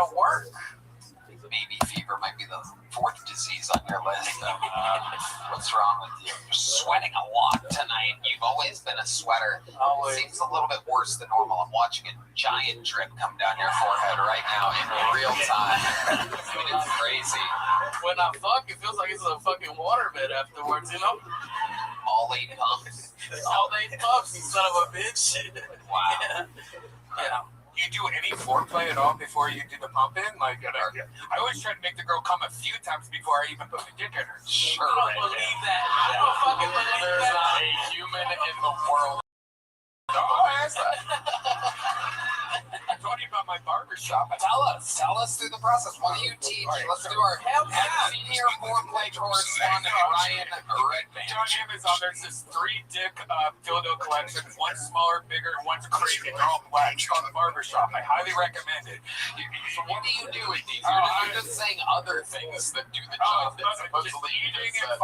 to work. Baby fever might be the fourth disease on your list. What's wrong with you? You're sweating a lot tonight. You've always been a sweater. Always. Seems a little bit worse than normal. I'm watching a giant drip come down your forehead right now in real time. I mean, it's crazy. When I fuck, it feels like it's a fucking waterbed afterwards, you know? All 8 pumps. All 8 pumps, you son of a bitch. Wow. Yeah. You do any foreplay at all before you do the pump in? Like, I always try to make the girl come a few times before I even put the dick in her. Sure. I don't believe that. I don't fucking believe There's that. not a human in the world. Oh, ask that. I told you about my barbershop. Tell us through the process. What do you teach? Let's do our senior foreplay correspondent Ryan Redband. On Amazon, there's this 3-dick dildo collection. One's smaller, bigger, one's crazy. They're all black. It's called the barbershop. I highly recommend it. So what do you do with these? You're just saying other things that do the job that supposedly eating and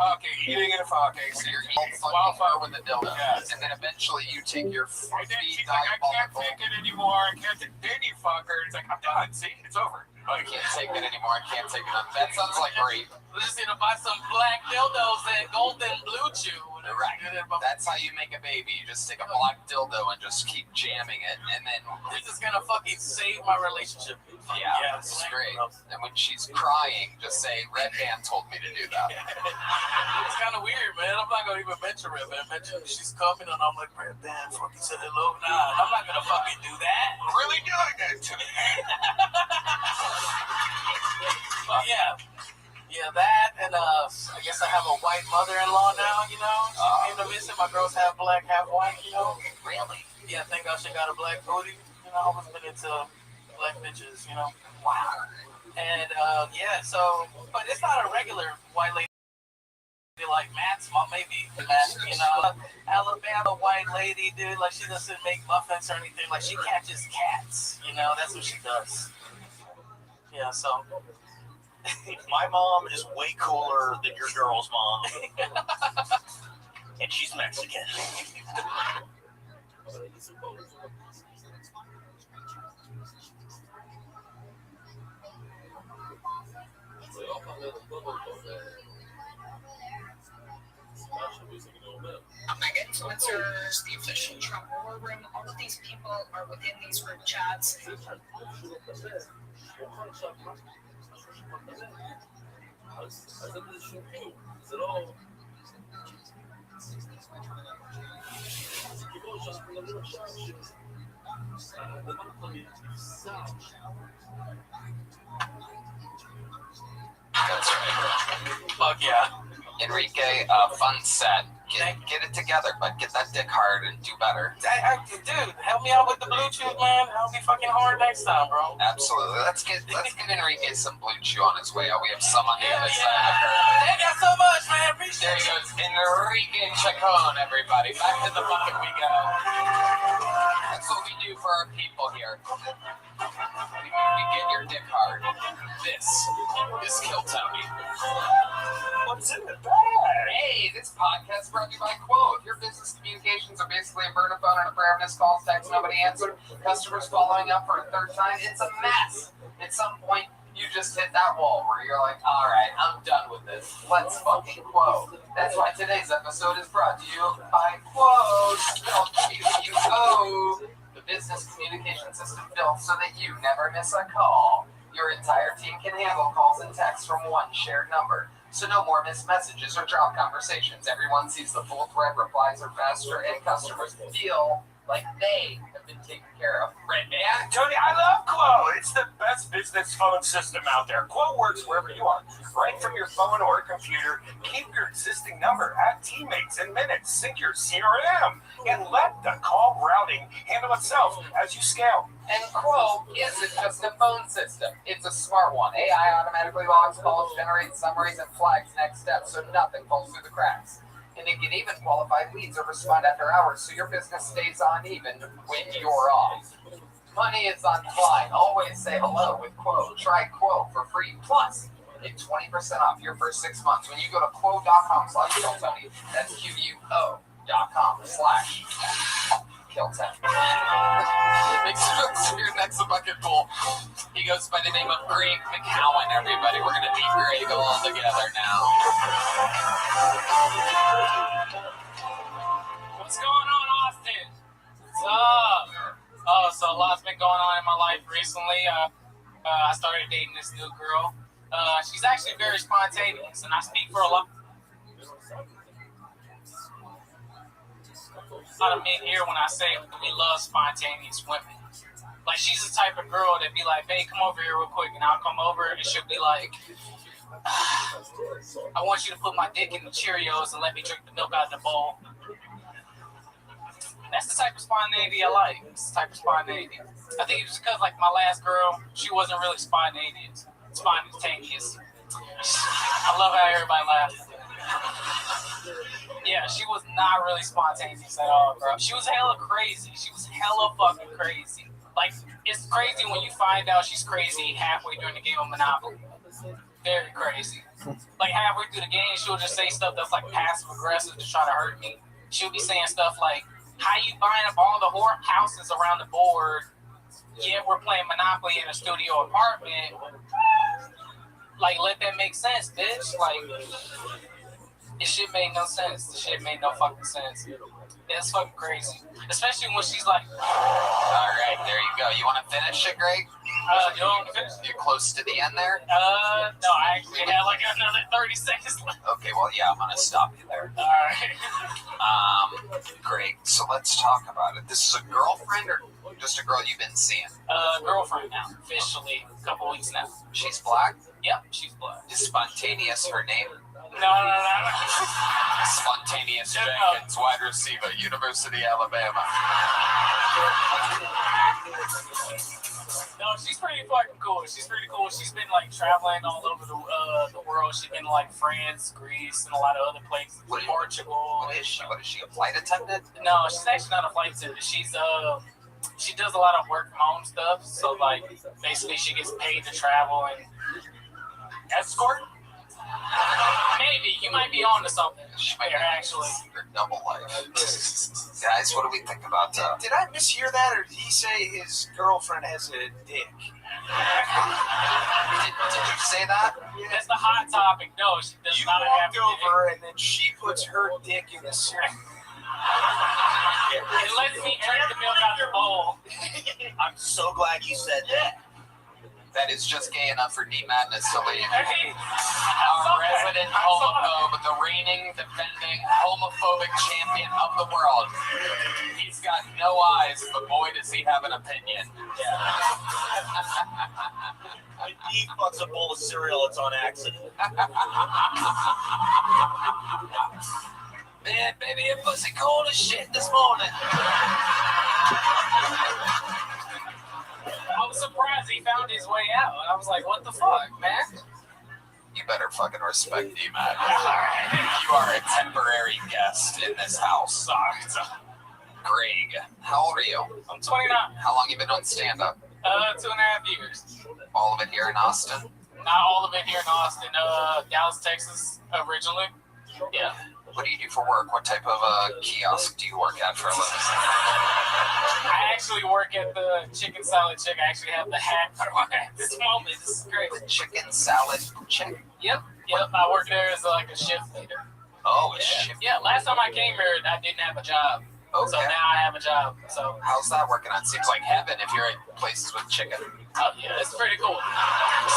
fucking. So you're eating fucking with a dildo. Yes. And then eventually you take your And then feet she's like, I can't diabolical. take it anymore. I can't take it, you fucker. It's like, I'm done. See, it's over. I can't take it anymore. I can't take it. That sounds like rape. Listen, to buy some black dildos and golden blue chew. Right. That's how you make a baby. You just take a black dildo and just keep jamming it, and then This is gonna fucking save my relationship. yeah, it's great. And when she's crying, just say, "Red Band told me to do that." It's kind of weird, man. I'm not gonna even mention Red Band. Mention she's coming, and I'm like, Red Band, fucking said hello. Nah, I'm not gonna fucking do that. Really doing that to me. But yeah, that, and I guess I have a white mother-in-law now. You know, she came to visit. My girl's half black, half white. You know. Really? Yeah, thank God she got a black booty. You know, I always been into black bitches. You know. Wow. And yeah, so, but it's not a regular white lady like Matt's mom, maybe. Matt, you know, Alabama white lady, dude. Like, she doesn't make muffins or anything. Like, she catches cats. You know, that's what she does. Yeah, so. My mom is way cooler than your girl's mom. And she's Mexican. Mega influencers, the official Trump war room, all of these people are within these group chats. That's right. Fuck yeah. Enrique, fun set. Get it together, but get that dick hard and do better. Dude, help me out with the Bluetooth, man. I'll be fucking hard next time, bro. Absolutely. Let's get Enrique some blue chew on his way out. We have some on the other side. Thank you so much, man. There Appreciate he it. goes, Enrique Chacon, everybody. Back to the bucket we go. That's what we do for our people here. We get your dick hard. This is Kill Tony. What's in the bag? Hey, this podcast is brought to you by Quo. If your business communications are basically a burner phone and a prayer of missed calls, text, nobody answered, customers following up for a third time, it's a mess. At some point, you just hit that wall where you're like, all right, I'm done with this. Let's fucking Quo. That's why today's episode is brought to you by Quo. Spelled Q-U-O. The business communication system built so that you never miss a call. Your entire team can handle calls and texts from one shared number. So no more missed messages or drop conversations. Everyone sees the full thread, replies are faster, and customers feel like they have been taken care of. Red Band? Tony, I love Quo. It's the best business phone system out there. Quo works wherever you are. Right from your phone or computer, keep your existing number, add teammates in minutes, sync your CRM, and let the call routing handle itself as you scale. And Quo isn't just a phone system. It's a smart one. AI automatically logs calls, generates summaries, and flags next steps so nothing falls through the cracks. And it can even qualify leads or respond after hours so your business stays on even when you're off. Money is on fly. Always say hello with Quo. Try Quo for free. Plus, get 20% off your first 6 months when you go to quo.com/Tony. That's QUO.com/ Kills him. Makes your next a bucket pool. He goes by the name of Greg McCowan, everybody. We're going to meet Greg all together now. What's going on, Austin? What's up? Oh, so a lot's been going on in my life recently. I started dating this new girl. She's actually very spontaneous, and I speak for a lot of men here when I say we love spontaneous women. Like, she's the type of girl that be like, "Babe, come over here real quick," and I'll come over, and she'll be like, "I want you to put my dick in the Cheerios and let me drink the milk out of the bowl." That's the type of spontaneity I like. It's the type of spontaneity. I think it was because, like, my last girl, she wasn't really spontaneous. I love how everybody laughs. Yeah, she was not really spontaneous at all, bro. She was hella crazy. She was hella fucking crazy. Like, it's crazy when you find out she's crazy halfway during the game of Monopoly. Very crazy. Like, halfway through the game, she'll just say stuff that's, like, passive-aggressive to try to hurt me. She'll be saying stuff like, "How you buying up all the houses around the board, yet we're playing Monopoly in a studio apartment? Like, let that make sense, bitch." Like, this shit made no sense. This shit made no fucking sense. It's fucking crazy. Especially when she's like, All right, there you go. You want to finish it, Greg? you want to finish? You're close to the end there? No, I actually had like another 30 seconds left. Okay, well, yeah, I'm going to stop you there. Alright. Great. So let's talk about it. This is a girlfriend or just a girl you've been seeing? Girlfriend now. Officially. A couple weeks now. She's black? Yep, she's black. Is Spontaneous her name? No. Spontaneous Jenkins, wide receiver, University, Alabama. No, she's pretty fucking cool. She's pretty cool. She's been like traveling all over the world. She's been like France, Greece, and a lot of other places. Portugal. What is she? What is she? A flight attendant? No, she's actually not a flight attendant. She does a lot of work from home stuff. So like basically she gets paid to travel and escort. Maybe you might be on to something. She might actually. Her double life. Guys, what do we think about that? Did I mishear that, or did he say his girlfriend has a dick? Did you say that? That's the hot topic. No, she does You not have walked a dick. over, and then she puts her dick in the cereal. It lets me drink the milk out the bowl. I'm so glad you said that. That is just gay enough for D Madness to leave. Hey, Our resident homophobe, the reigning, defending, homophobic champion of the world. He's got no eyes, but boy, does he have an opinion. If he fucks a bowl of cereal, it's on accident. Man, baby, your pussy cold as shit this morning. I was surprised he found his way out. I was like, what the fuck, man? You better fucking respect D Madness. You are a temporary guest in this house. Sorry. Greg, how old are you? I'm 29. How long you been on stand-up? 2.5 years. All of it here in Austin? Not all of it here in Austin. Dallas, Texas, originally. Yeah. What do you do for work? What type of kiosk do you work at for a living? I actually work at the chicken salad chick. I actually have the hat at this moment. This is great. The chicken salad chick? Yep. I work there as like a shift leader. Oh, a shift. Yeah, last time I came here, I didn't have a job. Okay. So now I have a job. So, How's that working out? Seems like heaven if you're at places with chicken. oh yeah, it's pretty cool.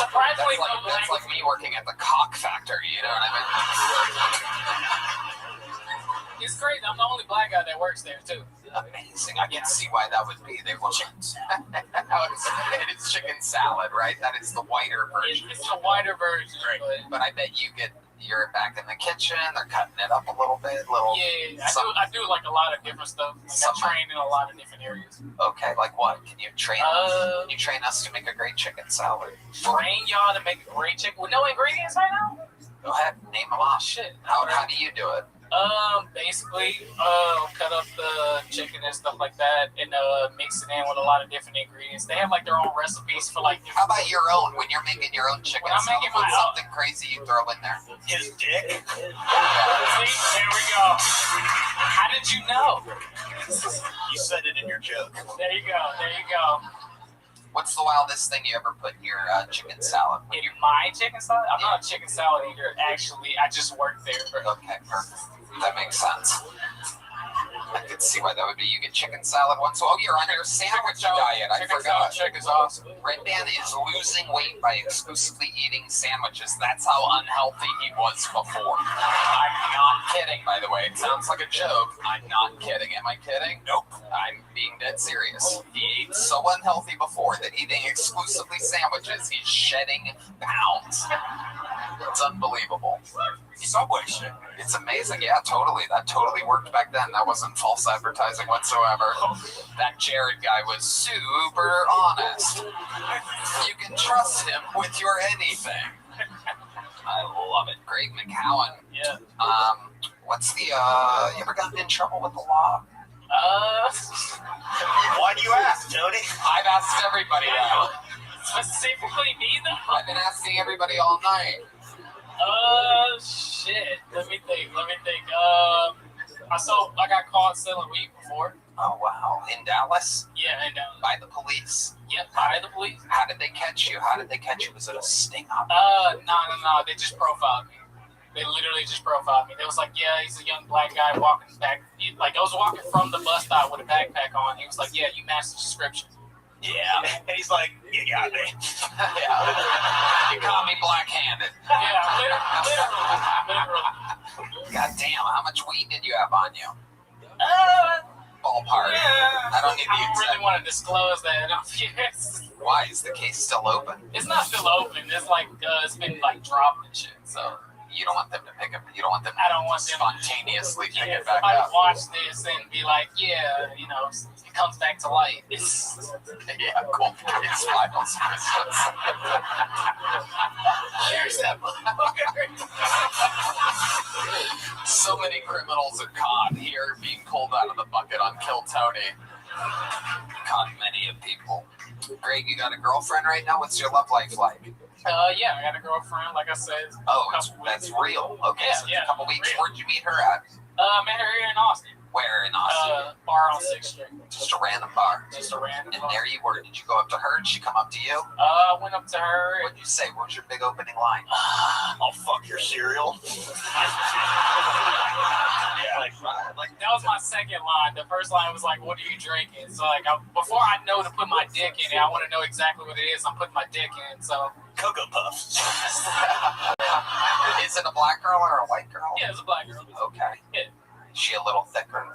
Surprisingly, That's like me working at the cock factory, you know what I mean? it's crazy. I'm the only black guy that works there too. Amazing. I can see why that would be. They will. It's chicken salad, right? That is the whiter version. It's a wider version. But I bet you're back in the kitchen. They're cutting it up a little bit. Yeah, I do like a lot of different stuff. I train in a lot of different areas. Okay, like what? Can you train us? Can you train us to make a great chicken salad? Train y'all to make a great chicken with no ingredients right now? Go ahead, name them off. Shit. How do you do it? Basically, cut up the chicken and stuff like that, and mix it in with a lot of different ingredients. They have like their own recipes for like. How about your own? When you're making your own chicken When I'm salad, making what's my something crazy you throw in there? His dick. See, there we go. How did you know? You said it in your joke. There you go. There you go. What's the wildest thing you ever put in your chicken salad? In my chicken salad? I'm not a chicken salad eater, actually. I just work there. Okay, perfect. That makes sense. I could see why that would be. You get chicken salad once. Oh, you're on your sandwich diet. I forgot. Chicken is awesome. Red Man is losing weight by exclusively eating sandwiches. That's how unhealthy he was before. I'm not kidding, by the way. It sounds like a joke. I'm not kidding. Am I kidding? Nope. I'm being dead serious. He ate so unhealthy before that eating exclusively sandwiches, he's shedding pounds. It's unbelievable. Subway shit. It's amazing. Yeah, totally. That totally worked back then. That wasn't false advertising whatsoever. That Jared guy was super honest. You can trust him with your anything. I love it. Greg McCowan. Yeah. What's the, you ever gotten in trouble with the law? Why do you ask, Tony? I've asked everybody now. Specifically me, though? I've been asking everybody all night. Shit. Let me think. I got caught selling weed before. Oh, wow. In Dallas? Yeah, and By the police? yeah, by the police. How did they catch you? Was it a sting up? No. They just profiled me. They literally just profiled me. They was like, yeah, he's a young black guy walking back. Like, I was walking from the bus stop with a backpack on. He was like, yeah, you matched the description. Yeah. And he's like, you got me. Yeah. You caught me black-handed. Yeah, literally. God damn, how much weed did you have on you? Ballpark. Yeah. I don't need the I don't exact. really want to disclose that. Yes. Why? Is the case still open? It's not still open. It's like, it's been like dropped and shit, so. You don't want them to pick up. You don't want them I don't want to them spontaneously pick Yeah, it back somebody up. watch this and be like, yeah, you know, it comes back to life. It's, Yeah, cool. It's finals Christmas. Here's that motherfucker. So many criminals are caught here being pulled out of the bucket on Kill Tony. Caught many of people. Greg, you got a girlfriend right now? What's your love life like? yeah, I got a girlfriend, like I said. Oh, that's real. Okay, so Yeah, a couple weeks. real. Where'd you meet her at? Met her here in Austin. Where in Austin? Bar on 6th Street. Just a random bar. Just a random And bar. there you were. Did you go up to her? Did she come up to you? I went up to her. What'd you say? What was your big opening line? I'll fuck your cereal. Yeah, like That was my second line. The first line was like, what are you drinking? So, like, before I know to put my dick in it, I want to know exactly what it is I'm putting my dick in. So, Cocoa Puffs. Is it a black girl or a white girl? yeah, it's a black girl. Okay. Yeah. Is she a little thicker?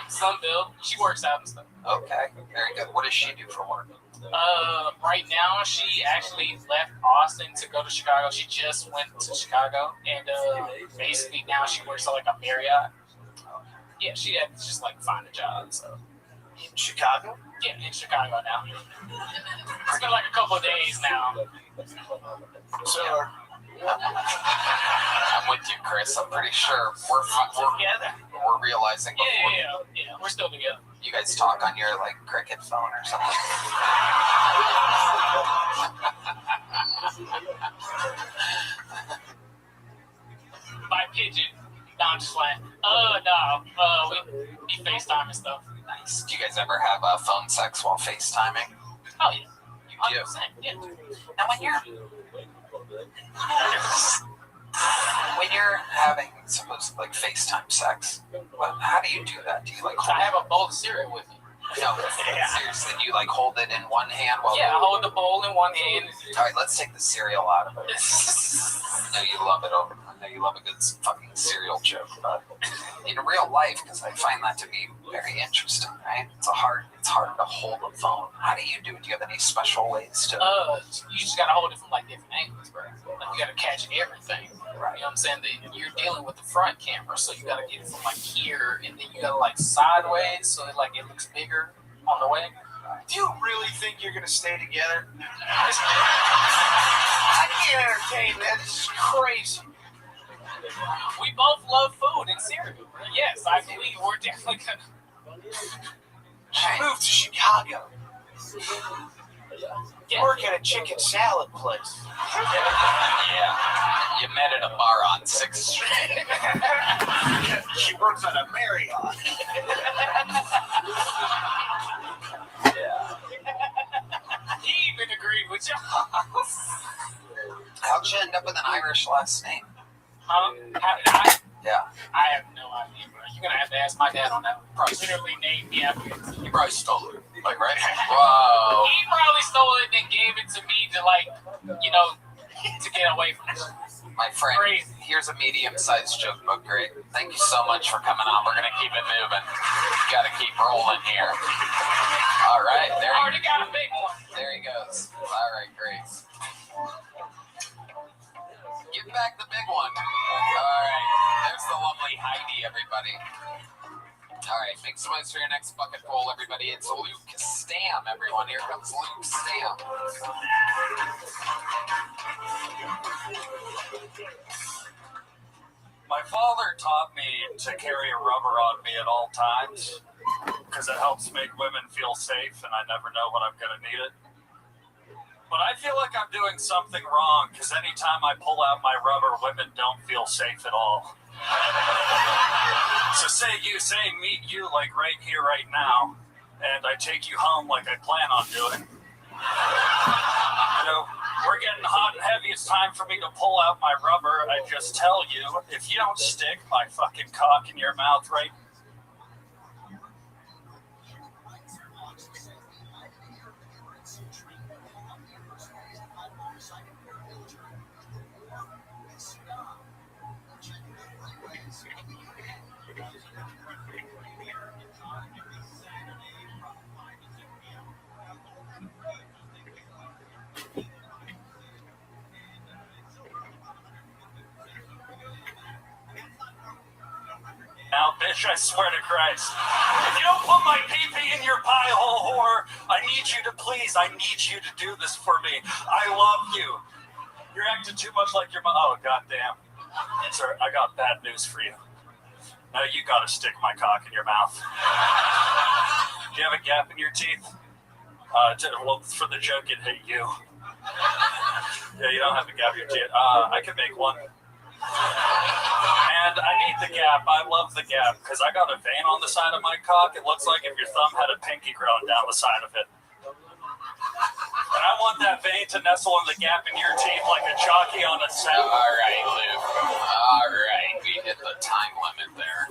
Slim build. She works out and stuff. Okay. Very good. What does she do for work? Right now, she actually left Austin to go to Chicago. She just went to Chicago, and basically now she works at like a Marriott. Yeah, she had to just like find a job. So In Chicago? yeah, in Chicago now. It's been like a couple of days now. So I'm with you, Chris. I'm pretty sure we're Together. realizing before Yeah. We're still together. you guys talk on your like cricket phone or something. By pigeon. No, I'm just playing. No. We FaceTime and stuff. Nice. Do you guys ever have phone sex while FaceTiming? Oh yeah. You do. 100%. Yeah. Now when you're having supposed like FaceTime sex, how do you do that? Do you like hold I have a bowl of cereal with me. No, seriously, do you like hold it in one hand while Yeah, I hold the bowl in one hand. All right, let's take the cereal out of it. I know you love it over. I know you love a good fucking cereal joke, but in real life, because I find that to be very interesting, right? It's hard to hold a phone. How do you do it? Do you have any special ways to? You just gotta hold it from like different angles, bro. Like you gotta catch everything. Right. You know what I'm saying? You're dealing with the front camera, so you gotta get it from like here, and then you gotta like sideways, so that like it looks bigger on the way. Do you really think you're gonna stay together? It's- I can't entertain that. This is crazy. We both love food and cereal. Yes, I believe we're definitely gonna. She moved to Chicago. You work at a chicken salad place. Yeah. You met at a bar on 6th Street. She works at a Marriott. Yeah. He even agreed with you. How'd you end up with an Irish last name? How did I? Yeah. I have no idea, bro. You're gonna have to ask my dad on that. Probably literally named me after it. You probably stole it. Like, right? Whoa. He probably stole it and gave it to me to, like, you know, to get away from it. My friend, Crazy. here's a medium-sized joke book. Great. Thank you so much for coming on. We're going to keep it moving. Got to keep rolling here. All right. There Already got a big one. There he goes. All right, great. Give back the big one. All right. There's the lovely Heidi, everybody. All right. Make some noise for your next bucket bowl, everybody. It's Luke Stam, everyone. Here comes Luke Stam. My father taught me to carry a rubber on me at all times because it helps make women feel safe, and I never know when I'm going to need it. But I feel like I'm doing something wrong because anytime I pull out my rubber, women don't feel safe at all. So say meet you like right here, right now, and I take you home like I plan on doing. You know, we're getting hot and heavy. It's time for me to pull out my rubber. I just tell you, if you don't stick my fucking cock in your mouth right. Now, bitch, I swear to Christ. If you don't put my pee-pee in your pie hole, whore, I need you to do this for me. I love you. You're acting too much like your mom. Oh, goddamn. Sir, I got bad news for you. Now you gotta stick my cock in your mouth. Do you have a gap in your teeth? Well, for the joke, it hit you. Yeah, you don't have a gap in your teeth. I can make one. And I need the gap. I love the gap because I got a vein on the side of my cock. It looks like if your thumb had a pinky growing down the side of it. And I want that vein to nestle in the gap in your teeth like a jockey on a set. All right, Luke. All right. We hit the time limit there.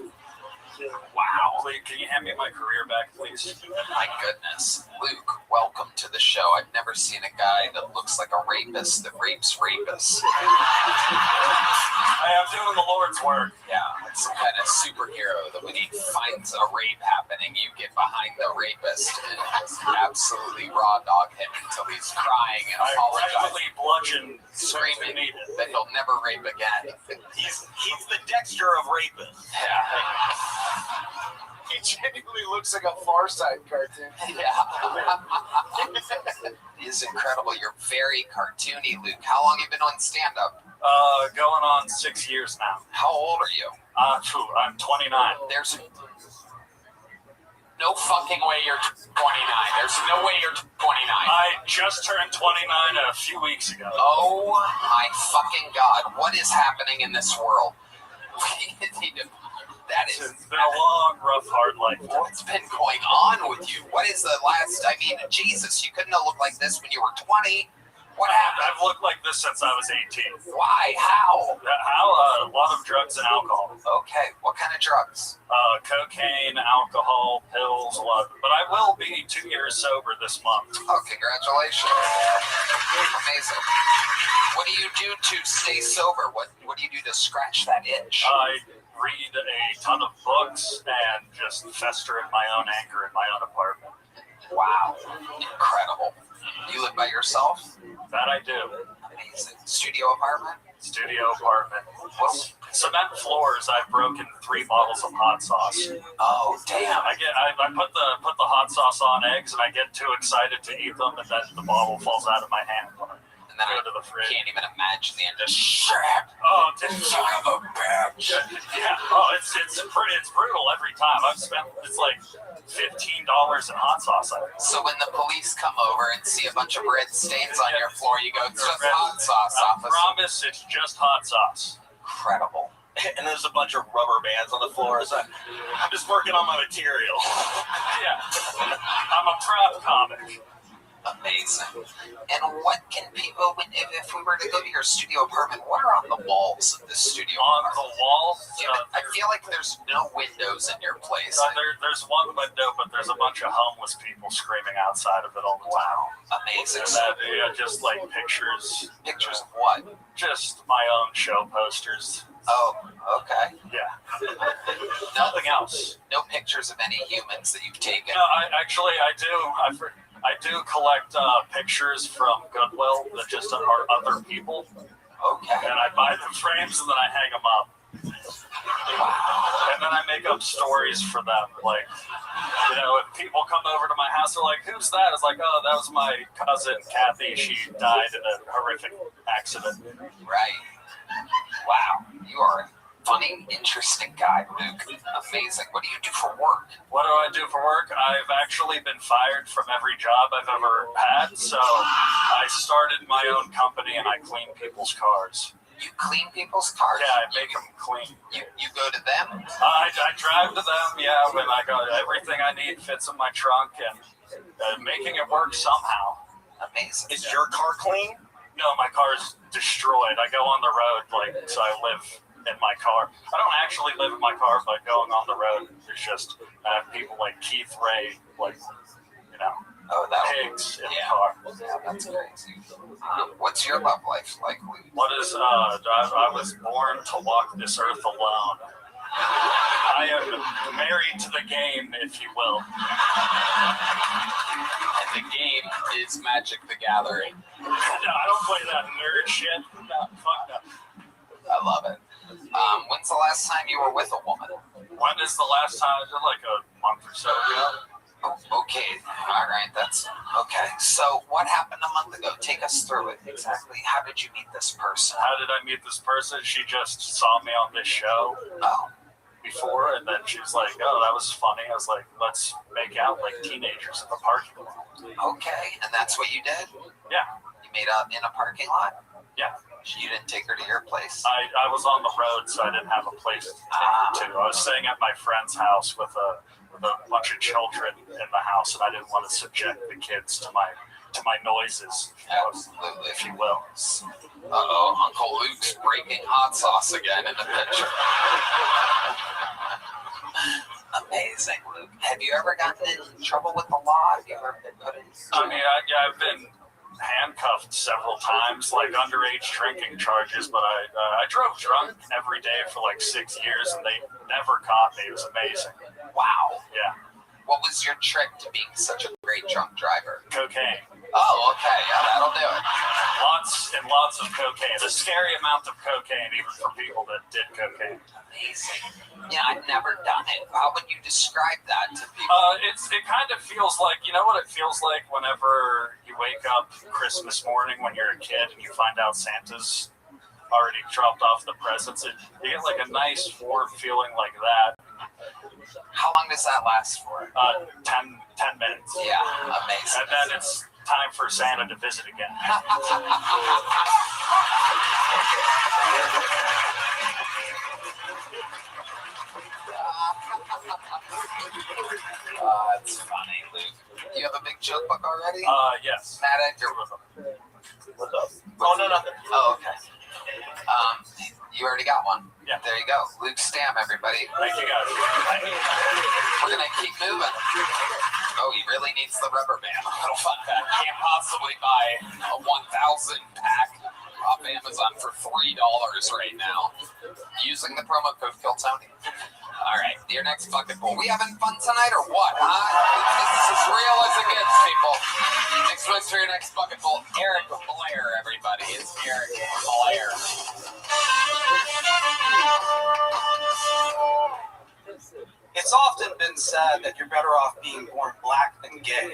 Wow. Luke, can you hand me my career back, please? My goodness. Luke, welcome to the show. I've never seen a guy that looks like a rapist that rapes rapists. I am doing the Lord's work. Yeah, it's some kind of superhero that when he finds a rape happening, you get behind the rapist and absolutely raw dog him until he's crying and I apologizing, regularly bludgeon screaming that he'll never rape again. He's the Dexter of rapists. Yeah. He genuinely looks like a Far Side cartoon. Yeah. It is incredible. You're very cartoony, Luke. How long have you been on stand-up? Going on 6 years now. How old are you? I'm 29. There's no fucking way you're 29. There's no way you're 29. I just turned 29 a few weeks ago. Oh my fucking God. What is happening in this world? It's been a long, rough, hard life. What's been going on with you? What is the last, Jesus, you couldn't have looked like this when you were 20. What happened? I've looked like this since I was 18. Why? How? A lot of drugs and alcohol. Okay, what kind of drugs? Cocaine, alcohol, pills, a lot. But I will be 2 years sober this month. Oh, congratulations. Amazing. What do you do to stay sober? What do you do to scratch that itch? I read a ton of books and just fester in my own anger in my own apartment. Wow. Incredible. You live by yourself? That I do. Amazing. Studio apartment? Studio apartment. Cement floors. I've broken 3 bottles of hot sauce. Oh, damn. I put the hot sauce on eggs and I get too excited to eat them and then the bottle falls out of my hand. And then go to the fridge. can't even imagine the end. Just shit. Oh, son of a bitch. Yeah. Oh, it's brutal every time. It's like $15 in hot sauce. So when the police come over and see a bunch of red stains on your floor, you go, it's just hot sauce, I officer. promise it's just hot sauce. Incredible. And there's a bunch of rubber bands on the floor. So I'm just working on my material. Yeah. I'm a proud comic. Amazing. And what can people, if we were to go to your studio apartment, what are on the walls of the studio On apartment? the wall, I feel like there's no windows in your place. there's one window, but there's a bunch of homeless people screaming outside of it all the time. Wow. Amazing. And that, just like pictures. Pictures of what? Just my own show posters. Oh, okay. Yeah. Nothing else. No pictures of any humans that you've taken. No, I do collect pictures from Goodwill that just are other people. Okay. And I buy the frames and then I hang them up. Wow. And then I make up stories for them. Like, if people come over to my house, they're like, who's that? It's like, oh, that was my cousin, Kathy. She died in a horrific accident. Right. Wow. You are a funny, interesting guy, Luke. Amazing. What do you do for work? What do I do for work? I've actually been fired from every job I've ever had. So I started my own company and I clean people's cars. You clean people's cars? Yeah, I make them clean. You go to them? I drive to them, yeah, when I got everything I need fits in my trunk and making it work somehow. Amazing. Is your car clean? No, my car's destroyed. I go on the road, so I live in my car. I don't actually live in my car, but going on the road, it's just, I have people like Keith Ray, pigs in the car. Yeah, that's crazy. What's your love life like, Luke? What is, I was born to walk this earth alone. I am married to the game, if you will. And the game is Magic the Gathering. No, I don't play that nerd shit. No, fuck no. I love it. When's the last time you were with a woman? When is the last time? Like a month or so ago. Oh, okay. All right. That's okay. So what happened a month ago? Take us through it. Exactly. How did you meet this person? How did I meet this person? She just saw me on this show before, and then she was like, oh, that was funny. I was like, let's make out like teenagers in the parking lot. Okay. And that's what you did? Yeah. You made out in a parking lot? Yeah. You didn't take her to your place? I was on the road, so I didn't have a place to take her to. I was staying at my friend's house with a bunch of children in the house, and I didn't want to subject the kids to my noises, Absolutely. if you will. Uh-oh, Uncle Luke's breaking hot sauce again in the picture. Amazing, Luke. Have you ever gotten in trouble with the law? Have you ever been put in? I mean, I've been handcuffed several times, like underage drinking charges, but I drove drunk every day for like 6 years, and they never caught me. It was amazing. Wow. Yeah. What was your trick to being such a great drunk driver? Cocaine. Oh, okay. Yeah, that'll do it. Lots and lots of cocaine. A scary amount of cocaine, even for people that did cocaine. Amazing. Yeah, I've never done it. How would you describe that to people? It kind of feels like, you know what it feels like whenever you wake up Christmas morning when you're a kid and you find out Santa's already dropped off the presents. You get like a nice warm feeling like that. How long does that last for? 10 minutes. Yeah, amazing. And then it's time for Santa to visit again. That's funny, Luke. You have a big joke book already? Yes. Matt Edgar. What's up? Oh, no, nothing. Oh, okay. You already got one. Yeah. There you go. Luke Stam, everybody. Thank you, guys. We're going to keep moving. Oh, he really needs the rubber band. Oh, fuck that. Can't possibly buy a 1,000 pack off Amazon for $3 right now. Using the promo code KillTony. All right, your next bucket bowl. We having fun tonight or what, huh? This is as real as it gets, people. Next place for your next bucket bowl. Eric Blair, everybody. It's Eric Blair. It's often been said that you're better off being born black than gay,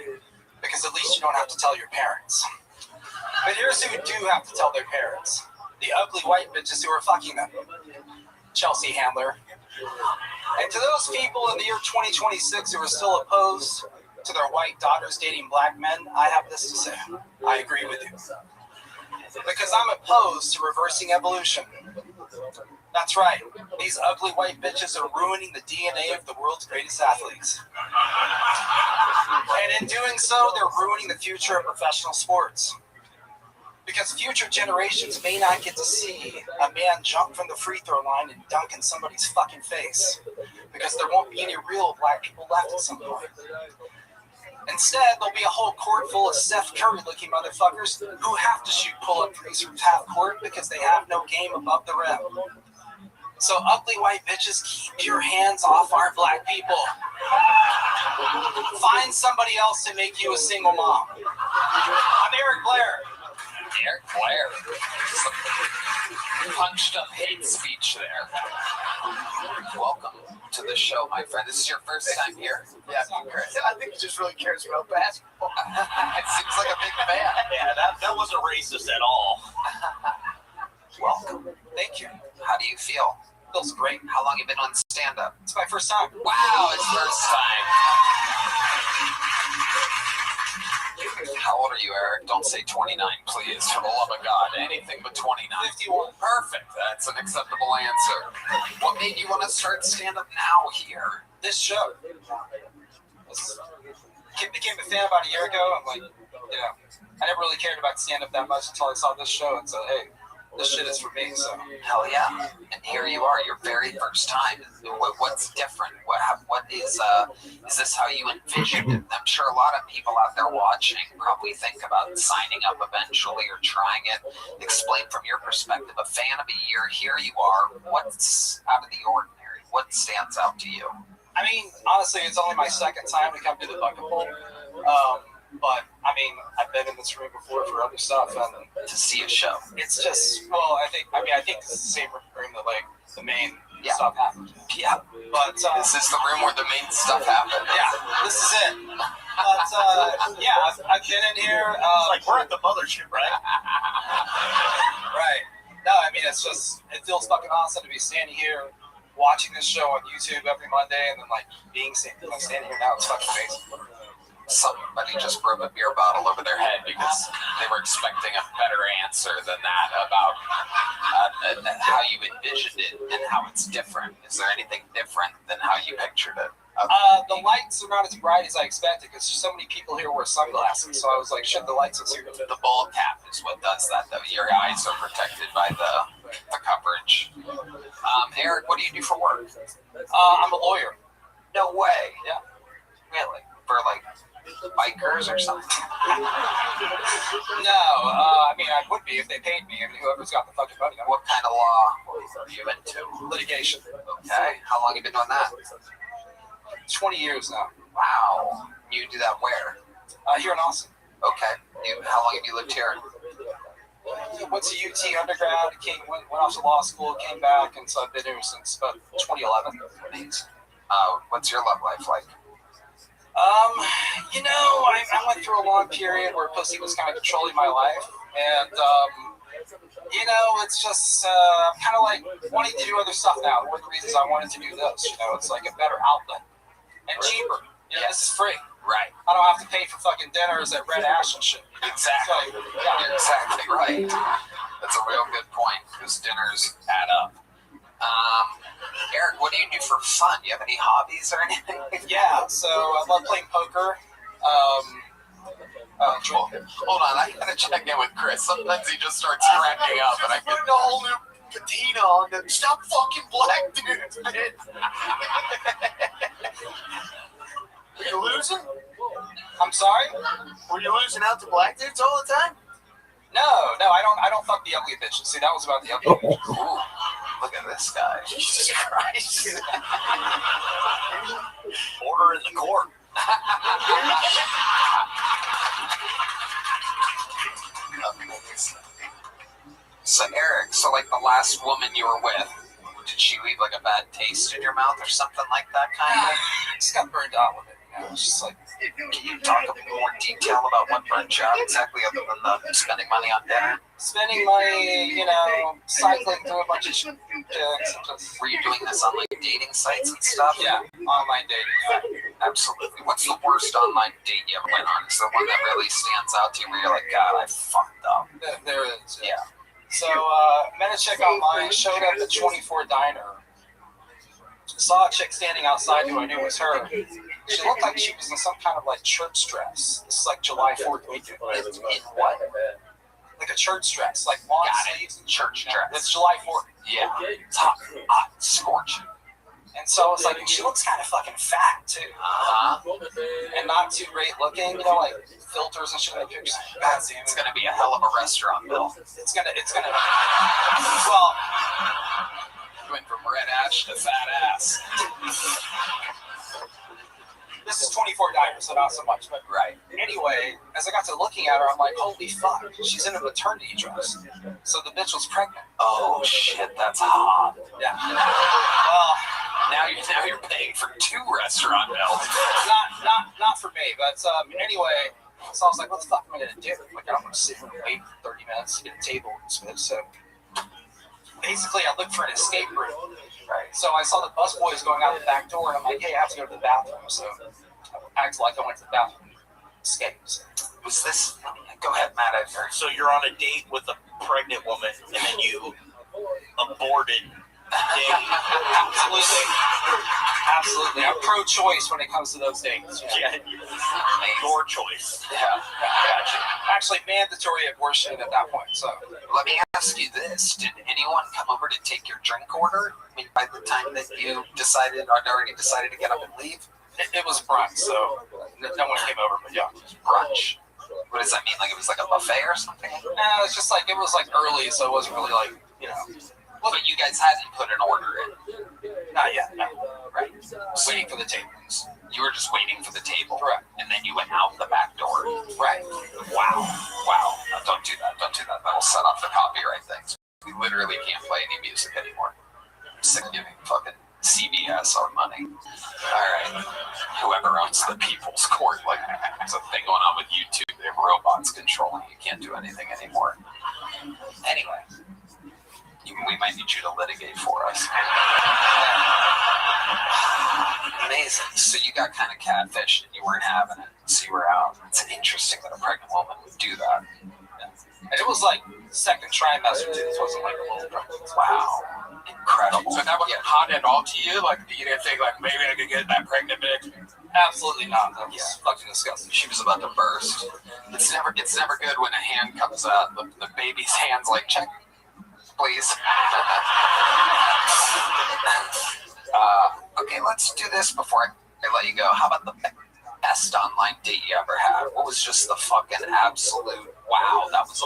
because at least you don't have to tell your parents. But here's who do have to tell their parents. The ugly white bitches who are fucking them. Chelsea Handler. And to those people in the year 2026 who are still opposed to their white daughters dating black men, I have this to say. I agree with you. Because I'm opposed to reversing evolution. That's right. These ugly white bitches are ruining the DNA of the world's greatest athletes. And in doing so, they're ruining the future of professional sports. Because future generations may not get to see a man jump from the free throw line and dunk in somebody's fucking face. Because there won't be any real black people left at some point. Instead, there'll be a whole court full of Steph Curry-looking motherfuckers who have to shoot pull-up threes from half court because they have no game above the rim. So ugly white bitches, keep your hands off our black people. Find somebody else to make you a single mom. I'm Eric Blair. Eric Blair. Some punched up hate speech there. Welcome to the show, my friend. This is your first time here. Yeah, Chris. I think he just really cares about basketball. It seems like a big fan. Yeah, that wasn't racist at all. Welcome. Thank you. How do you feel? Feels great. How long have you been on stand-up? It's my first time. Wow, it's first time. How old are you, Eric? Don't say 29, please. For the love of God, anything but 29. 51. Perfect. That's an acceptable answer. What made you want to start stand-up now here? This show. Became a fan about a year ago. I'm like, I never really cared about stand-up that much until I saw this show and said, hey, this shit is for me. So hell yeah. And here you are, your very first time. What's different? What is this how you envisioned it? I'm sure a lot of people out there watching probably think about signing up eventually or trying it. Explain from your perspective, a fan of a year, here you are. What's out of the ordinary? What stands out to you? I mean, honestly, it's only my second time to come to the Bucket Bowl. But I mean, I've been in this room before for other stuff, and to see a show, it's just I think this is the same room that like the main stuff happened. Yeah, but this is the room where the main stuff happened. Yeah, this is it. But I've been in here. It's like we're at the mothership, right? Right. No, I mean it feels fucking awesome to be standing here watching this show on YouTube every Monday, and then like standing here now. It's fucking amazing. Somebody just broke a beer bottle over their head because they were expecting a better answer than that about how you envisioned it and how it's different. Is there anything different than how you pictured it? The lights are not as bright as I expected because so many people here wear sunglasses. So I was like, shit, the lights is here. The ball cap is what does that, though. Your eyes are protected by the coverage. Eric, what do you do for work? I'm a lawyer. No way. Yeah. Really? For like bikers or something? No, I mean, I would be if they paid me. I mean, whoever's got the fucking money. What kind of law are you into? Litigation. Okay. How long have you been doing that? 20 years now. Wow. You do that where? Here in Austin. Okay. How long have you lived here? Went to UT undergrad, went off to law school, came back, and so I've been here since about 2011. What's your love life like? I went through a long period where pussy was kind of controlling my life, and it's just I'm kind of like wanting to do other stuff now. One of the reasons I wanted to do this, it's like a better outlet and cheaper. This is free. Right. I don't have to pay for fucking dinners at Red Ash and shit. Exactly. You're exactly right. That's a real good point because dinners add up. Eric, what do you do for fun? Do you have any hobbies or anything? Yeah, so I love playing poker. Hold on, I gotta check in with Chris. Sometimes he just starts cracking up, and I get a whole new patina on them. Stop fucking black dudes, man. Were you losing? I'm sorry? Were you losing out to black dudes all the time? No, I don't fuck the ugly bitches. See, that was about the ugly bitches. Ooh, look at this guy. Jesus Christ. Order in the court. So Eric, like the last woman you were with, did she leave like a bad taste in your mouth or something like that kind of? Just got burned out with it. It's just like Can you talk in more detail about what burnt you out exactly, other than the spending money on dinner? Spending money, cycling through a bunch of chicks. Were you doing this on like dating sites and stuff? Yeah, online dating. Yeah. Absolutely. What's the worst online date you ever went on? Is there one that really stands out to you where you're like, God, I fucked up? There is. Yeah. So, met a chick online, showed up at 24 Diner. Saw a chick standing outside who I knew was her. She looked like she was in some kind of like church dress. This is like July 4th weekend. In what? Like a church dress, like long sleeves and church dress. It's July 4th. Yeah. It's hot, scorching. And so I was like, she looks kind of fucking fat too. And not too great looking, like filters and shit like that. It's gonna be a hell of a restaurant, Bill. It's gonna, well, went from red ash to fat ass. This is 24 Diner, so not so much, but right. Anyway, as I got to looking at her, I'm like, holy fuck, she's in a maternity dress. So the bitch was pregnant. Oh shit, that's hot. Yeah. Well, now you're paying for 2 restaurant meals. Not for me, but anyway, so I was like, what the fuck am I gonna do? Like, I'm gonna sit and wait 30 minutes to get a table and stuff. So basically, I looked for an escape route. Right. So I saw the busboys going out the back door, and I'm like, hey, I have to go to the bathroom. So I acted like I went to the bathroom and escaped. Was this? Go ahead, Matt. I've heard. So you're on a date with a pregnant woman, and then you aborted the date. Absolutely. I'm pro-choice when it comes to those dates. Yeah. Your choice. Yeah. Gotcha. Actually, mandatory abortion at that point. So let me ask you this: did anyone come over to take your drink order? I mean, by the time that you already decided to get up and leave? It was brunch, so no one came over. But yeah, brunch. What does that mean? Like it was like a buffet or something? No, it's just like it was like early, so it wasn't really like Well, but you guys hadn't put an order in. Not yet. No. Right. Waiting for the tables. You were just waiting for the table. Correct. And then you went out the back door. Right. Wow. No, don't do that. That'll set off the copyright things. We literally can't play any music anymore. I'm sick of giving fucking CBS our money. All right. Whoever owns the People's Court, like, there's a thing going on with YouTube. They have robots controlling. You can't do anything anymore. Anyway. We might need you to litigate for us. Amazing. So you got kind of catfished and you weren't having it. So you were out. It's interesting that a pregnant woman would do that. And it was like second trimester too. This wasn't like a little pregnancy. Wow. Incredible. So that wasn't hot at all to you? Like, you didn't think, like, maybe I could get that pregnant bitch? Absolutely not. That was fucking disgusting. She was about to burst. It's never good when a hand comes out. The baby's hand's like, check. Please. Okay, let's do this before I let you go. How about the best online date you ever had? What was just the fucking absolute wow? That was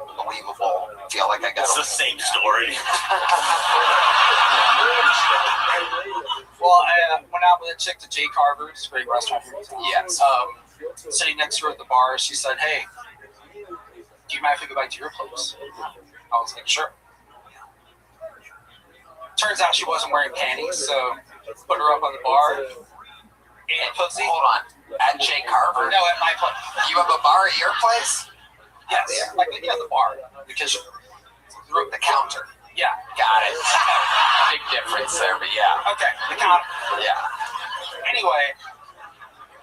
unbelievable. I feel like I got It's the same story. Well, I went out with a chick to Jay Carver's, great restaurant. Yes. Sitting next to her at the bar, she said, hey, do you mind if I go back to your place? I was like, sure. Turns out she wasn't wearing panties, so put her up on the bar. And pussy. Hold on. At Jay Carver? No, at my place. You have a bar at your place? Yes. Like, yeah, the bar. Because The counter. yeah. Got it. Big difference there, but yeah. Okay, the counter. Yeah. Anyway,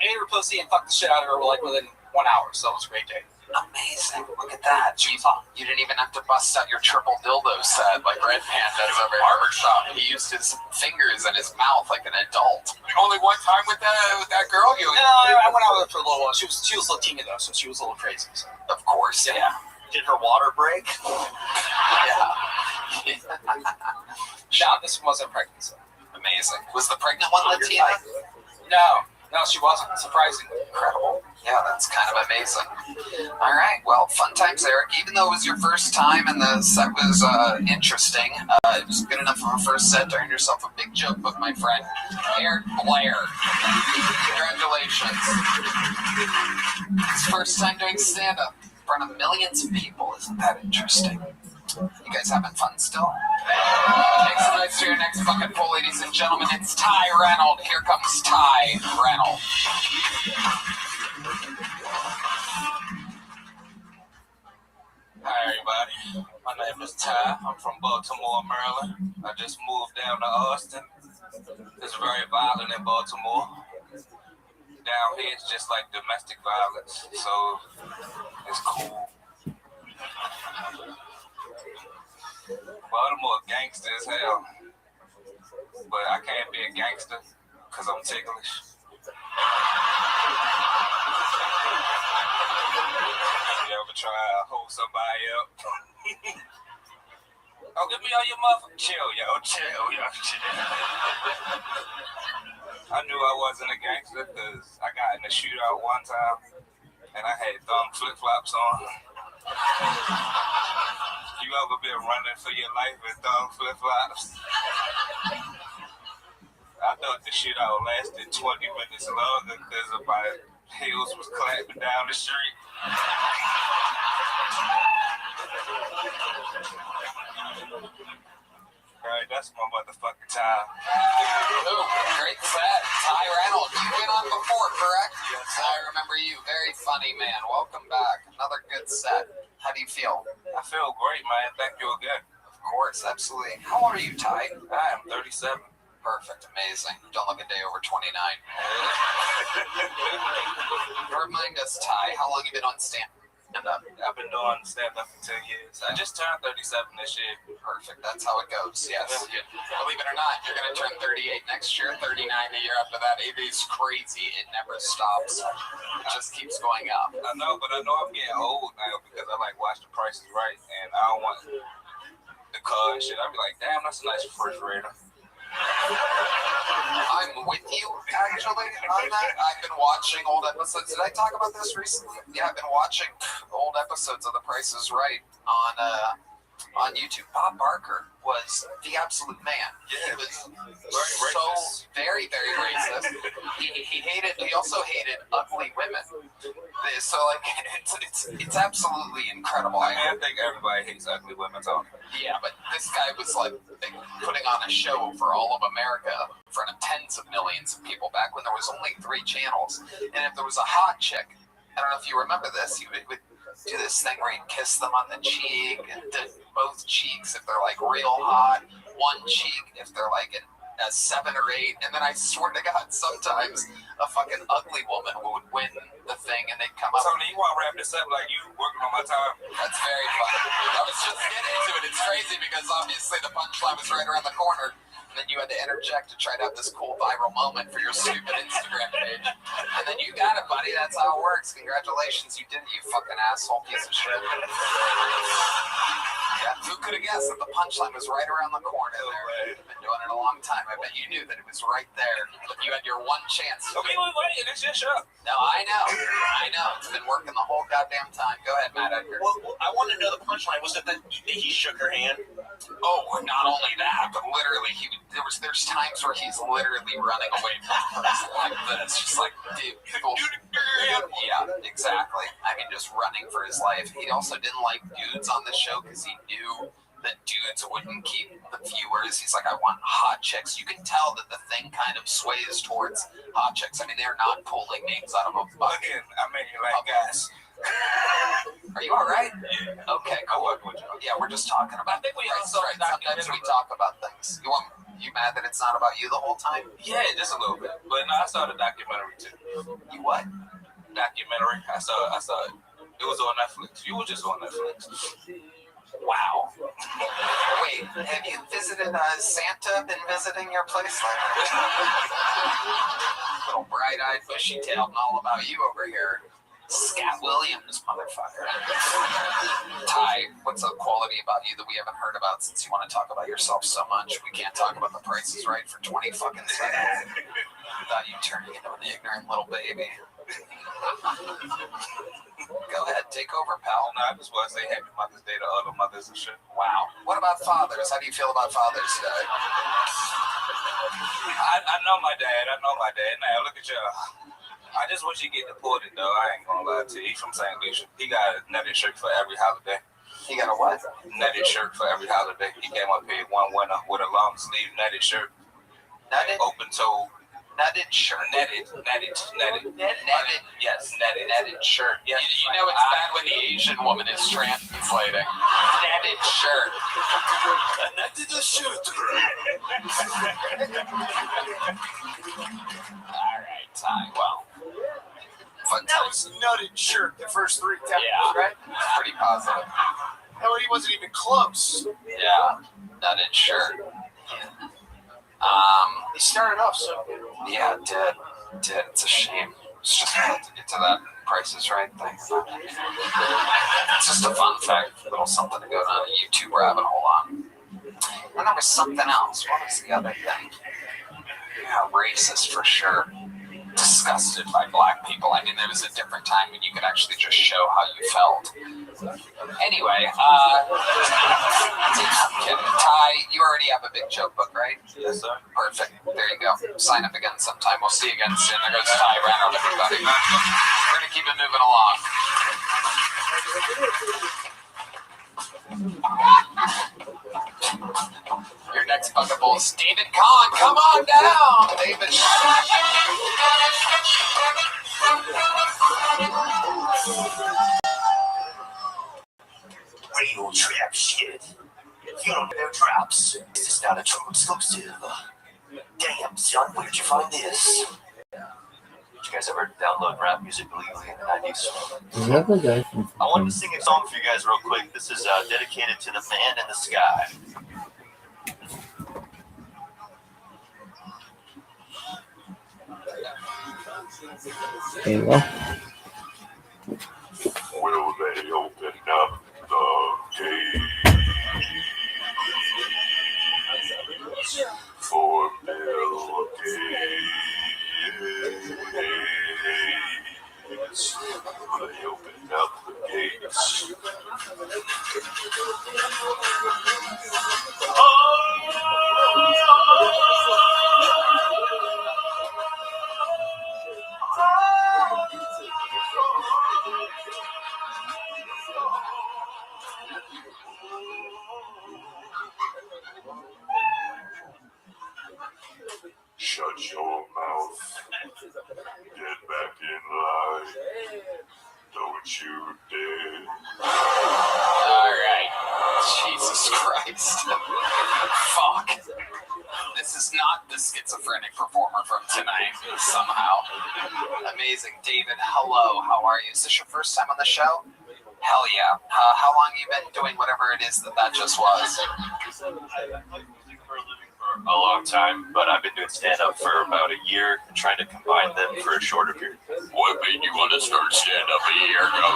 ate her pussy and fucked the shit out of her like within 1 hour, so it was a great day. Amazing. Look at that. You didn't even have to bust out your triple dildo set like Red Pan does over at Barbershop. He used his fingers in his mouth like an adult. Only one time with that girl? No, I went out with her for a little while. She was Latina though, so she was a little crazy. So. Of course, yeah. Did her water break? Yeah. No, this one wasn't pregnant. So. Amazing. Was the pregnant one Latina? No. No, she wasn't. Surprisingly. Incredible. Yeah, that's kind of amazing. All right. Well, fun times, Eric. Even though it was your first time and the set was interesting, it was good enough of a first set to earn yourself a big joke book, my friend. Eric Blair. Congratulations. It's first time doing stand-up in front of millions of people. Isn't that interesting? You guys having fun still? Make some noise to your next fucking poll, ladies and gentlemen. It's Ty Reynolds. Here comes Ty Reynolds. Hi, everybody. My name is Ty. I'm from Baltimore, Maryland. I just moved down to Austin. It's very violent in Baltimore. Down here, it's just like domestic violence, so it's cool. Baltimore gangster as hell, but I can't be a gangster because I'm ticklish. You ever try to hold somebody up? Oh, give me all your motherfuckers. Chill, yo. I knew I wasn't a gangster because I got in a shootout one time and I had thumb flip-flops on. You ever been running for your life in thumb flip-flops? I thought the shootout lasted 20 minutes longer because my heels was clapping down the street. Alright, that's my motherfucking time. Ooh, great set. Ty Reynolds, you've been on before, correct? Yes, I remember you. Very funny, man. Welcome back. Another good set. How do you feel? I feel great, man. Thank you again. Of course, absolutely. How old are you, Ty? I am 37. Perfect, amazing. Don't look a day over 29. Remind us, Ty, how long you been on stand-up? I've been doing stand-up for 10 years. I just turned 37 this year. Perfect, that's how it goes, yes. Believe it or not, you're going to turn 38 next year, 39 the year after that. It is crazy. It never stops. It just keeps going up. I know, but I know I'm getting old now because I like watch The Price is Right, and I don't want the car and shit. I'd be like, damn, that's a nice refrigerator. I'm with you, actually, on that. I've been watching old episodes. Did I talk about this recently? Yeah, I've been watching old episodes of The Price is Right on YouTube. Bob Barker was the absolute man. Yeah, he was very racist. very, very racist. He also hated ugly women. So like it's absolutely incredible. I think everybody hates ugly women, so. Yeah, but this guy was like putting on a show for all of America in front of tens of millions of people back when there was only 3 channels. And if there was a hot chick, I don't know if you remember this, he would do this thing where he'd kiss them on the cheek and both cheeks if they're like real hot, one cheek if they're like a 7 or 8, and then I swear to God, sometimes a fucking ugly woman would win the thing and they'd come up. Tony, you want to wrap this up like you working on my time? That's very funny. I was just getting into it. It's crazy because obviously the punchline was right around the corner, and then you had to interject to try to have this cool viral moment for your stupid Instagram page. And then you got it, buddy. That's how it works. Congratulations, you did it, you fucking asshole piece of shit. Yeah, who could have guessed that the punchline was right around the corner there? You've been doing it a long time. I bet you knew that it was right there. You had your one chance. Okay, wait, it's your show. No, I know. It's been working the whole goddamn time. Go ahead, Matt Edgar. Well, I want to know the punchline. Was it that he shook her hand? Oh, not only that, but literally, there's times where he's literally running away from the person like this, just like people. Yeah, exactly. I mean, just running for his life. He also didn't like dudes on the show because he knew that dudes wouldn't keep the viewers. He's like, I want hot chicks. You can tell that the thing kind of sways towards hot chicks. I mean, they're not pulling names out of a bucket. I mean, like guys. Are you all right? Okay, cool. Yeah, we're just talking about. I think we That's also right. Sometimes we talk about things. You mad that it's not about you the whole time? Yeah, just a little bit. But no, I saw the documentary too. You what? Documentary. I saw it. It was on Netflix. You were just on Netflix. Wow. Wait, have you visited Santa? Been visiting your place? Little bright-eyed, bushy-tailed, and all about you over here. Scott Williams, motherfucker. Ty, what's a quality about you that we haven't heard about since you want to talk about yourself so much? We can't talk about The Price is Right for 20 fucking seconds. Without you turning into an ignorant little baby. Go ahead, take over, pal. No, I just want to say happy Mother's Day to other mothers and shit. Wow. What about fathers? How do you feel about Father's Day? I know my dad. Now, look at y'all. I just wish he'd get deported, though. I ain't gonna lie to you. He's from St. Lucia. He got a netted shirt for every holiday. He got a what? Netted shirt for every holiday. He came up here one winter with a long sleeve netted shirt. Netted? Open toe. Netted shirt. Netted. Yes, netted. Netted shirt. Yes, You know it's bad when the Asian woman is translating. Netted shirt. netted the shirt. All right, Ty. Well, That was nutted shirt the first 3 times, Yeah. right? pretty positive. No, he wasn't even close. Yeah, netted shirt. He started off so good. Yeah, it did. It's a shame. It's just hard to get to that Price is Right thing. It's just a fun fact, a little something to go down a YouTube rabbit hole on. And there was something else. What was the other thing? Yeah, racist for sure. Disgusted by black people. I mean, there was a different time when you could actually just show how you felt. Anyway, I'm kidding. Ty, you already have a big joke book, right? Yes, sir. Perfect. There you go. Sign up again sometime. We'll see you again soon. There goes Ty. Round up, everybody. We're going to keep it moving along. Your next bucketful is David Kahn. Come on down, David. Real trap shit. You don't know traps. This is not a true exclusive. Damn, son, where'd you find this? Did you guys ever download rap music illegally in the 90s? Is that the guy from I wanted to sing a song for you guys real quick. This is dedicated to the man in the sky. There you go. Will they open up the gates for Bill Gates? Will they open up the gates? Shut your mouth. Get back in line. Don't you dare. All right. Jesus Christ. Fuck. This is not the schizophrenic performer from tonight, somehow. Amazing. David, hello. How are you? Is this your first time on the show? Hell yeah. How long have you been doing whatever it is that just was? A long time, but I've been doing stand-up for about a year and trying to combine them for a shorter period. What made you want to start stand-up a year ago?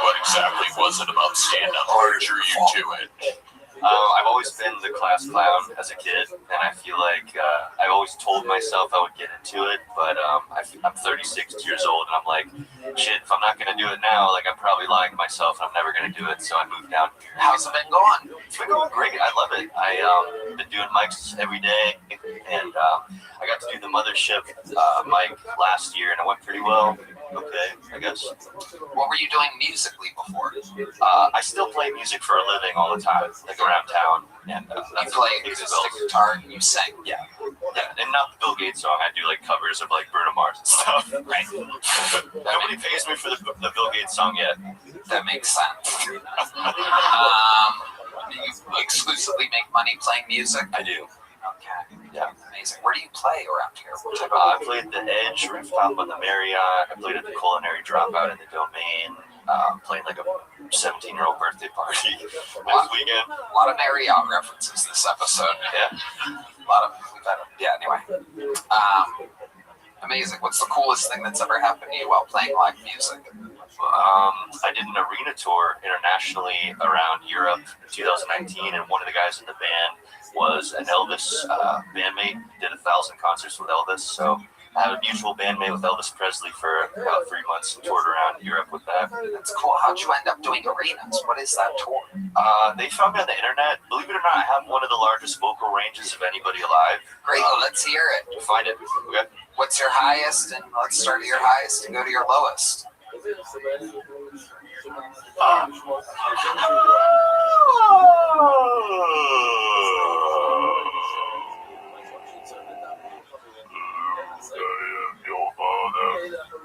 What exactly was it about stand-up that drew you to it? I've always been the class clown as a kid, and I feel like I always told myself I would get into it, but I'm 36 years old, and I'm like, shit, if I'm not going to do it now, like, I'm probably lying to myself, and I'm never going to do it, so I moved down here. How's it been going? It's been going great. I love it. I've been doing mics every day, and I got to do the Mothership mic last year, and it went pretty well. Okay, I guess. What were you doing musically before? I still play music for a living all the time, like around town. And You play acoustic guitar and you sing. Yeah, and not the Bill Gates song. I do like covers of like Bruno Mars and stuff. Right. Nobody pays me for the Bill Gates song yet. That makes sense. Do you exclusively make money playing music? I do. Okay. Yeah. Amazing. Where do you play around here? What type I of... played at the Edge rooftop on the Marriott. I played at the Culinary Dropout in the Domain. Played like a 17-year-old birthday party this weekend. A lot of Marriott references this episode. Yeah. A lot of... anyway. Amazing. What's the coolest thing that's ever happened to you while playing live music? I did an arena tour internationally around Europe in 2019, and one of the guys in the band was an Elvis bandmate. Did 1,000 concerts with Elvis, so I had a mutual bandmate with Elvis Presley for about 3 months. Toured around Europe with that. That's cool. How'd you end up doing arenas? What is that tour? They found me on the internet. Believe it or not, I have one of the largest vocal ranges of anybody alive. Great. Let's hear it. Find it. Okay. What's your highest? And let's start at your highest and go to your lowest.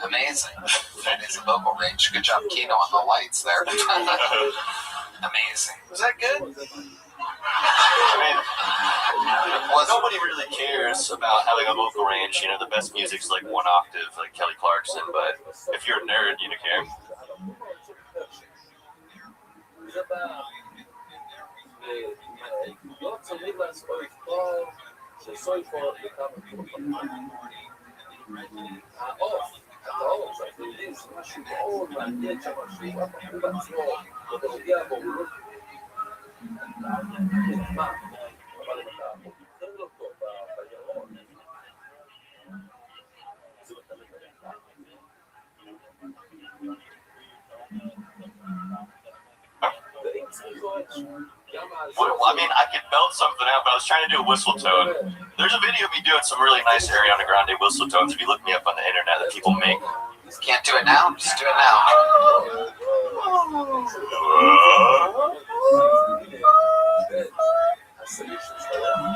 Amazing. That is a vocal range. Good job, Keno, on the lights there. Amazing. Was that good? I mean, nobody really cares about having a vocal range. You know, the best music's like one octave, like Kelly Clarkson, but if you're a nerd, you don't care. Well, I mean, I could belt something out, but I was trying to do a whistle tone. There's a video of me doing some really nice Ariana Grande whistle tones. If you look me up on the internet, that people make. Can't do it now? Just do it now.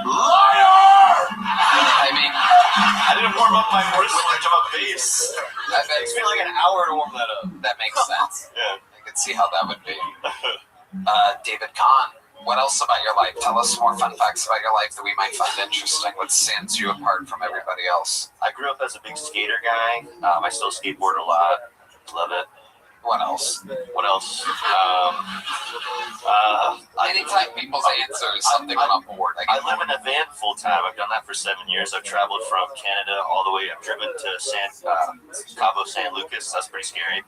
Liar! I mean, I didn't warm up my voice with much of a bass. It takes me like an hour to warm that up. That makes sense. Yeah. I could see how that would be. David Kahn, what else about your life? Tell us more fun facts about your life that we might find interesting. What stands you apart from everybody else? I grew up as a big skater guy. I still skateboard a lot. Love it. What else? What else? Anytime people's answer is something I'm on board. I live in a van full time. I've done that for 7 years. I've traveled from Canada all the way. I've driven to Cabo San Lucas. That's pretty scary.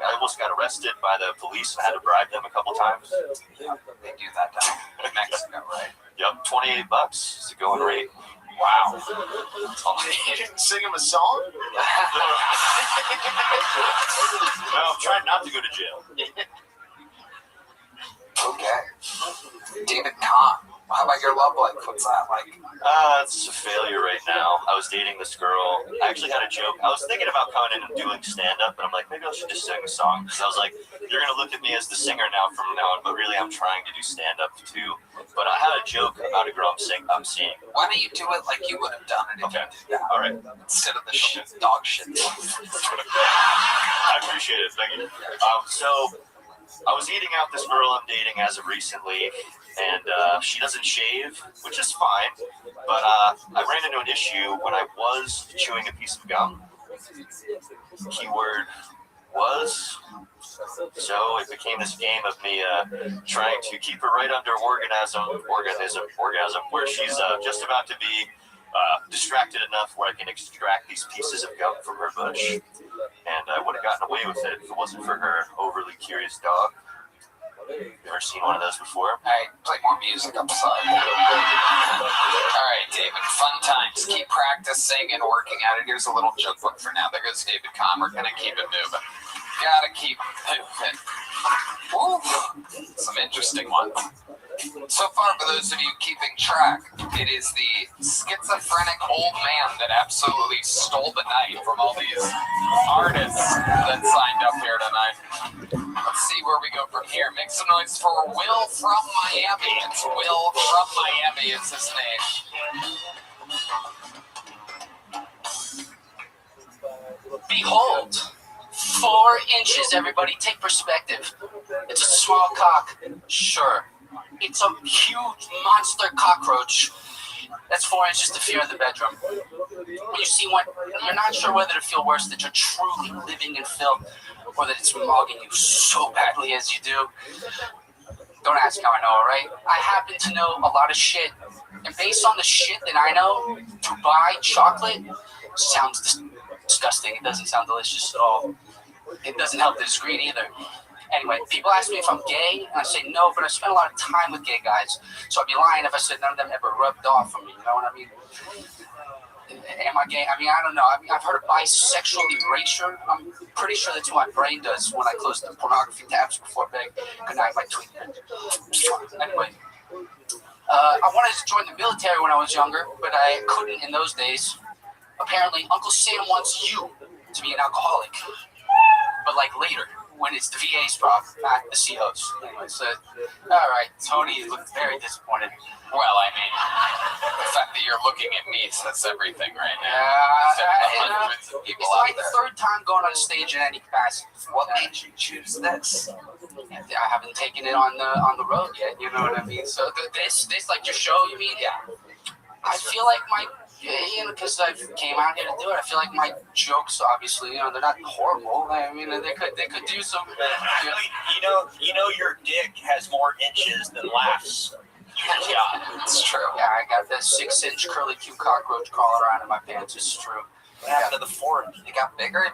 I almost got arrested by the police. I had to bribe them a couple times. They do that down in Mexico, right? Yep, $28 is the going rate. Wow. You didn't sing him a song? No, I'm trying not to go to jail. Okay. David Kahn, how about your love life? What's that like? It's a failure right now. I was dating this girl. I actually had a joke. I was thinking about coming in and doing stand-up, and I'm like, maybe I should just sing a song. Because I was like, you're going to look at me as the singer now from now on, but really I'm trying to do stand-up too. But I had a joke about a girl I'm seeing. Why don't you do it like you would have done it? Okay. All right. Instead of the shit, dog shit. I appreciate it. Thank you. So I was eating out this girl I'm dating as of recently, and she doesn't shave, which is fine. But I ran into an issue when I was chewing a piece of gum. Keyword was. So it became this game of me trying to keep her right under orgasm, where she's just about to be distracted enough where I can extract these pieces of gum from her bush. And I would have gotten away with it if it wasn't for her overly curious dog. You ever seen one of those before? Hey, play more music. I'm sorry. All right, David. Fun times. Keep practicing and working at it. Here's a little joke book for now. There goes David Kahn. We're going to keep it moving. Gotta keep moving. Woo. Some interesting ones. So far, for those of you keeping track, it is the schizophrenic old man that absolutely stole the night from all these artists that signed up here tonight. Let's see where we go from here. Make some noise for Will from Miami. It's Will from Miami is his name. Behold, 4 inches, everybody. Take perspective. It's a small cock, sure. It's a huge monster cockroach. That's 4 inches to fear in the bedroom. When you see one, you're not sure whether to feel worse that you're truly living in filth or that it's mogging you so badly as you do. Don't ask how I know, all right? I happen to know a lot of shit. And based on the shit that I know, Dubai chocolate sounds disgusting. It doesn't sound delicious at all. It doesn't help that it's green either. Anyway, people ask me if I'm gay, and I say no, but I spend a lot of time with gay guys. So I'd be lying if I said none of them ever rubbed off on me, you know what I mean? Am I gay? I mean, I don't know. I mean, I've heard of bisexual erasure. I'm pretty sure that's what my brain does when I close the pornography tabs before bed. Good night, my tweet. Anyway, I wanted to join the military when I was younger, but I couldn't in those days. Apparently, Uncle Sam wants you to be an alcoholic, but like later, when it's the VA's problem, not the CO's. Anyway, so, all right, Tony looked very disappointed. Well, I mean, the fact that you're looking at me says everything right now. Hundreds of people It's out my there. third time going on stage in any capacity. What made you choose this? I haven't taken it on the road yet. You know what I mean? So this like your show, you mean? Yeah. I feel like because I came out here to do it. I feel like my jokes, obviously, they're not horrible. I mean, they could do some. You know, your dick has more inches than laughs. Yeah, it's true. Yeah, I got this 6-inch curly Q cockroach crawling around in my pants. It's true. What happened to the 4? It got bigger. You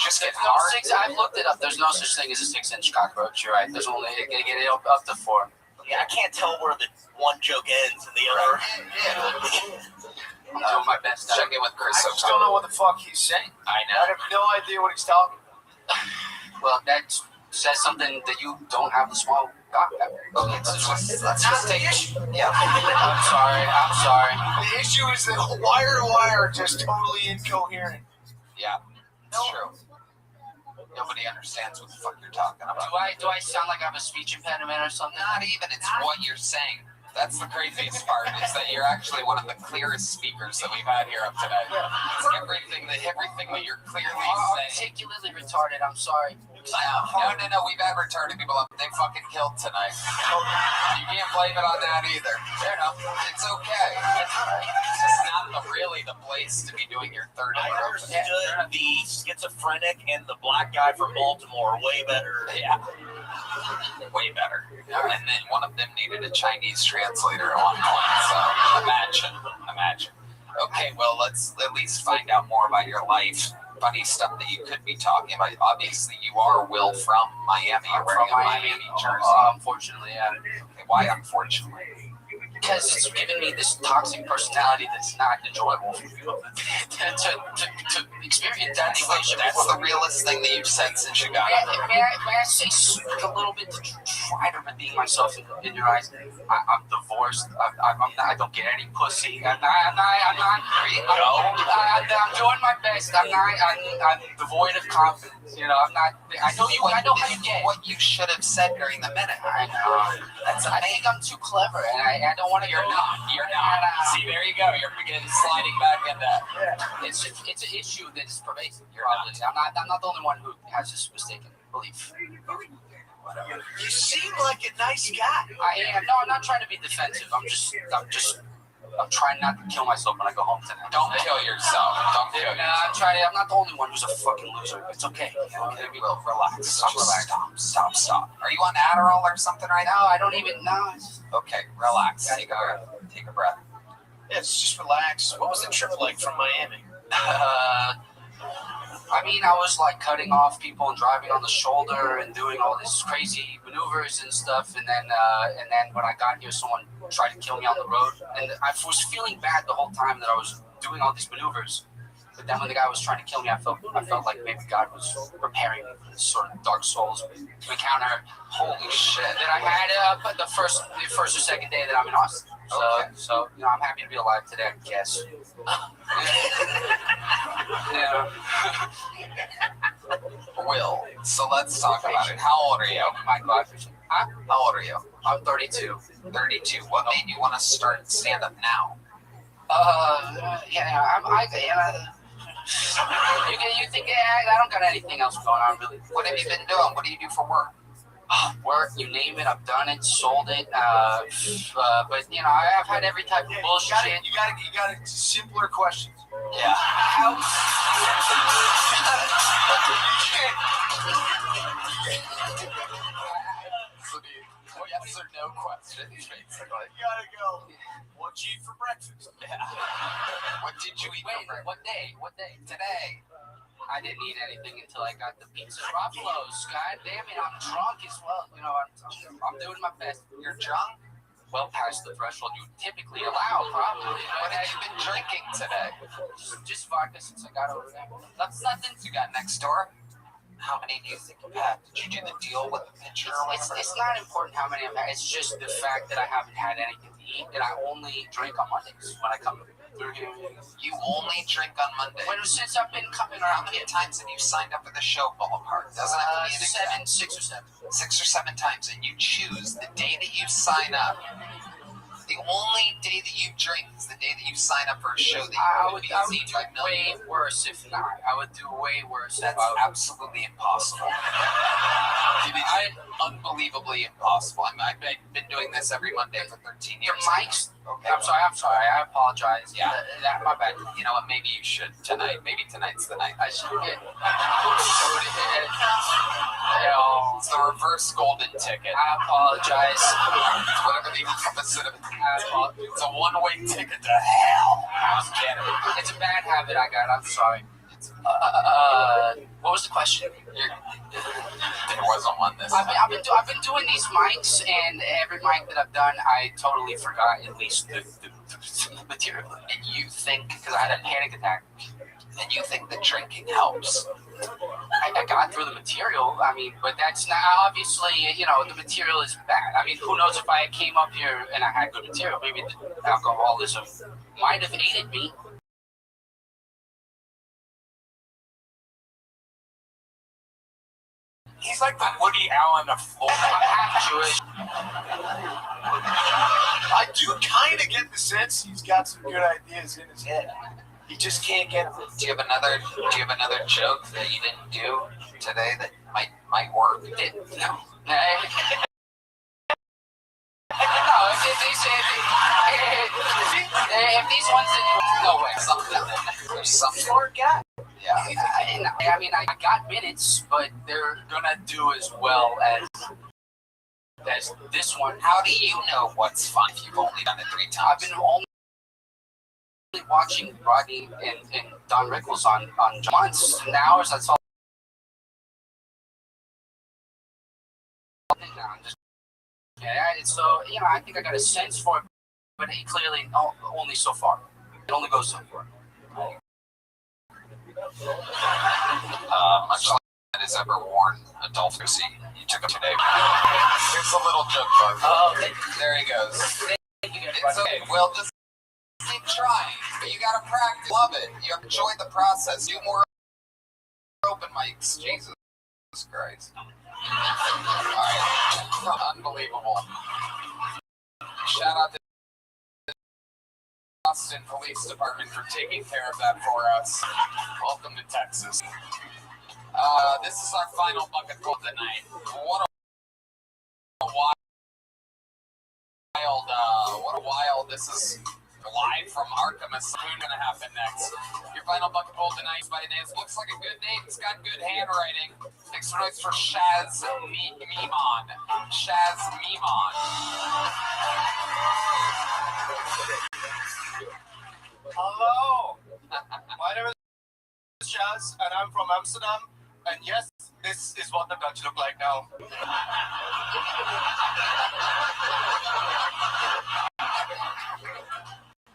just get No hard. I've looked it up. There's no such thing as a 6-inch cockroach. You're right. There's only get it up to 4. Yeah, I can't tell where the one joke ends and the other. I'm doing my best. Check in with Chris. I just don't know what the fuck he's saying. I I have no idea what he's talking about. Well, that says something that you don't have the small cock. Okay, let's just take it. Yeah. I'm sorry. The issue is that wire to wire are just totally incoherent. Yeah, it's true. Nobody understands what the fuck you're talking about. Do I sound like I have a speech impediment or something? Not even. It's what you're saying. That's the craziest part, is that you're actually one of the clearest speakers that we've had here up today. It's everything that you're clearly saying. Articulately retarded. I'm sorry. No. We've had retarded people up. They fucking killed tonight. You can't blame it on that either. Fair enough. It's okay. It's just not really the place to be doing your third I hour. understood the schizophrenic and the black guy from Baltimore way better. Yeah. Way better. And then one of them needed a Chinese translator at one point. So imagine. Okay, well, let's at least find out more about your life. Funny stuff that you could be talking about. Obviously, you are Will from Miami. You're from Miami, Jersey. Unfortunately, yeah. Okay, why unfortunately? Because it's given me this toxic personality that's not enjoyable for people to experience that in way. That's the realest thing that you've said since you got here. May I say a little bit to try to redeem myself in your eyes? I'm divorced. I don't get any pussy. I'm doing my best. I'm devoid of confidence. I'm not. I know how you get. What you should have said during the minute. I know. I think I'm too clever, and I don't want to. You're not. See, there you go. You're beginning sliding back into that. It's an issue that is pervasive. Probably. I'm not the only one who has this mistaken belief. Whatever. You seem like a nice guy. I am. No, I'm not trying to be defensive. I'm trying not to kill myself when I go home tonight. Don't kill yourself. I'm trying. I'm not the only one who's a fucking loser. It's okay. Will, relax. Stop. Are you on Adderall or something right now? No, I don't even know. Okay, relax. Take a breath. Yeah, just relax. What was the trip like from Miami? I mean, I was like cutting off people and driving on the shoulder and doing all these crazy maneuvers and stuff. And then when I got here, someone tried to kill me on the road. And I was feeling bad the whole time that I was doing all these maneuvers. But then when the guy was trying to kill me, I felt like maybe God was preparing me for this sort of Dark Souls encounter. Holy shit! That I had the first or second day that I'm in Austin. So I'm happy to be alive today, I guess. Yeah. Will, so let's talk about it. How old are you? My God. How old are you? I'm 32. 32. What made you want to start stand-up now? You think I don't got anything else going on, really. What have you been doing? What do you do for work? Work, you name it, I've done it, sold it. But I've had every type of bullshit. You got it. Simpler questions. Yeah. How? Yes or no questions, basically. You gotta go. What'd you eat for breakfast? Yeah. What did you eat for breakfast? What day? Today. I didn't eat anything until I got the pizza Raffalos. God damn it, I'm drunk as well. I'm doing my best. You're drunk? well past the threshold you would typically allow, probably. What have you been drinking today? Just vodka since I got over there. That's nothing you got next door. How many do you think you had? Did you do the deal with the pitcher or whatever? It's not important how many I've had. It's just the fact that I haven't had anything to eat, and I only drink on Mondays when I come through here. You only drink on Monday? Since I've been coming How around many here. times have you signed up for the show ballpark? Doesn't have to be an exact. 6 or 7. 6 or 7 times, and you choose the day that you sign up. The only day that you drink is the day that you sign up for a show that I would be do seen by way millions. worse if not. I would do way worse. That's absolutely impossible. It is unbelievably impossible. I've been doing this every Monday for 13 years. The mics. Okay, I'm sorry. I apologize. Yeah. My bad. You know what? Maybe you should tonight. Maybe tonight's the night. I should get. It's the reverse golden ticket. I apologize. Whatever the opposite of it's a one-way ticket to hell. I'm kidding. It's a bad habit I got. I'm sorry. What was the question? There wasn't one this time. I've been doing these mics, and every mic that I've done, I totally forgot at least the material. And you think, Because I had a panic attack. and you think that drinking helps? I got through the material. I mean, but that's not obviously. The material is bad. I mean, who knows if I came up here and I had good material? Maybe the alcoholism might have aided me. He's like the Woody Allen of Florida. I'm half Jewish. I do kind of get the sense he's got some good ideas in his head. He just can't get them. Do you have another joke that you didn't do today that might work? No. If these ones didn't, no way. There's some smart guy. Yeah. I mean, I got minutes, but they're gonna do as well as this one. How do you know what's fun if you've only done it 3 I've times? been only watching Rodney and Don Rickles on months and hours. That's all. So I think I got a sense for it, but it clearly only so far. It only goes so far. Much like that has ever worn a dolphin suit. You took it today. Here's a little joke, bug. Oh, There he goes. thank you guys. It's okay. We'll just keep trying. But you gotta practice. Love it. You enjoy the process. Do more open mics. Jesus Christ. Alright. Unbelievable. Shout out to the Austin Police Department for taking care of that for us. Welcome to Texas. This is our final bucket full of the night. What a wild, this is live from Artemis. What's going to happen next? Your final bucket bowl tonight by name. Looks like a good name. It's got good handwriting. Make some noise for Shaz Mimon. Shaz Mimon. Hello. My name is Shaz, and I'm from Amsterdam. And yes, this is what the Dutch look like now.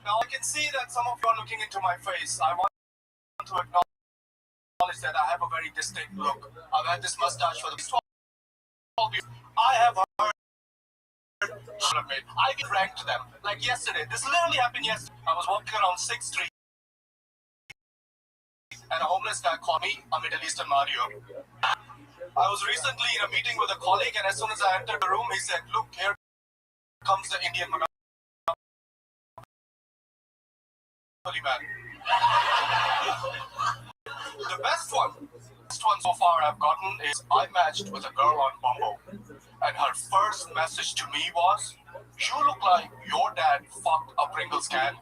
Now I can see that some of you are looking into my face. I want to acknowledge that I have a very distinct look. I've had this mustache for the past 12 years. I have heard of it. I get ranked to them. Like yesterday. This literally happened yesterday. I was walking around 6th Street and a homeless guy called me a Middle Eastern Mario. I was recently in a meeting with a colleague, and as soon as I entered the room, he said, "Look, here comes the Indian Monopoly man." The best one so far I've gotten is I matched with a girl on Bumble, and her first message to me was, "You look like your dad fucked a Pringles can."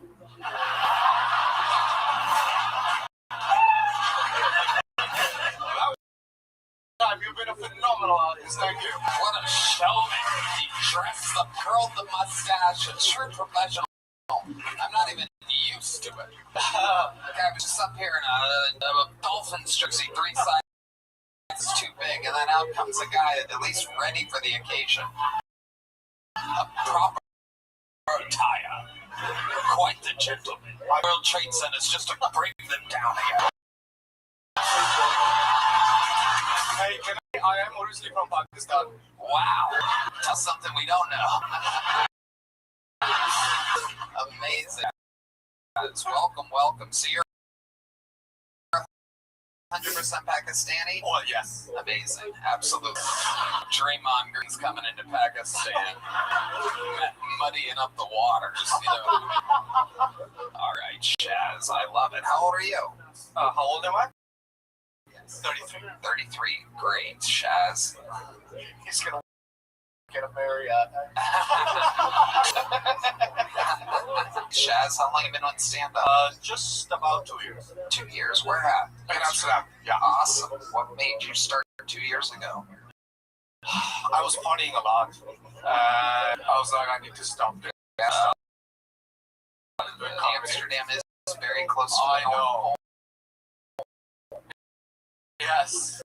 You've been a phenomenal artist, thank you. What a showman. He dressed up, curled the mustache, a true professional. I'm not even used to it. The guy was just up here in a Dolphins jersey, 3 sizes too big, and then out comes a guy at least ready for the occasion. A proper attire. Quite the gentleman. World Trade Center's just to bring them down here. Hey, I am originally from Pakistan. Wow. That's something we don't know. Amazing. Welcome, welcome. So you're 100% Pakistani? Oh, yes. Amazing. Absolutely. Draymond Green's coming into Pakistan. Muddying up the waters, you know. All right, Shaz. I love it. How old are you? How old am I? 33. 33. Great, Shaz. He's gonna get a Marriott. Shaz, how long have you been on stand-up? Just about 2 years. 2 years. Where at? In Amsterdam. Yeah. Awesome. What made you start 2 years ago? I was partying a lot. I was like, I need to stop this. Amsterdam is very close to I my know. home. Yes.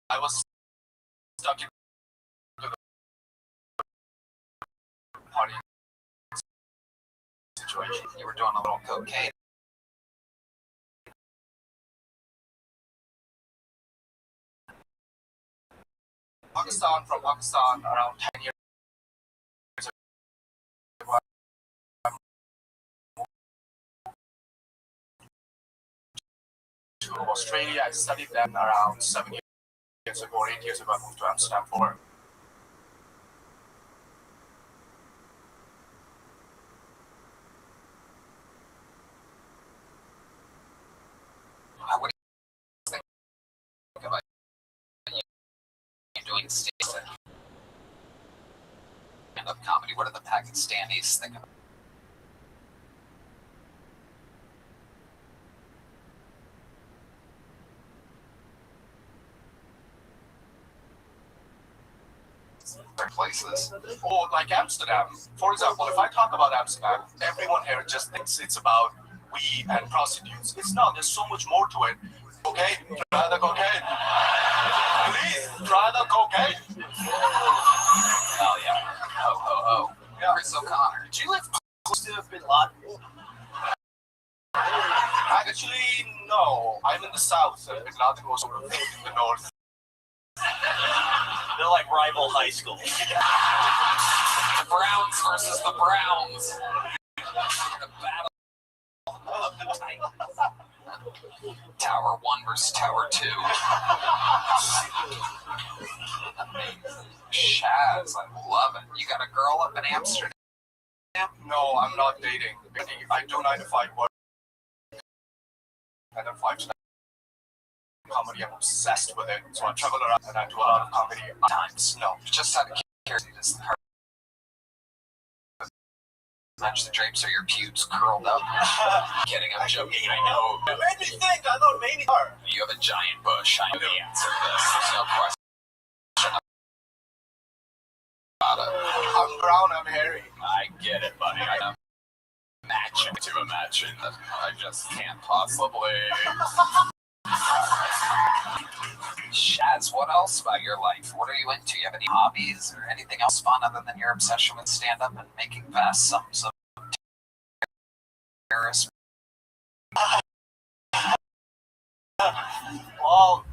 I was stuck in the party situation. You were doing a little cocaine. From Pakistan around 10 years ago. To Australia, I studied then around 7 years ago or 8 years ago. I moved to Amsterdam for work. What do you think about you doing stand-up comedy? What do the Pakistanis think about it? Places. Oh, like Amsterdam. For example, if I talk about Amsterdam, everyone here just thinks it's about weed and prostitutes. It's not. There's so much more to it. Okay? Try the cocaine. Please, try the cocaine. Oh, yeah. Oh. Yeah. Chris O'Connor. Did you live Close to Bin Laden. Actually, no. I'm in the south, and Bin Laden was over in the north. They're like rival high schools. The Browns versus the Browns? The battle of the Titans. Tower 1 versus Tower 2. Shaz, I love it. You got a girl up in Amsterdam? No, I'm not dating. I do 9 to 5 work. And then 5 to 9 comedy. I'm obsessed with it. So I travel around and I do a lot of comedy times. No. Just out of curiosity, does her match the drapes or your pubes curled up? Kidding, I'm joking, I know. It made me think. I thought maybe her. You have a giant bush. I know the answer to this. There's no question about it. I'm brown, I'm hairy. I get it, buddy. I imagine to imagine. I just can't possibly. Shaz, what else about your life? What are you into? You have any hobbies or anything else fun other than your obsession with stand-up and making vast sums of terrorists? Well,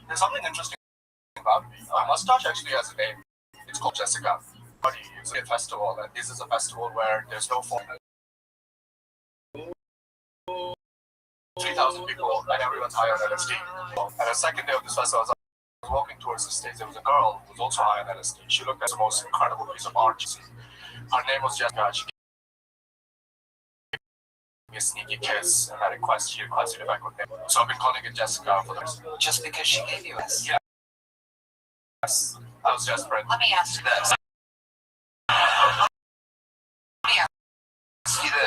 there's something interesting about me. My mustache actually has a name. It's called Jessica. It's a festival, and this is a festival where there's no phone. 3,000 people, and everyone's high on LSD. And the second day of this festival, as I was walking towards the stage, there was a girl who was also high on LSD. She looked at the most incredible piece of art. Her name was Jessica. She gave me a sneaky kiss, and she requested if I could name her. So I've been calling it Jessica for this. Just because she gave you this? Yeah. Yes, I was desperate. Let me ask you this.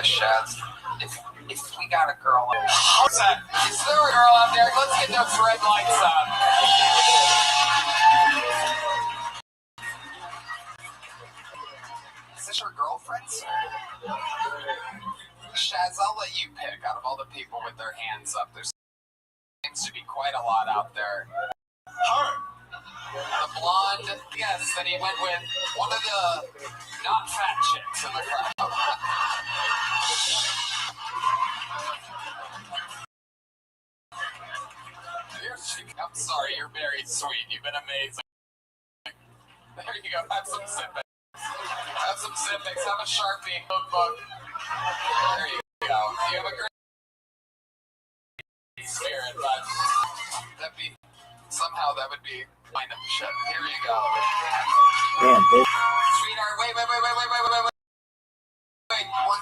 Shaz. If we got a girl, How's that? Is there a girl out there? Let's get those red lights up. Is this your girlfriend, sir? Shaz, I'll let you pick out of all the people with their hands up. There seems to be quite a lot out there. Her. The blonde. Yes, that he went with one of the not fat chicks in the crowd. I'm sorry, you're very sweet. You've been amazing. There you go. Have some Zippix. Have some Zippix. Have a Sharpie notebook. There you go. You have a great spirit, but somehow that would be kind of shit. Here you go. Damn, bitch. Sweetheart, wait. 1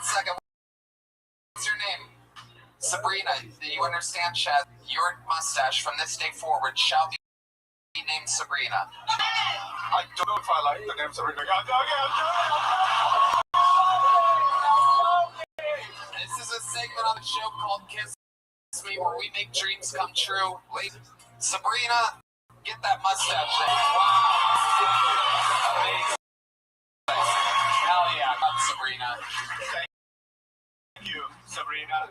second. What's your name? Sabrina, do you understand, Chad? Your mustache from this day forward shall be named Sabrina. I don't know if I like the name Sabrina. This is a segment on the show called Kiss Me, where we make dreams come true. Sabrina, get that mustache thing. Wow. Amazing. Hell yeah, Sabrina. Thank you, Sabrina.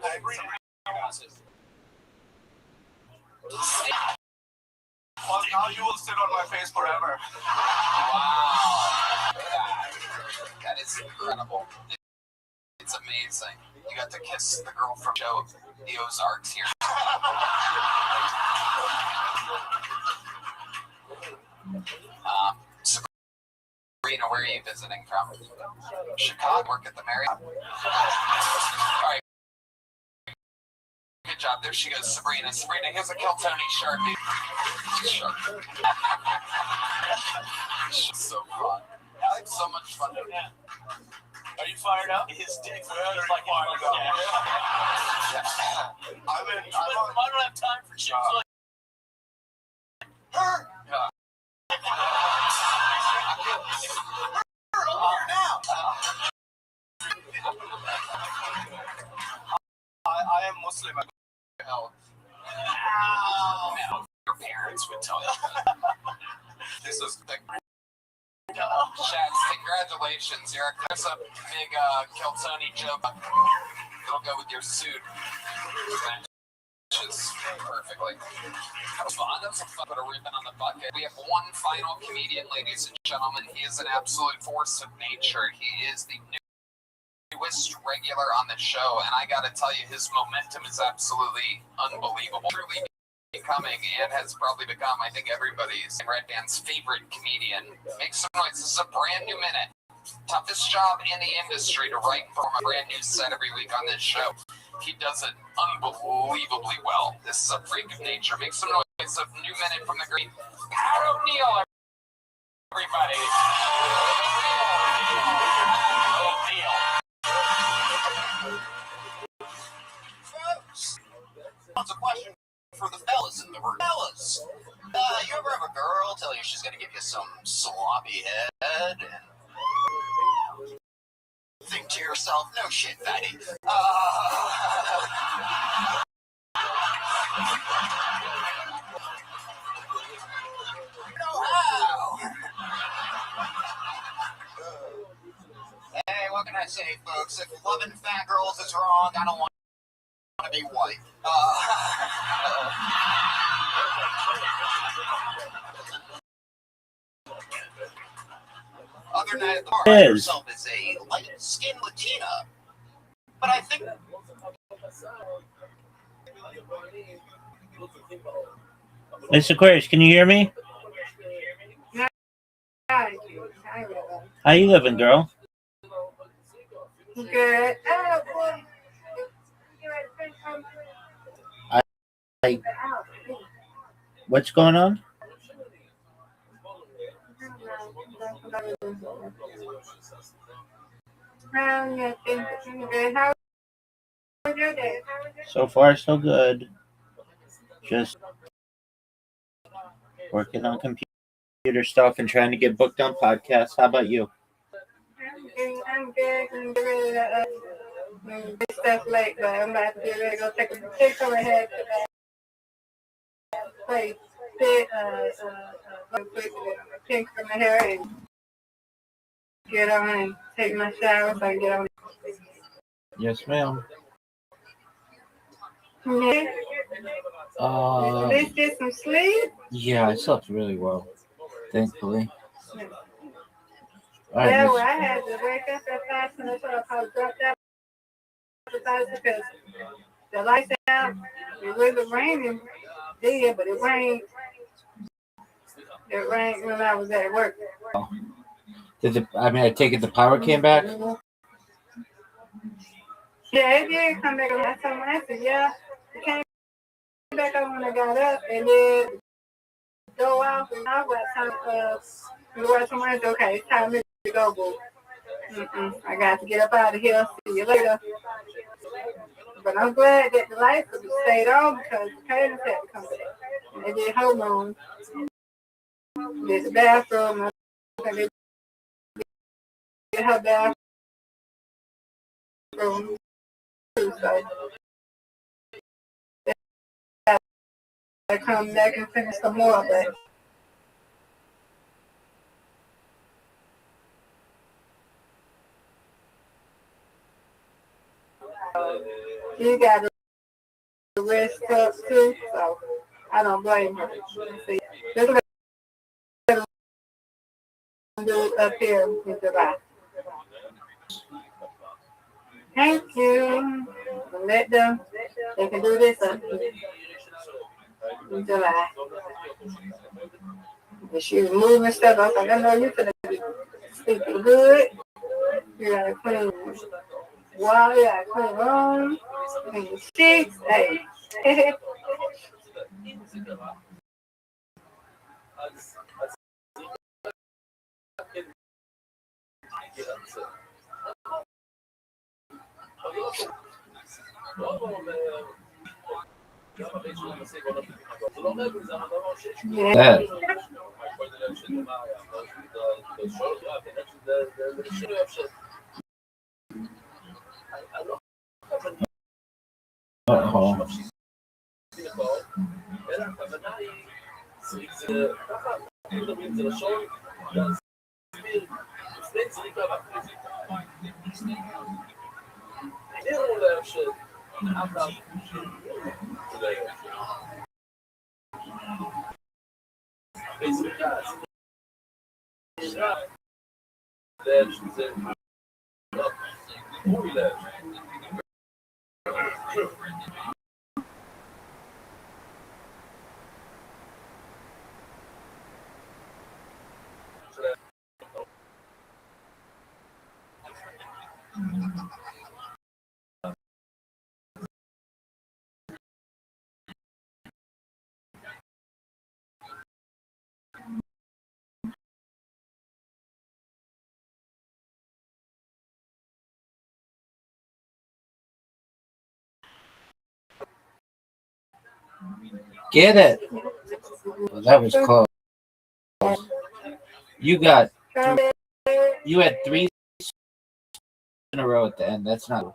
Well, now you will sit on my face forever. Wow. That is incredible. It's amazing. You got to kiss the girl from Joe the Ozarks here. Sabrina, where are you visiting from? Chicago. Work at the Marriott. All right. Good job. There she goes, Sabrina. Sabrina, here's a Kiltony Sharpie. She's so fun. I had so much fun. Yeah. Are you fired up? His dick's like fired up. I don't have time for shit. Her! Yeah. I am Muslim. No. Your parents would tell you. This is the Shads, congratulations. There's a big Kiltony joke. It'll go with your suit. Matches perfectly. That was fun. That was fun. Put a ribbon on the bucket. We have one final comedian, ladies and gentlemen. He is an absolute force of nature. He is the newest regular on the show, and I gotta tell you, his momentum is absolutely unbelievable. Truly becoming, and has probably become, I think, everybody's Red Band's favorite comedian. Make some noise. This is a brand new minute. Toughest job in the industry to write for a brand new set every week on this show. He does it unbelievably well. This is a freak of nature. Make some noise of new minute from the great Pat O'Neill, everybody. Folks, what's a question for the fellas in the room? Fellas, you ever have a girl tell you she's gonna give you some sloppy head and think to yourself, no shit, fatty. You know how? Hey, what can I say, folks? If loving fat girls is wrong, I don't want to be white. Other night at the bar, herself is a light-skinned Latina, but I think Mr. Aquarius, can you hear me? How you living, girl? Good. What's going on? So far, so good. Just working on computer stuff and trying to get booked on podcasts. How about you? I'm good. I'm ready to stuff late, but I'm about to get ready to go take a picture over here to that place. Go quickly, pink from my hair and get on and take my shower so I can get on. Yes, ma'am. Yeah. At least get some sleep. Yeah, I slept really well. Thankfully. All right, yeah, well, I had to wake up at 5 and I dropped out at 5 because the lights out. It wasn't raining there, but it rained. It rained when I was at work. I take it the power came back? Yeah, it did come back. I told my answer, yeah. It came back up when I got up and then go off and I got time to my answer, okay, it's time to go, boo. I got to get up out of here. See you later. But I'm glad that the lights stayed on because the parents had to come back. And they did hormones. Did the bathroom. They did her bathroom too. So they come back and finish some more of that. You got to rest up too, so I don't blame her. See, this is what I'm going to do up here in July. Thank you. Let them, they can do this up here in July. And she was moving stuff. I was like, I know you're going to be sleeping good. You got to clean water, you got to clean room, clean sheets. Hey. Yeah. Uh-oh. Get it. Well, that was close. You had 3 in a row at the end. That's not.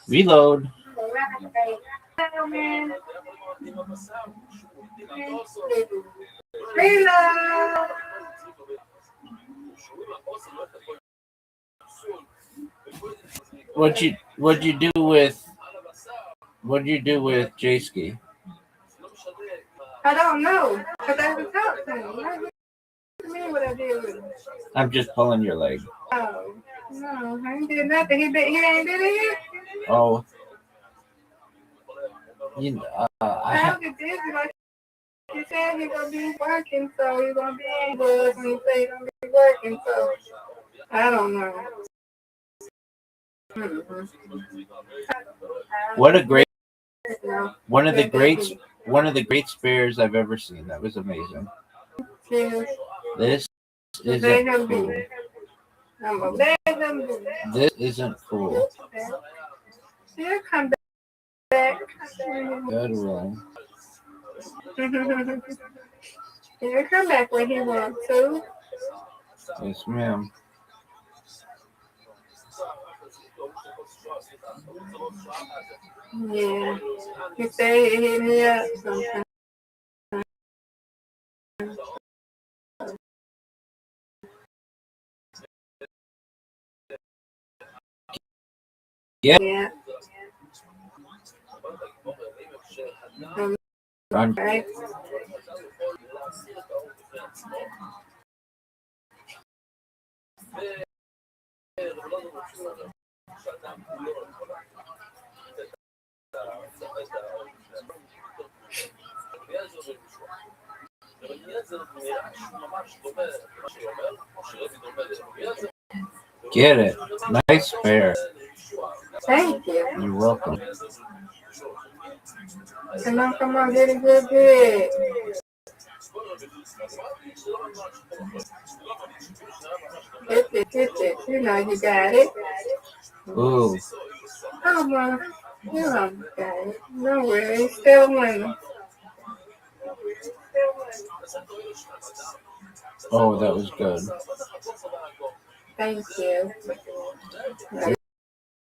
Reload. Reload. What'd you do with J-Ski? I don't know, because I haven't talked to him. What do you mean what I did with him? I'm just pulling your leg. Oh, no, I ain't did nothing. He ain't did it yet? Oh. I was busy, like he said he gonna be working, so he gonna be in bus, and he said he gonna be working, so I don't know. What a great one of the great spares I've ever seen. That was amazing. This isn't cool. This isn't cool. He'll come back. God willing. He'll come back when he wants to. Yes, ma'am. Yeah. He said he hit me up sometime. Yeah. Yeah. Right. Get it. Nice fair. Thank you. You're welcome. Come on, get it good. Hit it. You know you got it. Ooh. Come on. You know you got it. Don't worry. Still winning. Oh, that was good. Thank you.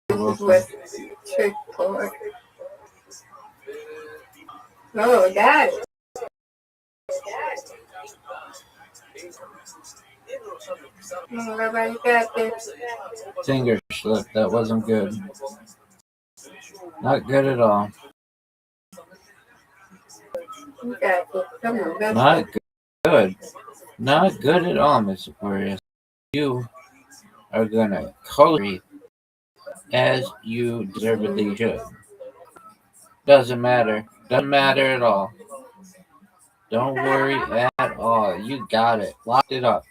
This was trick for. Oh, got it. Everybody got this. Finger slip. That wasn't good. Not good at all. You got this. Come on, let's Not good. Not good at all, Miss Aquarius. You are gonna coach as you deservedly should. Doesn't matter. Doesn't matter at all. Don't worry at all. You got it. Locked it up.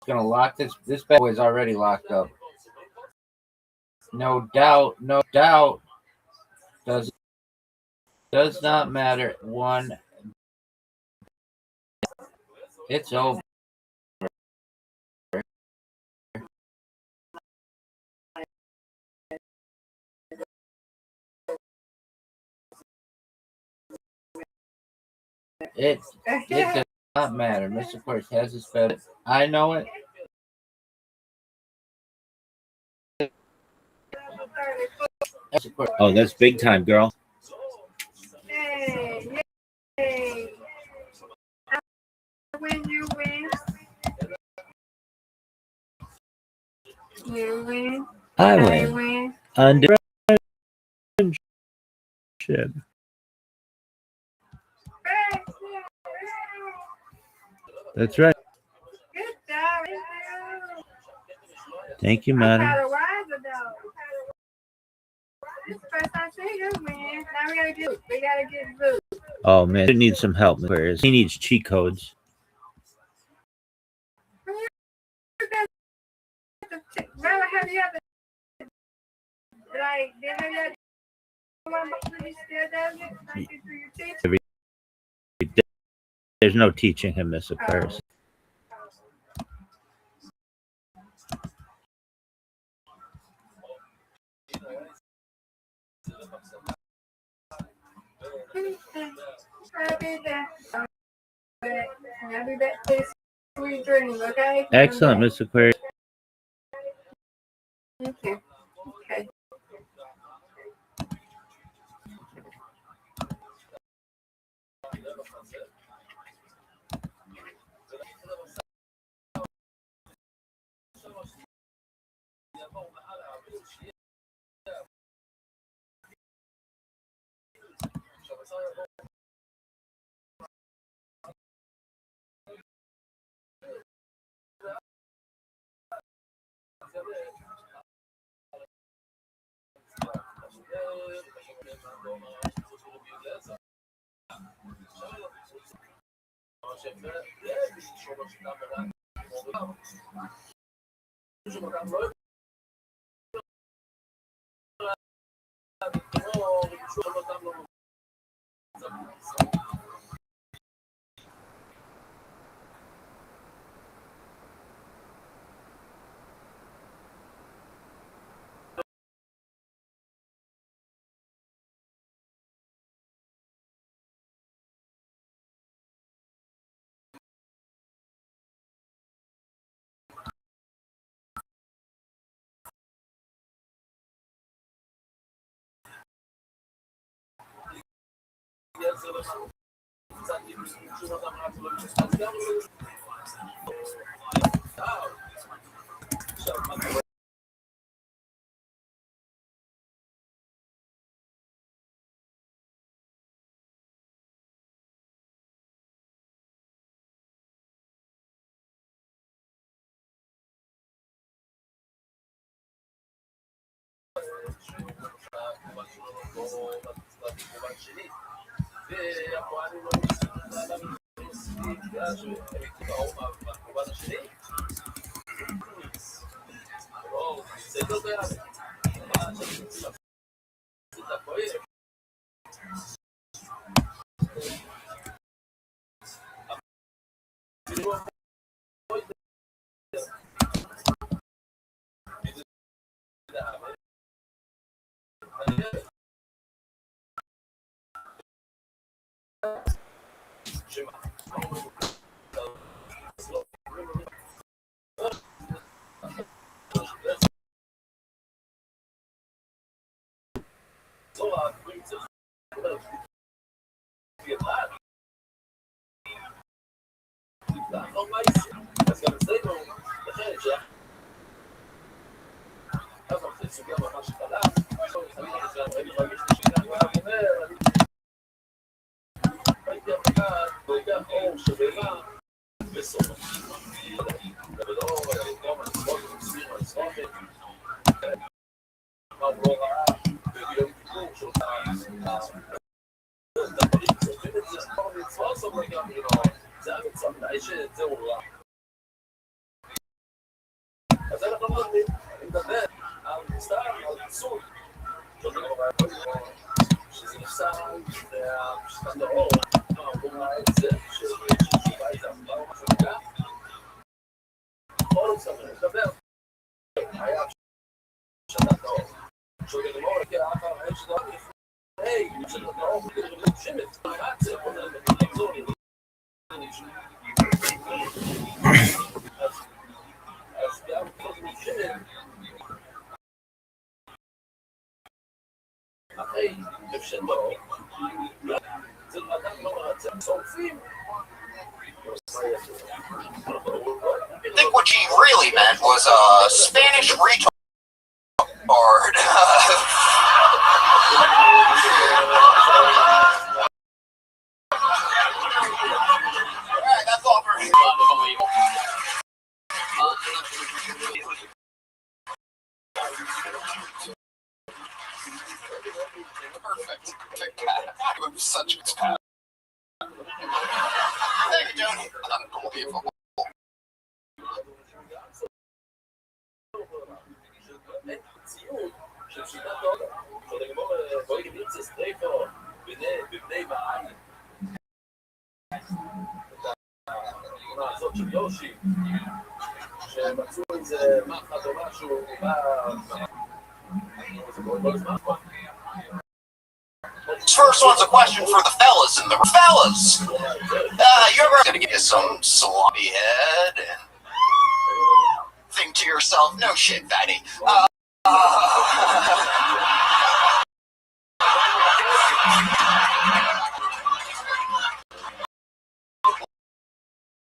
Gonna lock this. This bad boy is already locked up. No doubt. No doubt. Does not matter. One. It's over. It does not matter. Mr. Quartz has his bed. I know it. Oh, that's big time, girl. Hey, yay. When you win. You win. I I win. win. Under friendship. That's right. Good job. Thank you, I'm madam. kind of wiser though. This is the first time I see you win. Now we gotta get Zoo. Oh man, he needs some help. He needs cheat codes. Well, have you ever one he still does it? Like you do your teaching? There's no teaching him, Miss Aquarius. I'll be back. I'll be back to sweet dreams, okay? Excellent, Miss Aquarius. Okay. Okay. I think what she really meant was Spanish retard. Alright, that's all for unbelievable. Perfect. You have such good cat. Thank you, Johnny. Unbelievable. This first one's a question for the fellas in the fellas. You ever gonna give you some sloppy head and think to yourself, no shit, fatty.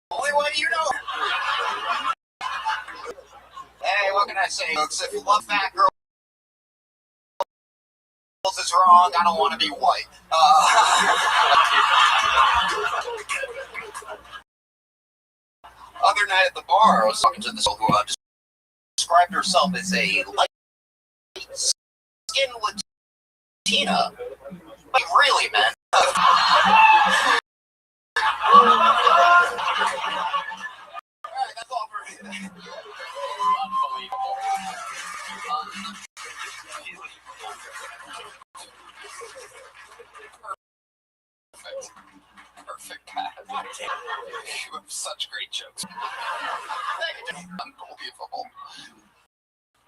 What do you know? Hey, what can I say, folks? If you love fat girls is wrong, I don't want to be white. Other night at the bar, I was talking to this girl who described herself as a light-skinned Latina. But really, man. Alright, that's all for unbelievable. Perfect. You have such great jokes. Unbelievable.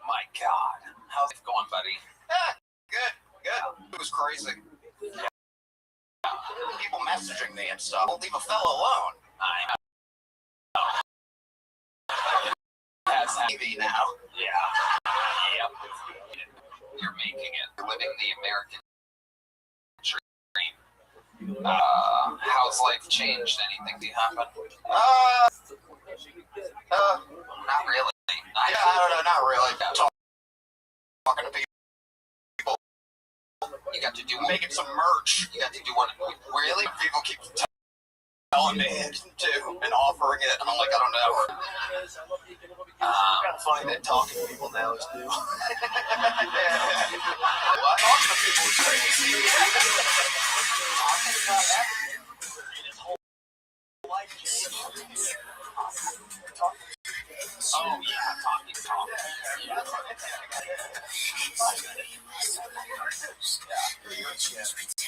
My God. How's it going, buddy? Good. It was crazy. Yeah. People messaging me and stuff. Don't leave a fella alone. I know. That's TV now. Yeah. Yep. You're making it. You're living the American dream. How's life changed? Anything that happened? Not really. I don't know, not really. Talking to people. You got to do making some merch. You got to do one. Really? People keep telling me to and offering it. I'm like, I don't know. Kind of funny that talking to people now is new. What? Talking to people is crazy. Talking about everything. His whole life changed. Oh, yeah, talking. Yeah.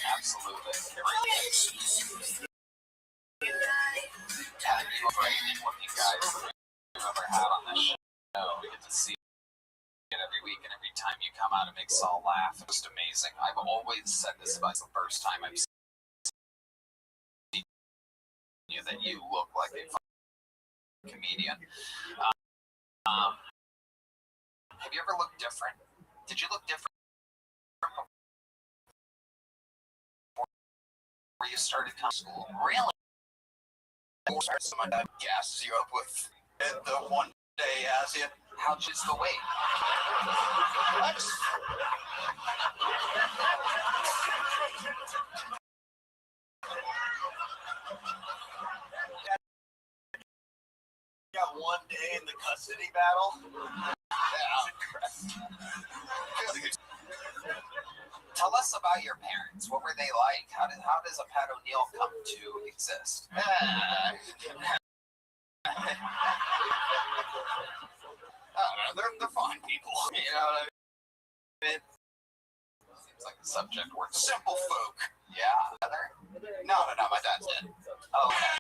Absolutely. Yeah, you are what you guys have ever had on this show. We get to see it every week, and every time you come out, it makes us all laugh. It's just amazing. I've always said this about the first time I've seen you, that you look like a comedian. Have you ever looked different? Did you look different before you started school? Really? So my dad gasses you up with the one day as you. How'd you the weight? Got one day in the custody battle. Tell us about your parents. What were they like? How does a Pat O'Neill come to exist? I don't know, they're fine people. You know what I mean? Seems like the subject word. Simple folk. Yeah. No, my dad's dead. Oh, okay.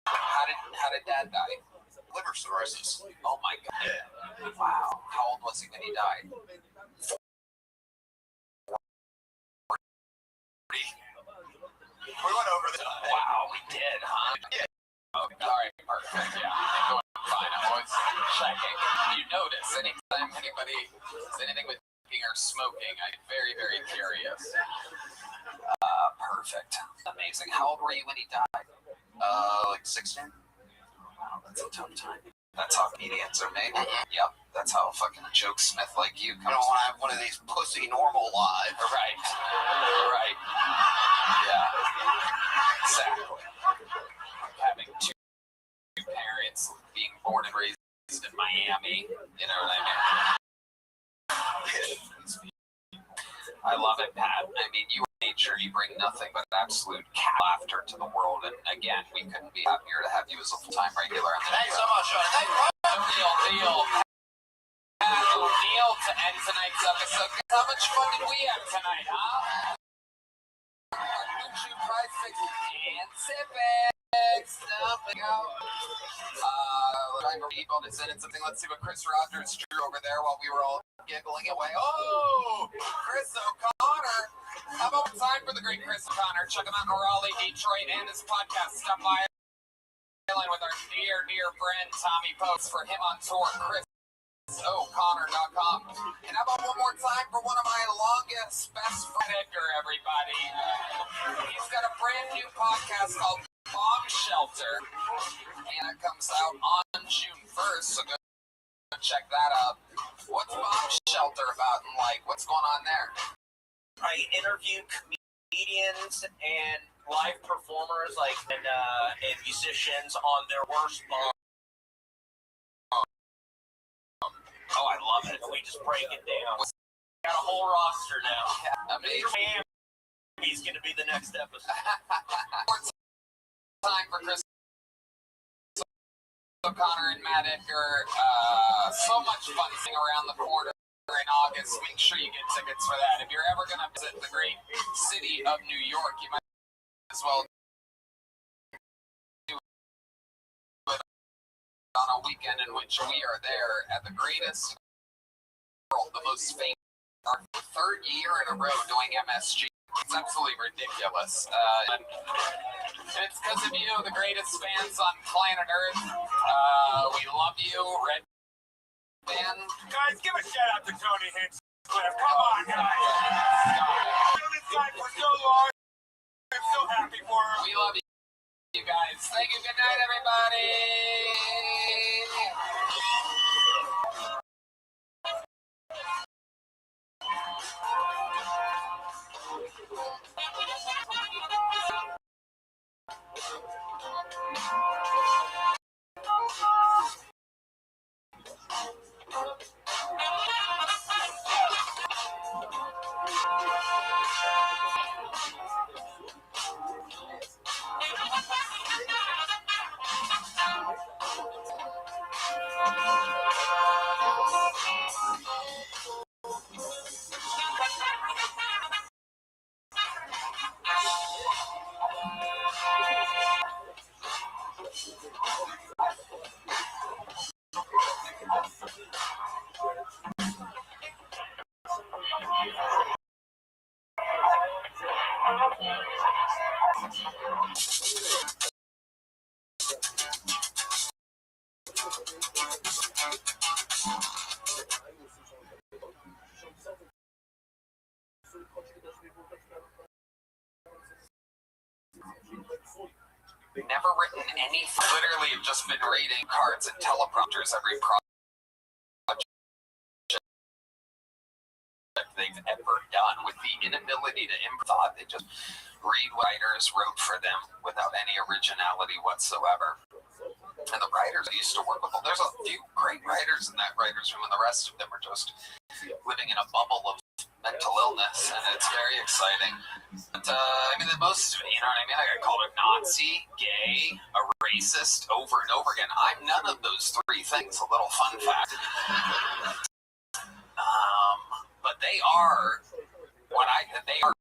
How did Dad die? Liver cirrhosis. Oh my God. Yeah. Wow. How old was he when he died? We went over this. Wow, we did, huh? Yeah. Okay. All right, perfect. Yeah, I'm going fine. I'm always checking. You notice anytime anybody does anything with drinking or smoking, I'm very, very curious. Perfect. Amazing. How old were you when he died? Like 16. Wow, that's a tough time. That's how comedians are made. Yep, that's how a fucking joke smith like you comes. I don't want to have one of these pussy normal lives. Right. Right. Yeah. Exactly. Having two parents, being born and raised in Miami, you know what I mean? I love it, Pat. I mean, you are nature, you bring nothing but absolute laughter to the world, and again, we couldn't be happier to have you as a full-time regular on the Thanks so much, Sean. Thank you. Deal. Pat O'Neill to end tonight's episode. How much fun did we have tonight, huh? YouTube prize fix and Civics. Stuffing out. People to send in something. Let's see what Chris Rogers drew over there while we were all giggling away. Oh, Chris O'Connor. How about time for the great Chris O'Connor? Check him out in Raleigh, Detroit, and his podcast. Stop by with our dear friend Tommy Post for him on tour. ChrisO'Connor.com. And how about one more time for one of my longest best friend Edgar, everybody. He's got a brand new podcast called Bomb Shelter, and it comes out on June 1st, so go check that out. What's Bomb Shelter about, and what's going on there? I interview comedians and live performers, and musicians on their worst bomb. Oh, I love it. And we just break it down. Got a whole roster now. Yeah, amazing. He's going to be the next episode. Time for Chris O'Connor and Matt Edgar. So much fun sitting around the corner in August. Make sure you get tickets for that. If you're ever going to visit the great city of New York, you might as well do it on a weekend in which we are there at the greatest world, the most famous, our third year in a row doing MSG. It's absolutely ridiculous. And it's because of you, the greatest fans on planet Earth. We love you, Red Band. Guys, give a shout out to Tony Hinchcliffe. Come on, guys. I've known this guy for so long. I'm so happy for him. We love you guys. Thank you. Good night, everybody. Never written any. Literally, have just been reading cards and teleprompters every project they've ever done, with the inability to thought. They just read what writers wrote for them without any originality whatsoever. And the writers I used to work with, there's a few great writers in that writer's room, and the rest of them are just living in a bubble of mental illness, and it's very exciting. But, I mean, the most, you know what I mean? I got called a Nazi, gay, a racist over and over again. I'm none of those three things. A little fun fact. But they are they are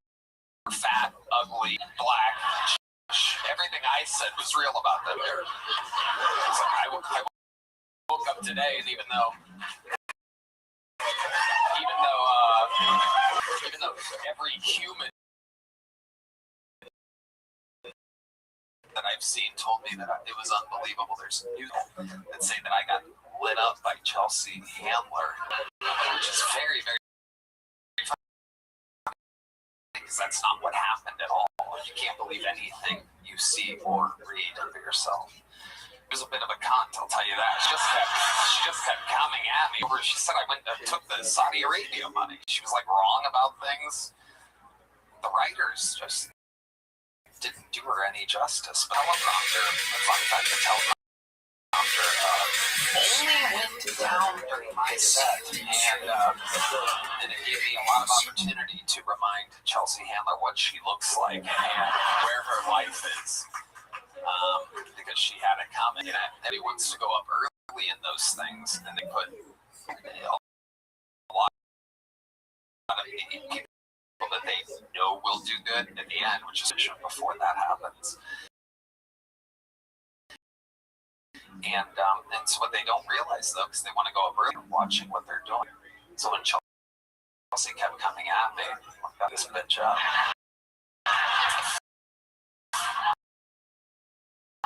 fat, ugly, black. Everything I said was real about them. It's like I woke up today, and even though every human that I've seen told me that it was unbelievable. There's news that say that I got lit up by Chelsea Handler, which is very, very funny, because that's not what happened at all. You can't believe anything you see or read for yourself. It was a bit of a cunt, I'll tell you that. She just kept coming at me. She said I took the Saudi Arabia money. She was like wrong about things. The writers just didn't do her any justice. But teleprompter, the fun fact, the teleprompter only went down during my set, and it gave me a lot of opportunity to remind Chelsea Handler what she looks like and where her life is. Because she had a comment, and everybody wants to go up early in those things, and they put a lot of people that they know will do good at the end, which is before that happens. And so what they don't realize, though, because they want to go up early watching what they're doing. So when Chelsea kept coming at me, I got this bitch up.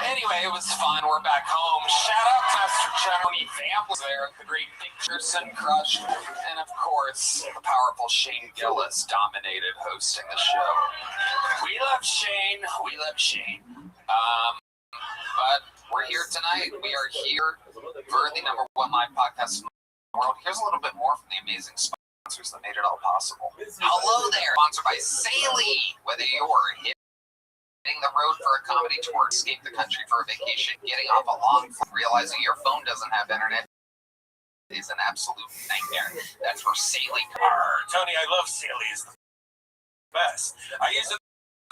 Anyway, it was fun. We're back home. Shout out to Master Tony Vamp was there, the great Dick Pearson Crush, and of course, the powerful Shane Gillis dominated hosting the show. We love Shane. We love Shane. But we're here tonight. We are here for the #1 live podcast in the world. Here's a little bit more from the amazing sponsors that made it all possible. Hello there. Sponsored by Saley. Whether you're hitting the road for a comedy tour, escape the country for a vacation, getting off a long flight, realizing your phone doesn't have internet is an absolute nightmare. That's where Saley comes. Tony, I love Saley. It's the best. I use it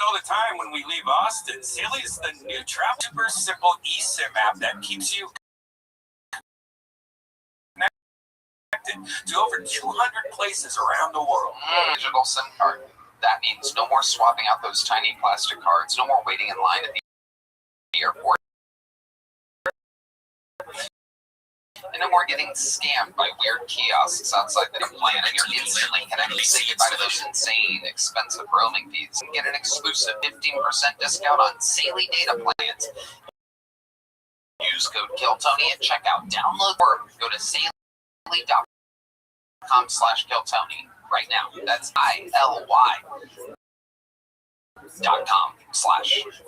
all the time when we leave Austin. Saley is the new travel super simple eSIM app that keeps you connected to over 200 places around the world. Digital SIM card. That means no more swapping out those tiny plastic cards, no more waiting in line at the airport, and no more getting scammed by weird kiosks outside the plan, and you're instantly connected. Say goodbye to those insane, expensive roaming fees and get an exclusive 15% discount on Saley data plans. Use code KillTony at checkout. Download or go to Saley.com/KillTony. Right now. That's ILY.com/kill.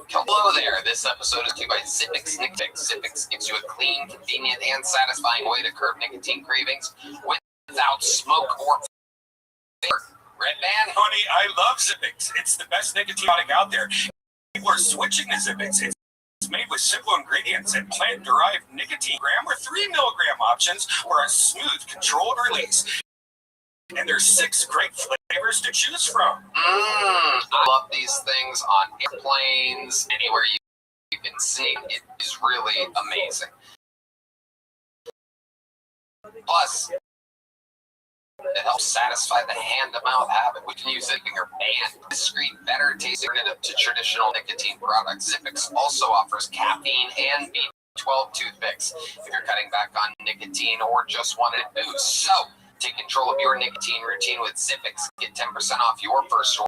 Hello there. This episode is due by Zippix Nicotix. Zippix gives you a clean, convenient, and satisfying way to curb nicotine cravings without smoke or vapor. Red Man? Tony, I love Zippix. It's the best nicotine product out there. People are switching to Zippix. It's made with simple ingredients and plant-derived nicotine gram or 3 milligram options for a smooth, controlled release. And there's 6 great flavors to choose from. I love these things on airplanes, anywhere you can see. It is really amazing. Plus, it helps satisfy the hand-to-mouth habit. We can use it in your band. Discreet, better tasting alternative to traditional nicotine products. Zippix also offers caffeine and 12 toothpicks if you're cutting back on nicotine or just wanted a boost. So, take control of your nicotine routine with Zippix. Get 10% off your first order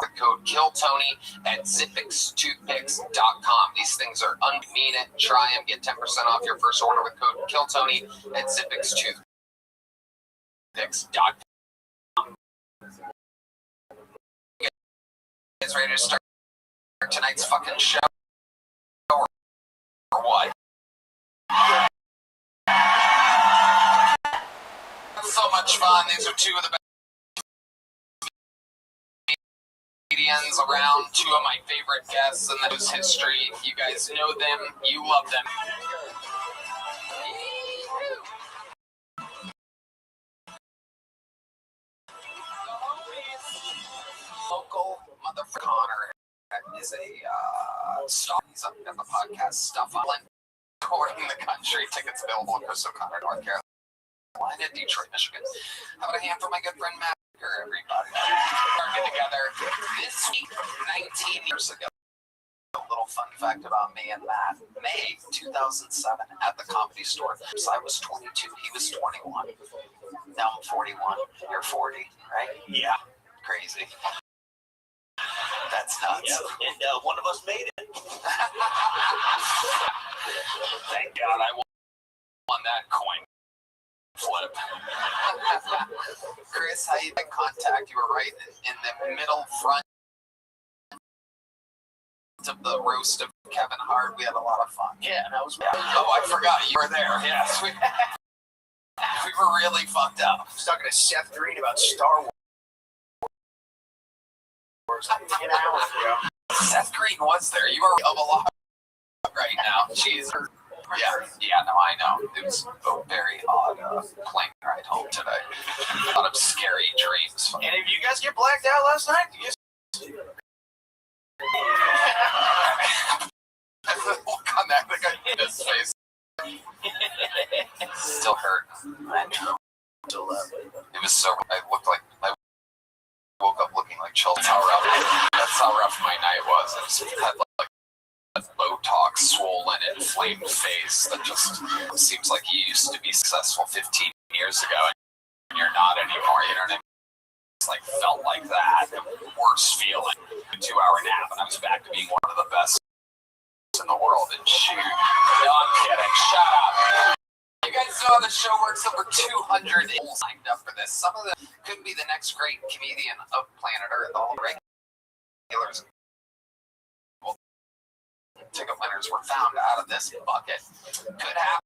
with code KILLTONY at zippixtoothpicks.com. These things are mean it. Try them. Get 10% off your first order with code KILLTONY at zippixtoothpicks.com. You guys ready to start tonight's fucking show? Or what? So much fun. These are two of the best comedians around, two of my favorite guests in the news history. You guys know them. You love them. Local motherfucker Connor is a star. He's up in the podcast stuff. Touring the country. Tickets available in Coastal Connor, North Carolina, Detroit, Michigan. How about a hand for my good friend Matt? Everybody. Working together this week, 19 years ago. A little fun fact about me and Matt. May 2007 at the Comedy Store. So I was 22. He was 21. Now I'm 41. You're 40, right? Yeah. Crazy. That's nuts. Yeah, and one of us made it. Thank God I won that coin flip. Chris, how you make contact? You were right in the middle front of the roast of Kevin Hart. We had a lot of fun. Yeah, that was. Oh, I forgot you were there. Yes, we were really fucked up. I was talking to Seth Green about Star Wars. An hour ago. Seth Green was there. You are of a lot right now. Jeez. Yeah, no, I know. It was a very odd plane ride home today. A lot of scary dreams. And if you guys get blacked out last night, you just... Look on that guy in his face. Still hurt. I know. It was so. I looked like I woke up looking like children. That's how rough my night was. I just had like a Botox, swollen, inflamed face that just seems like you used to be successful 15 years ago and you're not anymore. You know what I mean? It's like felt like that. The worst feeling. A 2-hour nap and I was back to being one of the best in the world. And shoot, no, I'm kidding. Shut up. You guys know how the show works. Over 200 signed up for this. Some of them could be the next great comedian of planet Earth. All the regulars, ticket winners were found out of this bucket. Could happen.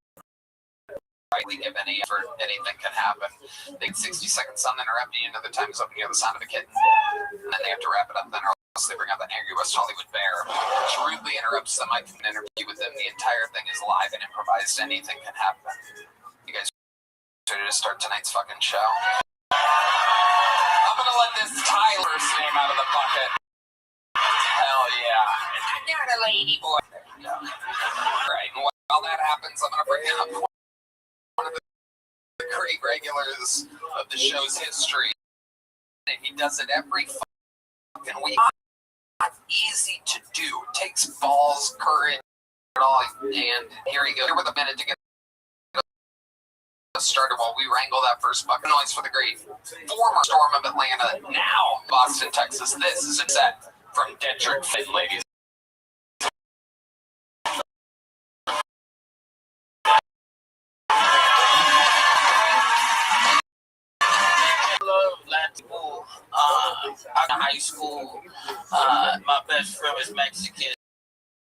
Rightly give any effort, anything can happen. They get 60 seconds uninterrupted. Another time is up and you hear the sound of a kitten. And then they have to wrap it up. Then or else they bring out the angry West Hollywood bear, which rudely interrupts them. I can interview with them. The entire thing is live and improvised. Anything can happen. You guys ready to start tonight's fucking show? I'm gonna let this Tyler's name out of the bucket. Hell yeah. I'm not a lady boy. Yeah. Right. And while that happens, I'm gonna bring up one of the great regulars of the show's history. And he does it every fucking week. Not easy to do. It takes balls, courage, and all. And here he goes. Here with a minute to get started while we wrangle that first fucking noise for the great former Storm of Atlanta, now Boston, Texas. This is a set from Detrick Finn, ladies. People, out of high school, my best friend was Mexican,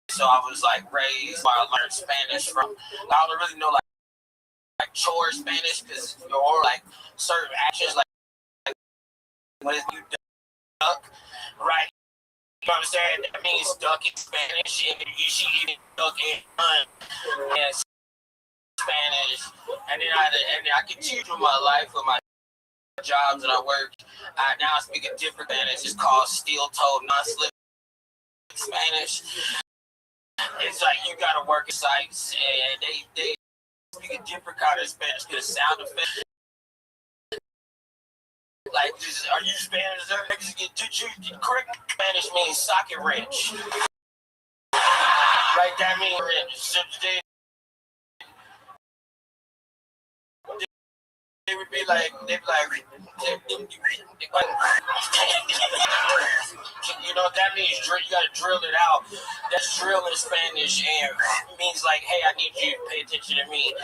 so I was like raised while I learned Spanish from. I don't really know like chore Spanish because or like certain actions like when you duck, right? You know what I'm saying? That means duck in Spanish, and she eating duck and run in Spanish, and then I continue through my life with my jobs and I work. Now I speak a different Spanish. It's called steel-toed non-slip Spanish. It's like you gotta work in sites and they speak a different kind of Spanish because sound effects. Like, are you Spanish or Mexican? Did you correct? Spanish means socket wrench. Like that means they would be like, you know what that means? You gotta drill it out. That's drill in Spanish, and it means like, hey, I need you to pay attention to me.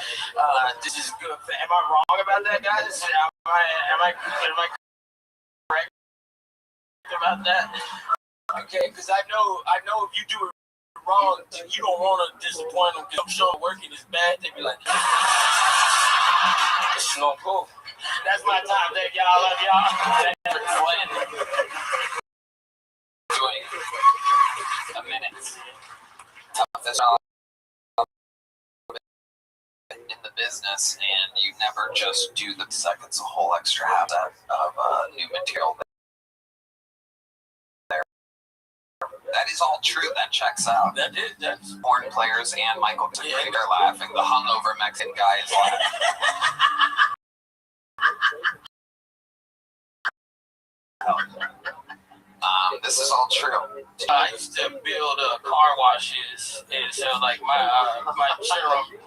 This is good. Am I wrong about that, guys? Am I correct about that? Okay, because I know if you do it wrong, you don't want to disappoint them. Because I'm sure working is bad. They be like, it's no cool. That's my time. Thank y'all. Love y'all. Thanks for playing. Doing a minute. Toughest job in the business, and you never just do the seconds, a whole extra half of new material there. That is all true. That checks out. That's porn players and Michael. Yeah. They're laughing. The hungover Mexican guy is laughing. This is all true. I used to build car washes, and so like my children,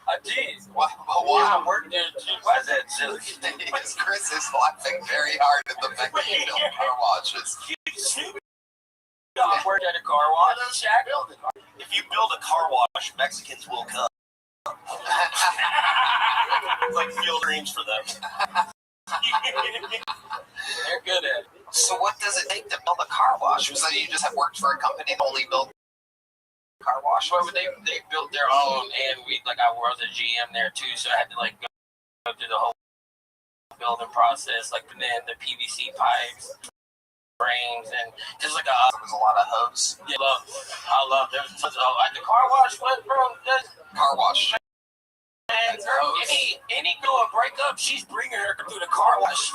I did. Why? I worked there too. Why is that silly? Because Chris is laughing very hard at the fact that you build car washes. I worked at a car wash. If you build a car wash, Mexicans will come. It's like field dreams for them. They're good at it. So what does it take to build a car wash? Was that you just have worked for a company that only built car wash? Well, they built their own, and I was a GM there too, so I had to like go through the whole building process, like putting in the PVC pipes, frames, and just like there was a lot of hose. Yeah, I love there was tons of like the car wash. What, bro? Car wash. And girl, any girl break up, she's bringing her through the car wash.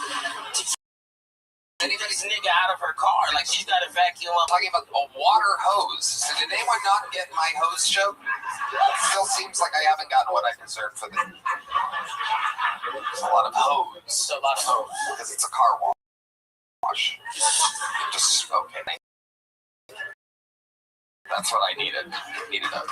Anybody's nigga out of her car, like she's got a vacuum up. Talking about a water hose. So did anyone not get my hose joke? It still seems like I haven't gotten what I deserve for this. There's a lot of hose. A lot of hose. Because it's a car wash. Just okay. That's what I needed. I needed a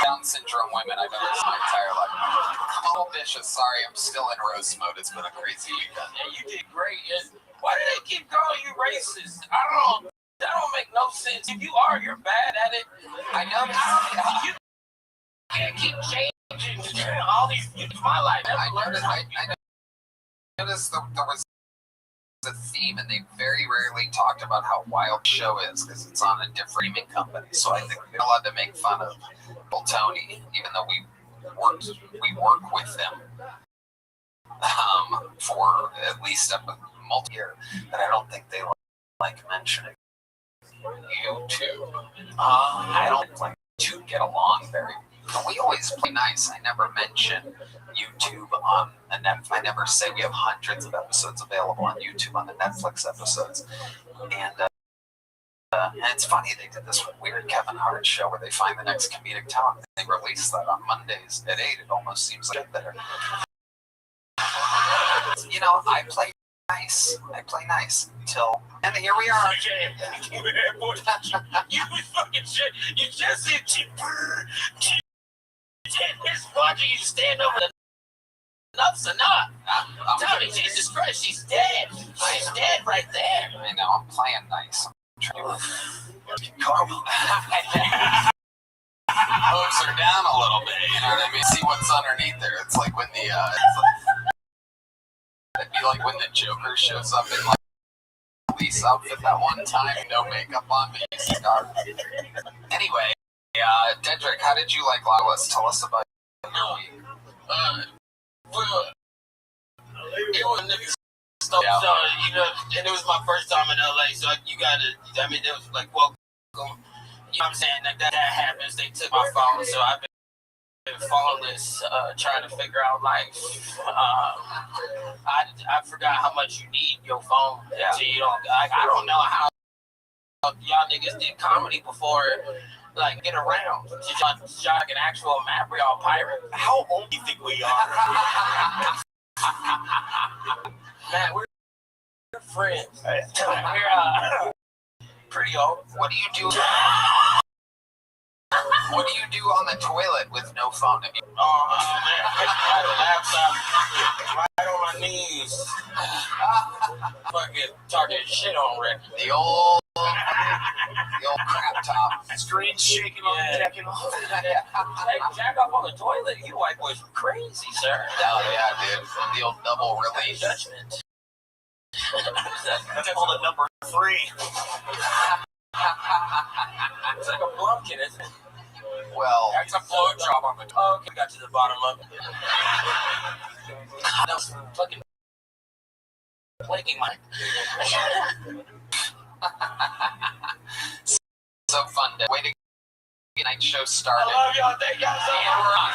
Down syndrome women I've ever seen my entire life. I'm a little vicious. Sorry, I'm still in roast mode. It's been a crazy weekend. Yeah, you did great. Why do they keep calling you racist? That don't make no sense. If you are, you're bad at it. I know. You can't keep changing all these. It's my life. I noticed there was a theme, and they very rarely talked about how wild the show is because it's on a different streaming company. So I think we're allowed to make fun of Bill Tony, even though we work with them for at least a multi-year. But I don't think they like mentioning YouTube. I don't like to get along very. We always play nice. I never mention YouTube on a Netflix. I never say we have hundreds of episodes available on YouTube on the Netflix episodes. And it's funny, they did this weird Kevin Hart show where they find the next comedic talent. They release that on Mondays at 8. It almost seems like better. You know, I play nice until, and here we are. You just said it's watching you stand over the enough's enough. Tell me, Jesus Christ, she's dead. She's dead right there. I know, I'm playing nice. Hose her down a little bit, you know what I mean? See what's underneath there. It's like when it'd be like when the Joker shows up in like police outfit that one time, no makeup on me. Anyway, Dedrick, how did you like Lawless? Tell us about your week. Well, it was niggas stuff, yeah. So, you know, and it was my first time in LA, so you gotta, I mean, it was like, welcome. You know what I'm saying? Like, that happens. They took my phone, so I've been phoneless, trying to figure out life. I forgot how much you need your phone. Yeah. So you don't, I don't know how y'all niggas did comedy before. Like, get around. Y'all like an actual map, we all pirate. How old do you think we are? Man, we're friends. We're pretty old. What do you do? What do you do on the toilet with no phone? Man, I had a laptop right on my knees. Fucking talking shit on Rick. The old crap top. Screen shaking on jacking off. Hey, jack up on the toilet? You white boys were crazy, sir. Oh yeah, dude. The old double release. Judgment. That's called a number 3. It's like a blumpkin, isn't it? Well, That's a blowjob on the toilet. Oh, okay, we got to the bottom of it. That was fucking plaguing my... so fun. Way to get night show started. I love y'all. Thank y'all so And much. we're on.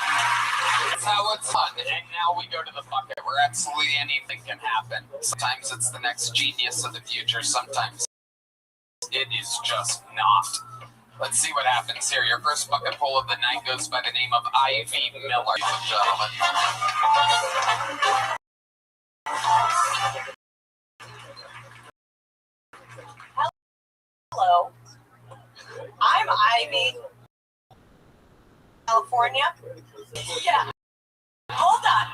That's how it's fun. And now we go to the bucket where absolutely anything can happen. Sometimes it's the next genius of the future. Sometimes it is just not. Let's see what happens here. Your first bucket pull of the night goes by the name of Ivy Miller, ladies and gentlemen. Hello. I'm Ivy. California? Yeah. Hold on.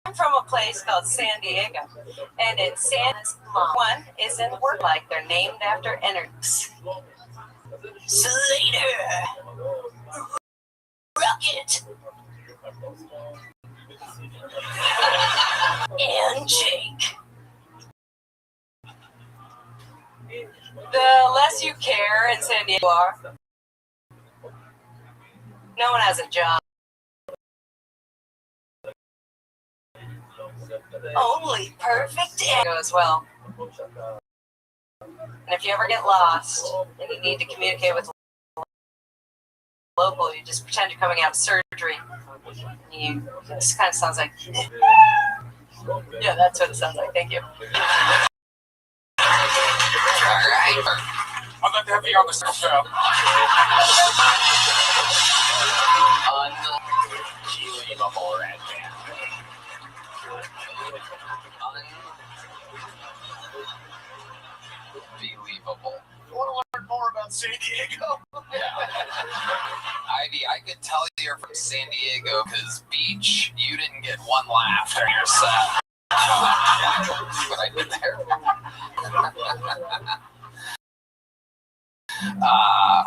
I'm from a place called San Diego. And in San Diego, one is in work like they're named after energies. Slater. Rocket. And Jake. The less you care in San Diego are, no one has a job. Only perfect as well. And if you ever get lost and you need to communicate with local, you just pretend you're coming out of surgery. This kind of sounds like, yeah, that's what it sounds like. Thank you. Alright. I'm glad to have you on the show. Unbelievable right there. Unbelievable. You want to learn more about San Diego? Yeah. Ivy, I could tell you're from San Diego because Beach, you didn't get one laugh during your set. What I did there.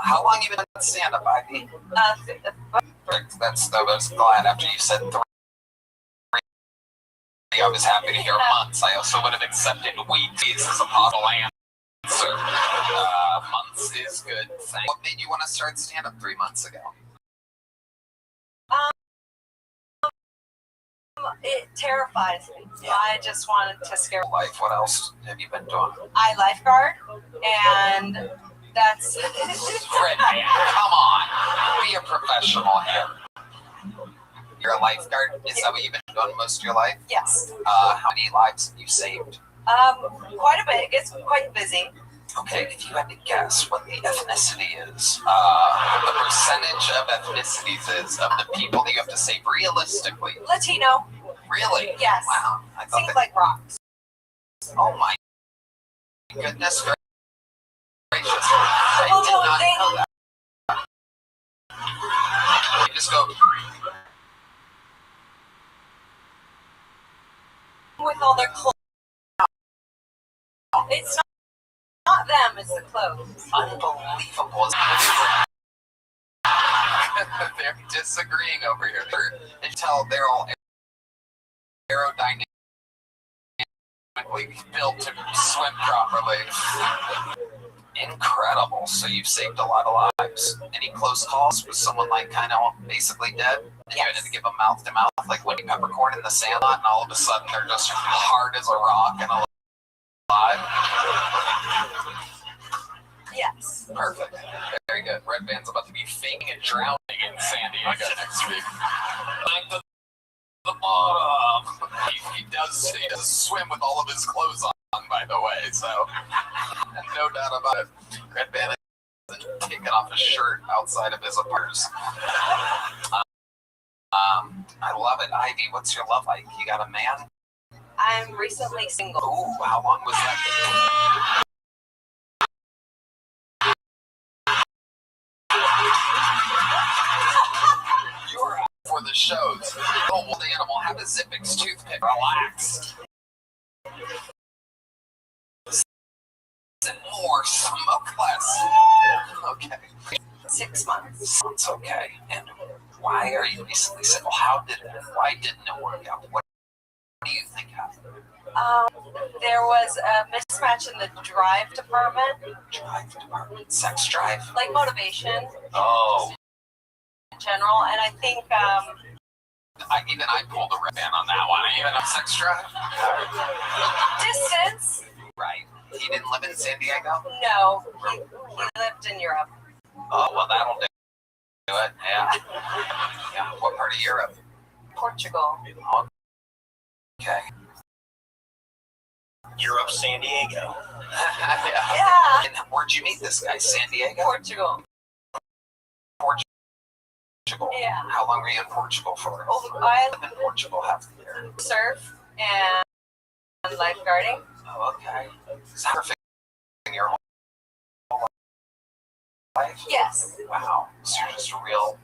How long you been on stand-up, Ivy? That's I was glad after you said 3. I was happy to hear months. I also would have accepted weeks as a possible answer. Months is good. What made you want to start stand-up 3 months ago? It terrifies me. I just wanted to scare life. What else have you been doing? I lifeguard, and that's Fred, man, come on. Be a professional here. You're a lifeguard? Is that what you've been doing most of your life? Yes. How many lives have you saved? Quite a bit. It gets quite busy. Okay, if you had to guess what the ethnicity is, the percentage of ethnicities is of the people that you have to save realistically. Latino. Really? Yes. Wow. I thought Seems like rocks. Oh my goodness gracious. I Well, did not they- know that. You just go... With all their clothes. It's not them, it's the clothes. Unbelievable. They're disagreeing over here. Until they're all aerodynamically built to swim properly. Incredible. So you've saved a lot of lives. Any close calls with someone like kind of basically dead? And you had to give them mouth to mouth like Winnie Peppercorn in the Sandlot, and all of a sudden they're just hard as a rock and alive. Yes. Perfect. Very good. Red Band's about to be faking and drowning in San Diego next week. Like the bottom. He does swim with all of his clothes on, by the way, so no doubt about it. Red Band isn't taking off his shirt outside of his apartment. I love it. Ivy, what's your love like? You got a man? I'm recently single. Ooh, how long was that? You are out for the shows. Oh, well, the animal have a Zippix toothpick. Relax. And more, smoke less. Okay. 6 months. It's okay. And why are you recently single? How did it? Why didn't it work out? What do you think happened? There was a mismatch in the drive department. Drive department? Sex drive? Like motivation. Oh. In general, and I think I pulled a ribbon on that one. Even a sex drive? distance. Right. He didn't live in San Diego? No, he lived in Europe. Oh, well, that'll do it. Yeah. Yeah. What part of Europe? Portugal. Okay. Europe, San Diego. Yeah. And where'd you meet this guy? San Diego? Portugal. Portugal. Yeah. How long were you in Portugal for? I lived in Portugal half the year. Surf and lifeguarding. Oh, okay. Is that perfect in your whole life? Yes. Wow. So you're just a real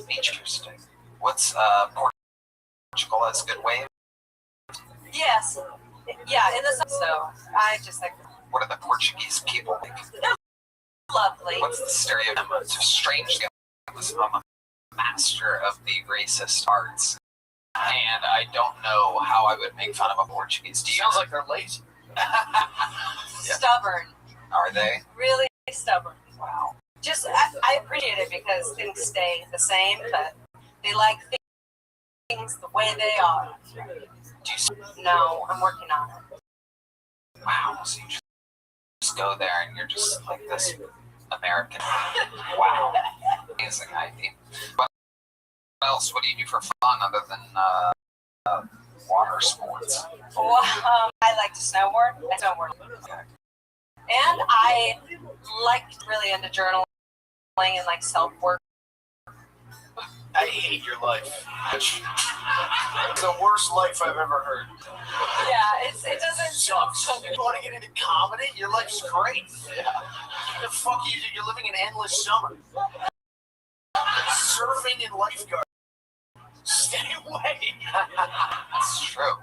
beach person. What's Portugal has good wave? Yes. Yeah, in the sun. So I just like. What are the Portuguese people like? Lovely. What's the stereotype? It's a strange guy. I'm a master of the racist arts. And I don't know how I would make fun of a Portuguese. Sounds like they're lazy. Stubborn. Are they? Really stubborn. Wow. Just, I appreciate it because things stay the same, but they like things the way they are. No, I'm working on it. Wow. So you just go there and you're just like this American. Wow. Amazing idea. What else? What do you do for fun other than water sports? Well, I like to snowboard. I snowboard. Okay. And I like really into journaling and like self-work. I hate your life. It's the worst life I've ever heard. Yeah, it doesn't Sucks. You want to get into comedy? Your life's great. Yeah. The fuck you do? You're living an endless summer. Surfing and lifeguard. Stay away. That's true.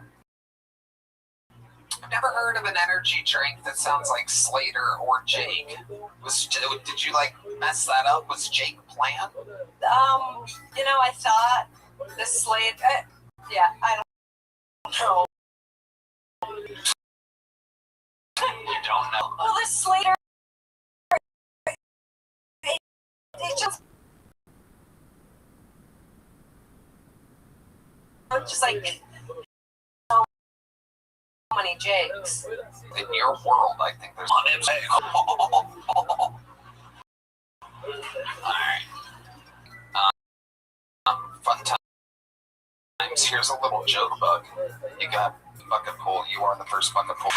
I've never heard of an energy drink that sounds like Slater or Jake. Did you like mess that up? Was Jake planned? I thought the Slade. Yeah, I don't know. You don't know. Well, the Slater. They just like so many Jakes. In your world, I think there's one Jake. Alright. Fun times. Here's a little joke bug. You got bucket pool. You are the first bucket pool.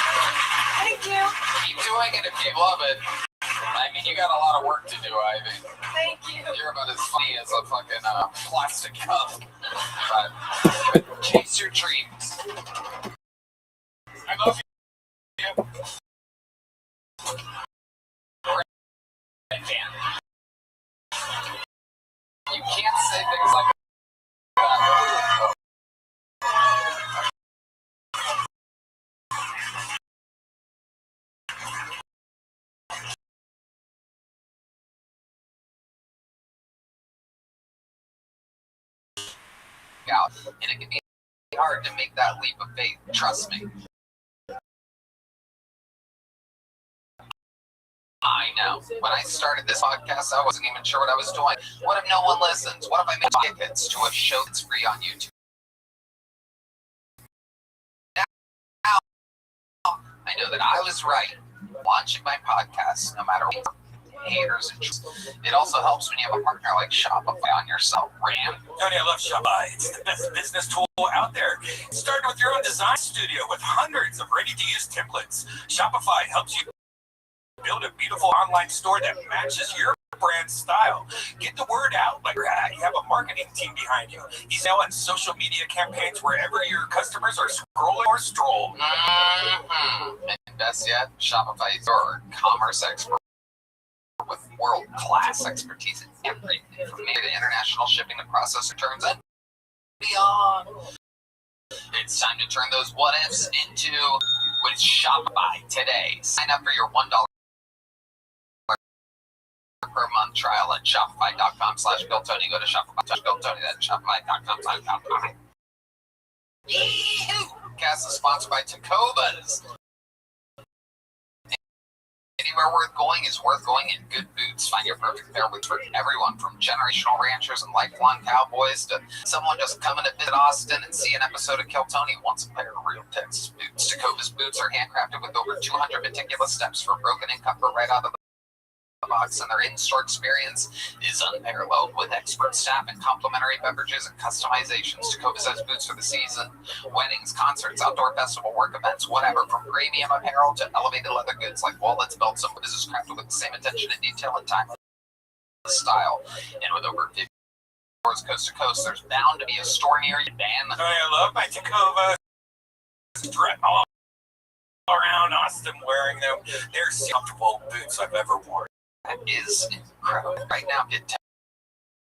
Thank you. Keep doing it if you love it. I mean, you got a lot of work to do, Ivy. Thank you. You're about as funny as a fucking plastic cup. But chase your dreams. I love you. You can't say things like that. Out, and it can be hard to make that leap of faith. Trust me. I know. When I started this podcast, I wasn't even sure what I was doing. What if no one listens? What if I make tickets to a show that's free on YouTube? Now, I know that I was right launching my podcast, no matter what haters and it also helps when you have a partner like Shopify on your cell brand. Tony, I love Shopify. It's the best business tool out there. Start with your own design studio with hundreds of ready-to-use templates. Shopify helps you build a beautiful online store that matches your brand style. Get the word out like you're at. You have a marketing team behind you. You sell on social media campaigns wherever your customers are scrolling or stroll. And best yet, Shopify is your commerce expert with world-class expertise in everything from international shipping to process returns and beyond. It's time to turn those what-ifs into with Shopify today. Sign up for your $1 per month trial at shopify.com/BillTony. Go to shopify.com/BillTony. That's shopify.com/BillTony. Cast is sponsored by Tacovas. Anywhere worth going is worth going in good boots. Find your perfect pair with for everyone from generational ranchers and lifelong cowboys to someone just coming to visit Austin and see an episode of Kill Tony wants a pair of real Texas boots. Tacovas boots are handcrafted with over 200 meticulous steps for broken and comfort right out of the box, and their in-store experience is unparalleled with expert staff and complimentary beverages and customizations. Tacovas has boots for the season, weddings, concerts, outdoor festival, work events, whatever. From premium apparel to elevated leather goods like wallets, belts, and business crafted with the same attention and detail and time style. And with over 50 stores coast to coast, there's bound to be a store near you, Dan. I love my Tacovas. All around Austin wearing them. They're the comfortable boots I've ever worn. That is incredible. Right now, get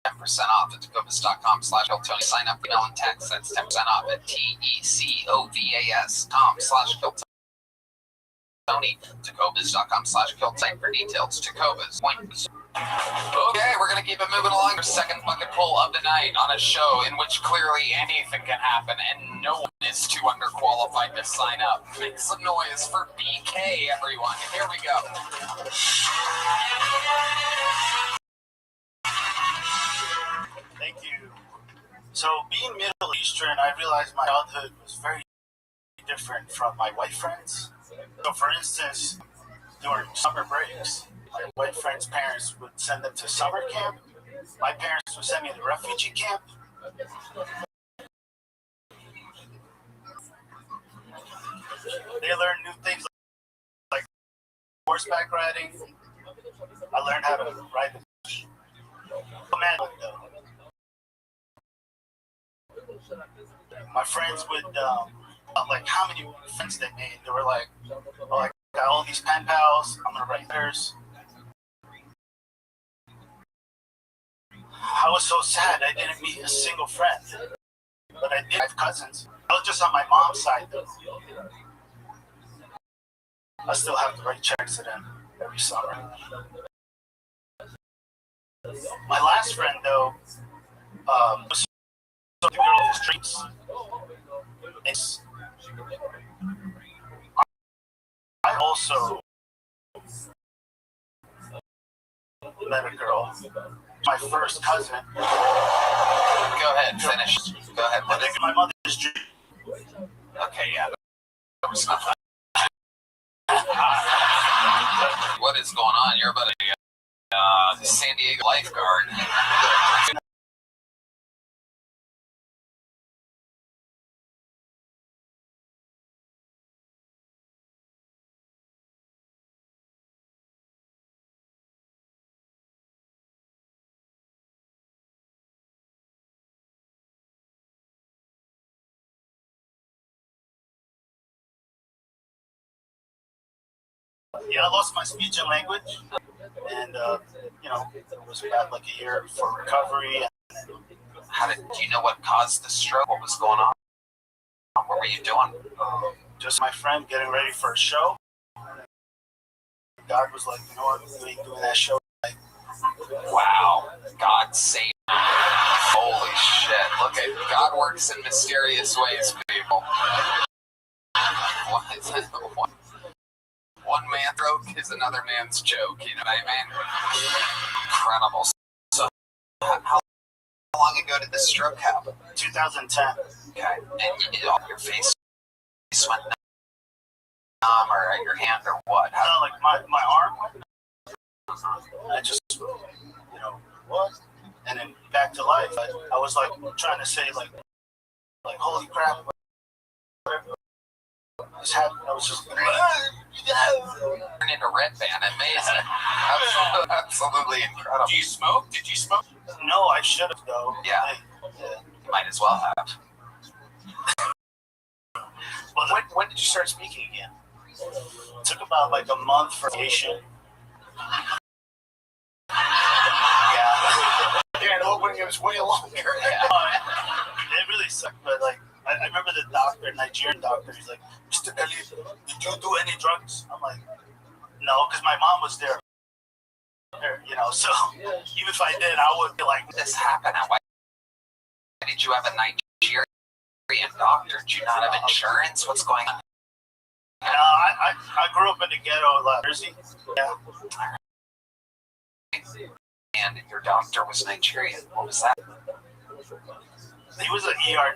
10% off at tacovas.com/BillTony. Sign up, email, and text. That's 10% off at TECOVAS.com/BillTony. Tacovas.com/BillTony for details. Tacovas. Okay, we're going to keep it moving along. Our second bucket pull of the night on a show in which clearly anything can happen and no one is too underqualified to sign up. Make some noise for BK, everyone. Here we go. Thank you. So, being Middle Eastern, I realized my childhood was very different from my white friends. So, for instance, during summer breaks, my white friends' parents would send them to summer camp. My parents would send me to refugee camp. They learned new things like horseback riding. I learned how to ride the though. My friends would, like how many friends they made. They were like, oh, I got all these pen pals. I'm going to write letters. I was so sad I didn't meet a single friend. But I did have cousins. I was just on my mom's side, though. I still have to write checks to them every summer. My last friend, though, was the girl of the streets. I also met a girl, my first cousin. Go ahead, finish. Go ahead. I think my mother's dream. Okay, yeah. There was nothing. What is going on? You're about a San Diego lifeguard. Yeah, I lost my speech and language, and you know, it was about like a year for recovery. Do you know what caused the stroke? What was going on? What were you doing? Just my friend getting ready for a show. God was like, you know what, you ain't doing that show. Wow, God save. Holy shit! Look at God works in mysterious ways, people. One man joke is another man's joke, you know what I mean? Incredible. So, how long ago did this stroke happen? 2010. Okay. And your face went numb, or your hand, or what? No, like my arm went numb. I just, you know, what? And then back to life. I was like trying to say like holy crap. I was just Turn into Red Band. Amazing. Absolutely incredible. Do you smoke? Did you smoke? No, I should have though. Yeah. You might as well have. Well, when did you start speaking again? It took about like a month for vacation. Yeah. And hoping it was way longer. It really sucked, but like I remember the doctor, Nigerian doctor, he's like, Mr. Khalid, did you do any drugs? I'm like, no, because my mom was there. You know, so even if I did, I would be like, This happened. Why did you have a Nigerian doctor? Did you not have insurance? What's going on? I grew up in the ghetto, Jersey. Yeah. And your doctor was Nigerian. What was that? He was an ER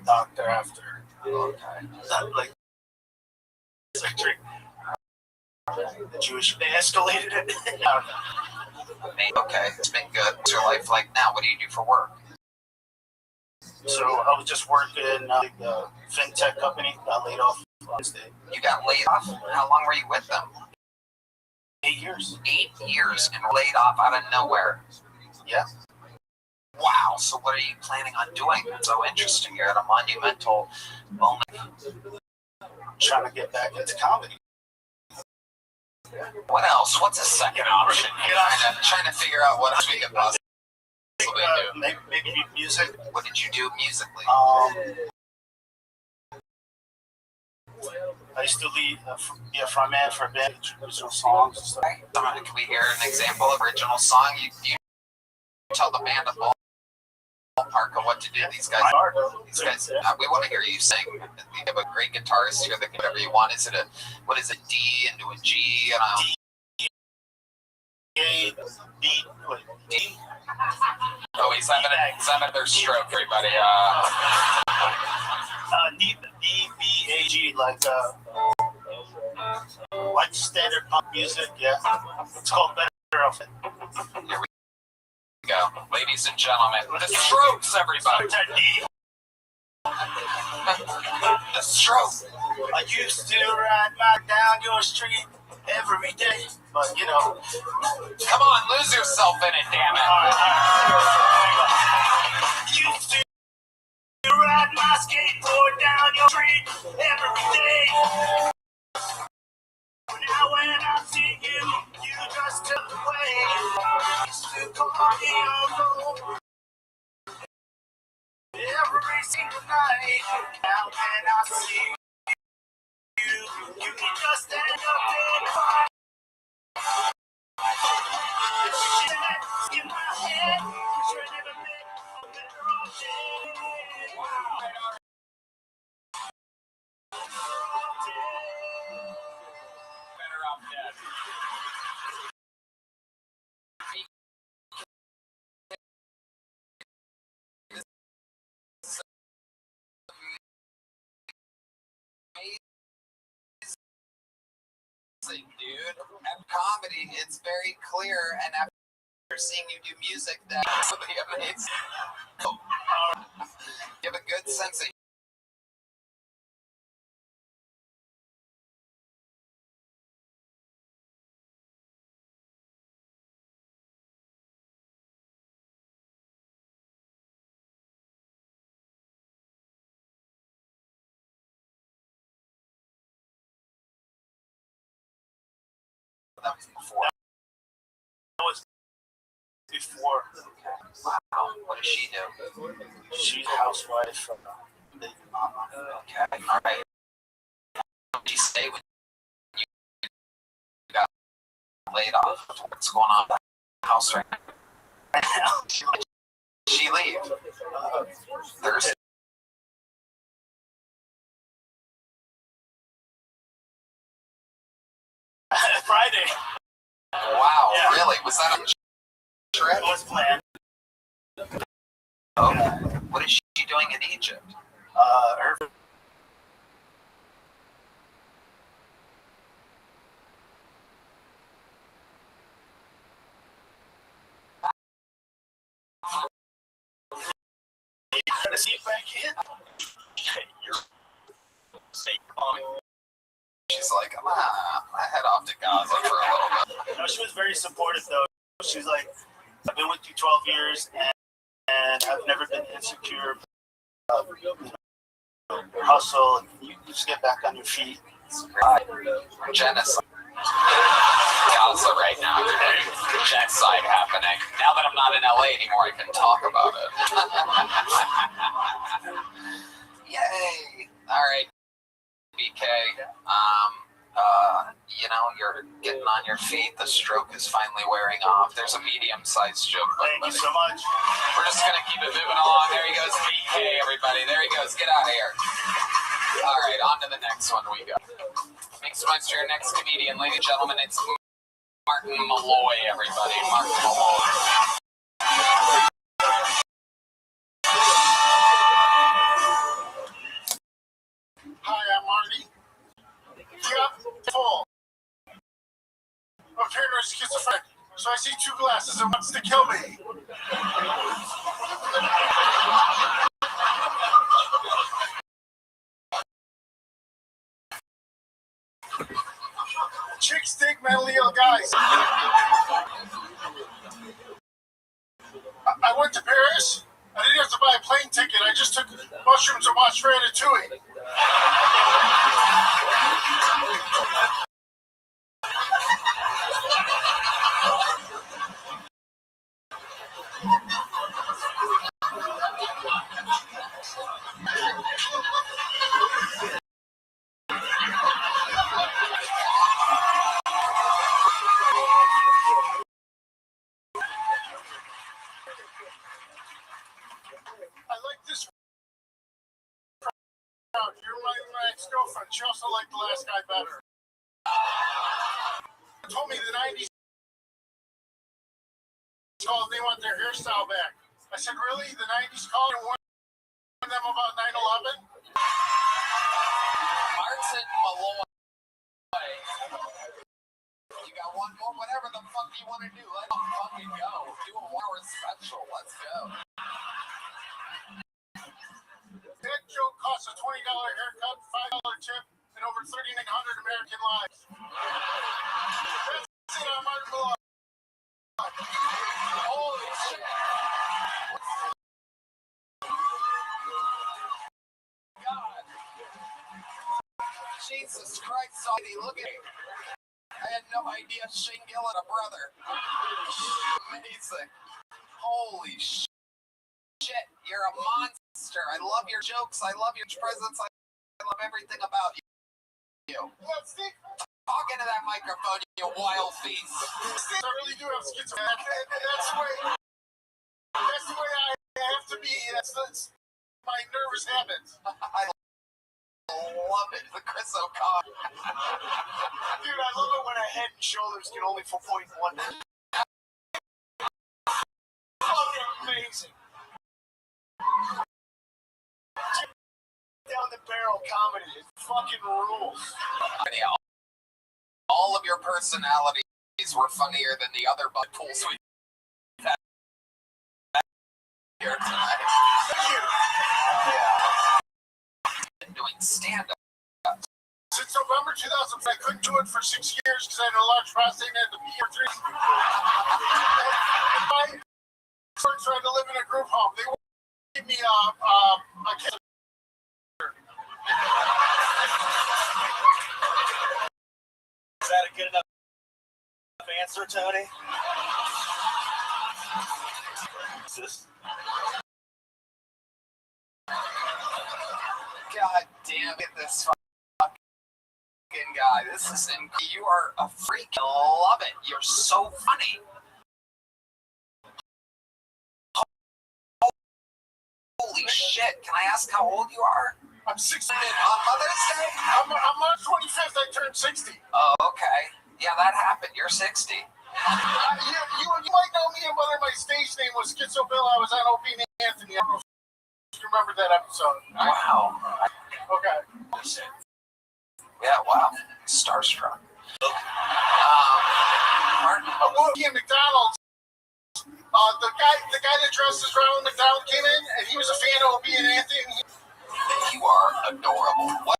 doctor after. Okay. Like surgery. The Jewish, they escalated it. Okay, it's been good. What's your life like now? What do you do for work? So I was just working in a fintech company. Got laid off Wednesday. You got laid off? How long were you with them? 8 years. 8 years and laid off out of nowhere. Yeah. Wow. So what are you planning on doing? That's so interesting. You're at a monumental moment. Trying to get back into comedy. What else? What's a second option? Trying to figure out what else we could possibly do. Maybe music. What did you do musically? I used to lead, be a frontman for a band, original songs and stuff. Can we hear an example of original song? You tell the band of ballpark of what to do. These guys, we want to hear you sing. We have a great guitarist here that can do whatever you want. What is it, D into a G? D. Oh, he's having another stroke, everybody. D, B, A, G, like standard pop music, yeah. It's called Better Off It. Here we go. Ladies and gentlemen, the Strokes, everybody. The Strokes. I used to ride back down your street every day, but you know. Come on, lose yourself in it, damn it. Used to ride my skateboard down your street every day. Now when I see you, you just took away. Used to call me alone every single night. Now when I see you, you can just stand up and fight. Shit in my head, should never been a better off day. Wow. Dude, at comedy, it's very clear, and after seeing you do music, that's absolutely amazing. You have a good sense of that was before. That was before. Wow, what does she do? She's a housewife from baby mama. Okay, all right. Did you stay when you got laid off? What's going on in the house right now? She leave? Thursday. Friday. Wow, yeah. Really? Was that a trip? It was planned. Okay. What is she doing in Egypt? Her. See back in. She's like, I head off to Gaza for a little bit. No, she was very supportive, though. She's like, I've been with you 12 years, and I've never been insecure. Hustle, and you just get back on your feet. Genocide. Gaza right now. Genocide happening. Now that I'm not in LA anymore, I can talk about it. Yay! All right, BK. You're getting on your feet. The stroke is finally wearing off. There's a medium-sized joke. Thank you so much. We're just gonna keep it moving along. There he goes, BK. Everybody, there he goes. Get out of here. All right, on to the next one we go. Thanks so much to your next comedian, ladies and gentlemen. It's Martin Malloy. Everybody, Martin Malloy. Hi, I'm Marty. Yep, full. I'm paranoid schizophrenic, so I see two glasses and wants to kill me. Chicks dig mentally ill guys. I went to Paris. I didn't have to buy a plane ticket. I just took mushrooms and watched Ratatouille. I like this. You're my ex-girlfriend. She also liked the last guy better. She told me the 90s called, they want their hairstyle back. I said, really? The 90s called and warned them about 9/11? Martin Malloy. You got one more, whatever the fuck you want to do. Let's fucking go. Do a 1 hour special. Let's go. That joke costs a $20 haircut, $5 tip, and over 3,900 American lives. That's it on Martin Malloy. Holy shit. God. Jesus Christ, Almighty, look at me. I had no idea Shane Gill had a brother. Amazing. Holy shit. You're a monster. I love your jokes. I love your presence. I love everything about you. Talk into that microphone, you wild beast. I really do have schizophrenia. That's the way I have to be. That's my nervous habits. I love it. The Chris O'Connor. Dude, I love it when a head and shoulders can only 4.1. Fucking amazing. Down the barrel comedy. It fucking rules. All of your personalities were funnier than the other butt pools we had here tonight. Thank you. Been doing stand-up. Since November 2000, I couldn't do it for 6 years because I had a large prostate and had to be here 3 years. I tried to live in a group home. They won't give me a kid. Is that a good enough answer, Tony? God damn it, this fucking guy. This is you are a freak. I love it. You're so funny. Holy shit. Can I ask how old you are? I'm 60. On Mother's Day? I'm March 25th. I turned 60. Oh, okay. Yeah, that happened. You're 60. You might know me, whether my stage name was Schizo Bill. I was on Opie and Anthony. I don't know if you remember that episode. Wow. Okay. Yeah, wow. Starstruck. Martin. Opie and McDonald's. The guy that dressed as Ronald McDonald came in, and he was a fan of Opie and Anthony. You are adorable. What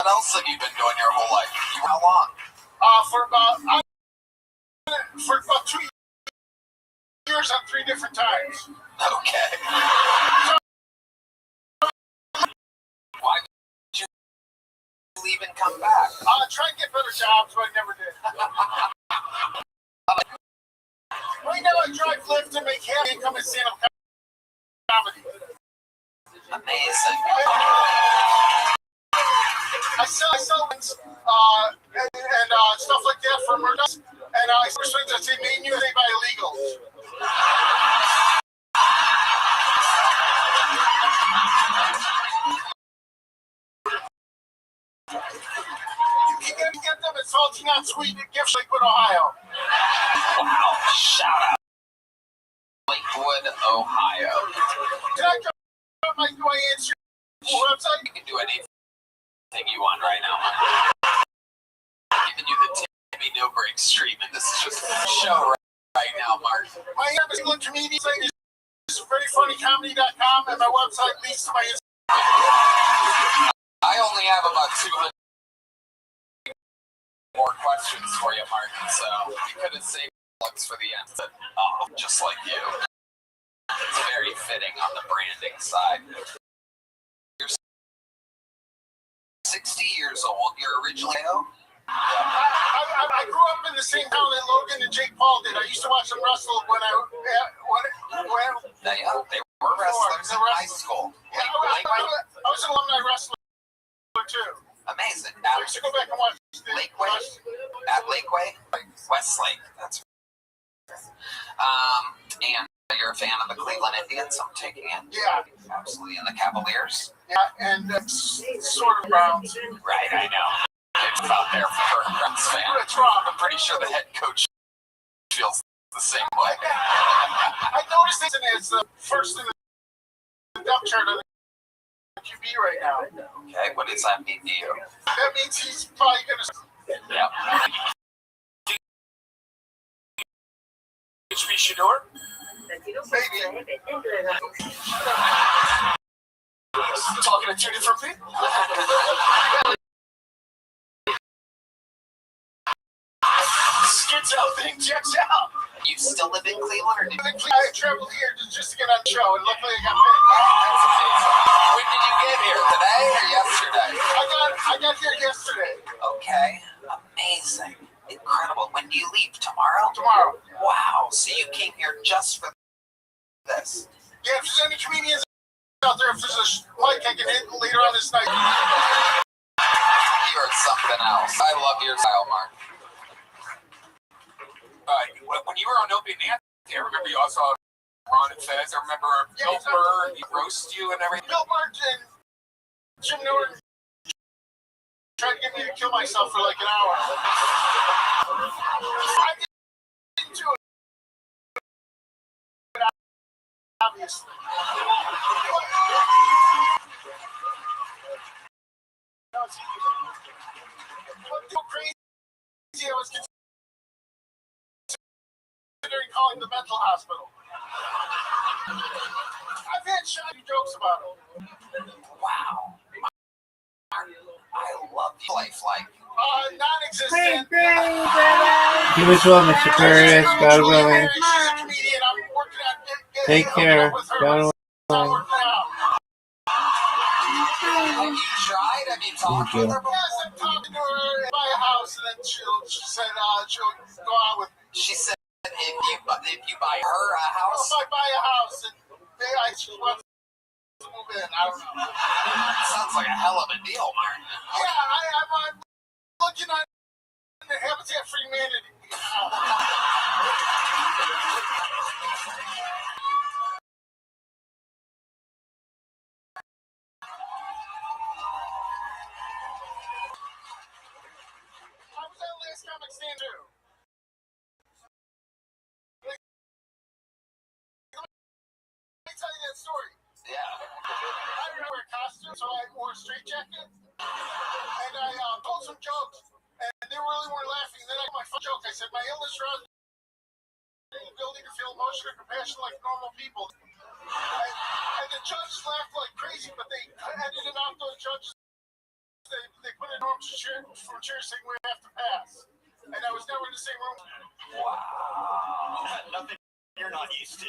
else have you been doing your whole life? How long? For about 2 years on 3 different times. Okay. Why did you leave and come back? Try and get better jobs, but I never did. Right now I drive Lyft to make half income in stand-up comedy. Amazing. I sell and stuff like that for merchandise, and I sell things that say made in USA by illegals. You can get them at Salty Not Sweet at Gift Lakewood, Ohio. Wow, shout out. Lakewood, Ohio. Can I drop my Instagram website? You can do anything you want right now. I'm giving you the Timmy No Breaks treatment. This is just a show right now, Mark. My Amazon comedian site is veryfunnycomedy.com, and my website leads to my Instagram. I only have about 200 more questions for you, Martin, so you could have saved plugs for the end. But, just like you. It's very fitting on the branding side. You're 60 years old. You're originally... I grew up in the same town that Logan and Jake Paul did. I used to watch them wrestle when they were wrestlers in high school. Yeah, I was an alumni wrestler too. Amazing. I used to go back and watch Lakeway? At Lakeway? Westlake. That's and you're a fan of the Cleveland Indians, I'm taking it. Yeah. Absolutely. And the Cavaliers? Yeah, and sort of Browns. Right, I know. It's out there for a Browns fan. I'm pretty sure the head coach feels the same way. I noticed it as the first in the depth chart of the QB right now. Okay, what does that mean to you? That means he's probably going to... Yep. HB Shador? Maybe. Talking to 2 different people? Skits out, thing checks out. You still live in Cleveland, or did you? I traveled here just to get on the show, and luckily I got picked. That's amazing. When did you get here? Today or yesterday? I got here yesterday. Okay. Amazing. Incredible. When do you leave? Tomorrow? Tomorrow. Wow. So you came here just for this? Yeah, if there's any comedians out there, if there's a mic I can hit later on this night. You're something else. I love your style, Mark. When you were on Opie and Nancy, I remember you also Ron and Fez. I remember Bill Burr, he roast you and everything. Bill Burr and Jim Norton tried to get me to kill myself for like an hour. I didn't do it. Obviously. What's so crazy? I was considering calling the mental hospital. I've had shoddy jokes about it. Wow. I love life like non-existent. He was well, Mr. Perez. God willing. Take care. God willing. Have you tried? Have you talked with her? Yes, I'm talking to her at my house, and then she said she'll go out with me. She said if you buy her a house? If I buy a house, and she wants to move in, I don't know. Sounds like a hell of a deal, Martin. Yeah, I'm looking on the Habitat for Humanity. How was that last comic stand too? Let me tell you that story. Yeah. I didn't wear a costume, so I wore a straitjacket. And I told some jokes, and they really weren't laughing. Then I got my fun joke. I said, my illness runs in the ability to feel emotion and compassion like normal people. And the judges laughed like crazy, but they edited out those judges they put an orange chair for a chair saying we have to pass. And I was never in the same room. Wow. Nothing you're not used to.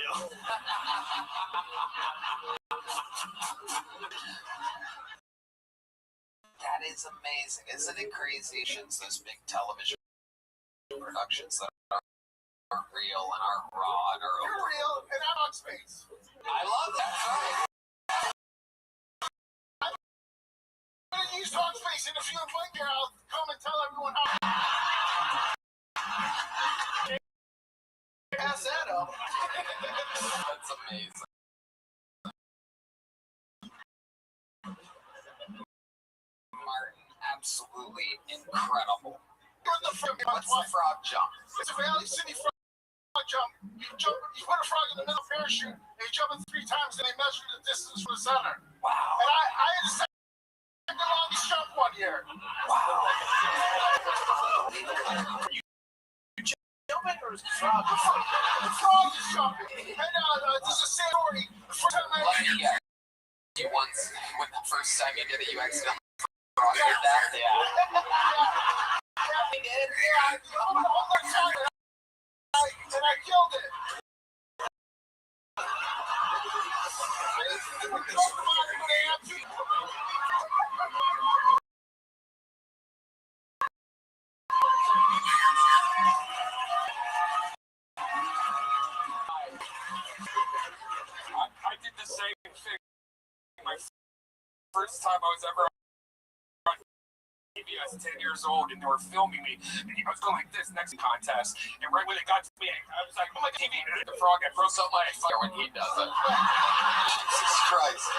That is amazing. Isn't it crazy? Those big television productions that aren't real and aren't raw and are You're real and I'm on space. I love that. I'm going to use on space, and if you invite me, I'll come and tell everyone how. Pass that up. That's amazing. Martin, absolutely incredible. What's the frog jump? It's a Valley City frog jump. You put a frog in the middle of a parachute, and you jump it 3 times, and they measure the distance from the center. Wow. And I had the second longest jump one year. Wow. Jumping or is the frog? The frog is jumping. And this is a sad story. The first time I you once, when the first time you did it, you accidentally frog did that. Yeah. And I killed it. I did the same thing. My first time I was ever on TV, I was 10 years old, and they were filming me. And I was going like this next contest, and right when it got to me, I was like, "Oh my TV!" And the frog, I froze up my fire when he does it. Jesus Christ.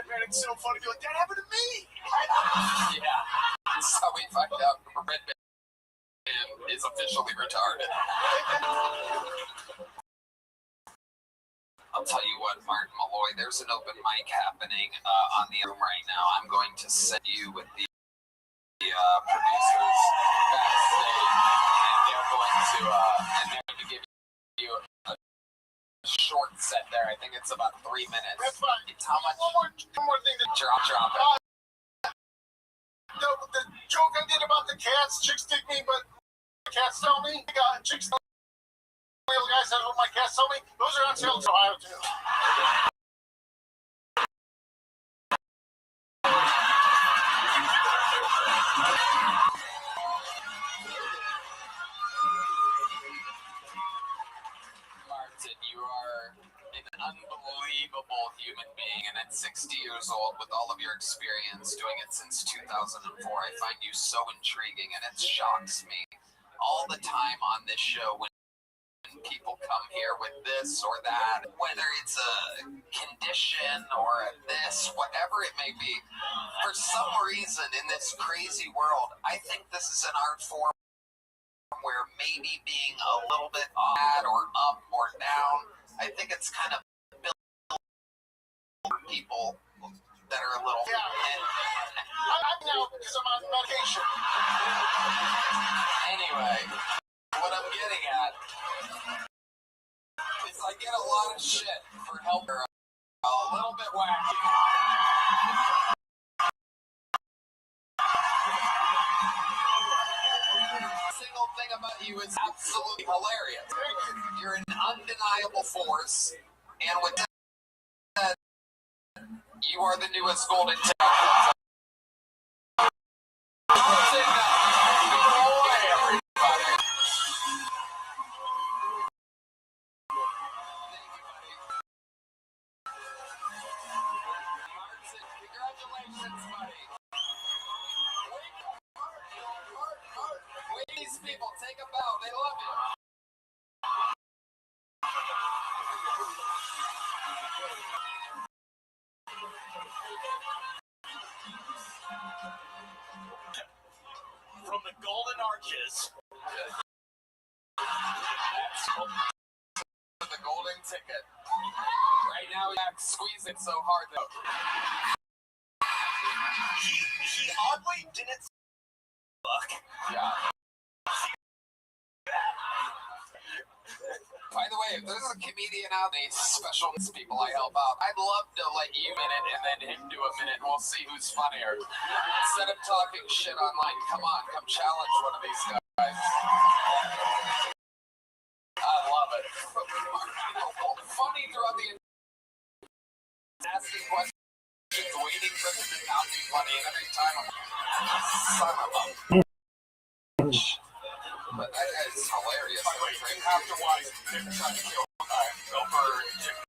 Man, it's so funny. You're like, that happened to me. Yeah. That's how we find out Red Man is officially retarded. I'll tell you what, Martin Malloy, there's an open mic happening on the room right now. I'm going to send you with the producers backstage, and they're going to give you a short set there. I think it's about 3 minutes. That's fine. It's how much? One more thing. Drop it. The joke I did about the cats, chicks dig me, but cats tell me. Chicks tell me. The guy said, "Oh, my cats tell me." Those are on sale in Ohio too. Martin, you are an unbelievable human being, and at 60 years old, with all of your experience doing it since 2004, I find you so intriguing, and it shocks me all the time on this show when people come here with this or that, whether it's a condition or a this, whatever it may be. For some reason in this crazy world, I think this is an art form where maybe being a little bit bad or up or down, I think it's kind of built for people that are a little... Yeah. I'm now because I'm on medication. Anyway, what I'm getting at is I get a lot of shit for helping her a little bit wacky. Single thing about you is absolutely hilarious. You're an undeniable force, and with that, you are the newest golden ticket. Congratulations, buddy. These people, take a bow. They love you. From the Golden Arches. That's the golden ticket. Right now, I'm squeezing so hard, though. He oddly didn't fuck. Yeah. By the way, if there's a comedian out there, special people I help out, I'd love to let you minute and then him do a minute, and we'll see who's funnier. Instead of talking shit online, come on, come challenge one of these guys. I love it. Funny throughout the asking questions, waiting for them to not be funny, and every time I'm son of a bitch. But that guy's hilarious. By the way, you have to watch him trying to kill over chicken.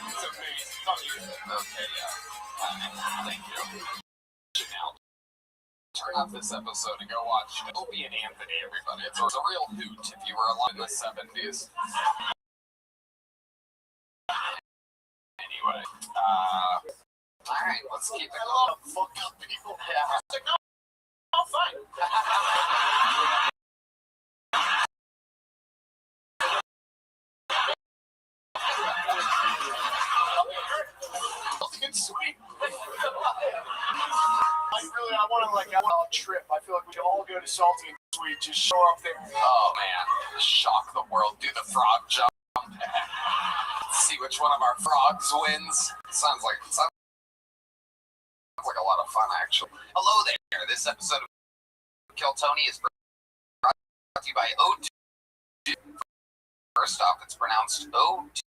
It's amazing. Okay, yeah. Thank you. Now, turn off this episode and go watch Opie and Anthony, everybody. It's a real hoot if you were alive in the 70s. Anyway, alright, let's keep it going. I love fucked up people. Yeah. It's like, no, fine. It's sweet. I want to go on a trip. I feel like we could all go to Salty and Sweet. Just show up there. Oh man, shock the world. Do the frog jump. See which one of our frogs wins. Sounds like a lot of fun, actually. Hello there. This episode of Kill Tony is brought to you by O2. First off, it's pronounced O2.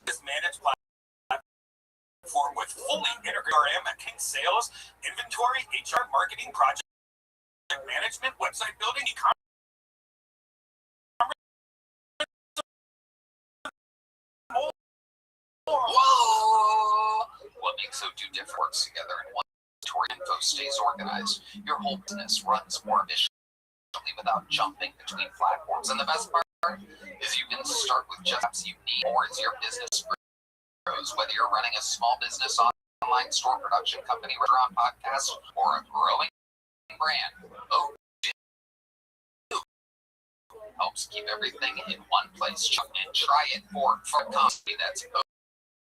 This managed platform with fully integrated CRM, accounting, sales, inventory, HR, marketing, project management, website building, e-commerce. Whoa! What makes O2 different works together in one inventory info stays organized. Your whole business runs more efficiently without jumping between platforms. And the best part is you can start with just apps you need more as your business grows. Whether you're running a small business, online store, production company, restaurant, podcast, or a growing brand, O2 helps keep everything in one place. And try it for a company that's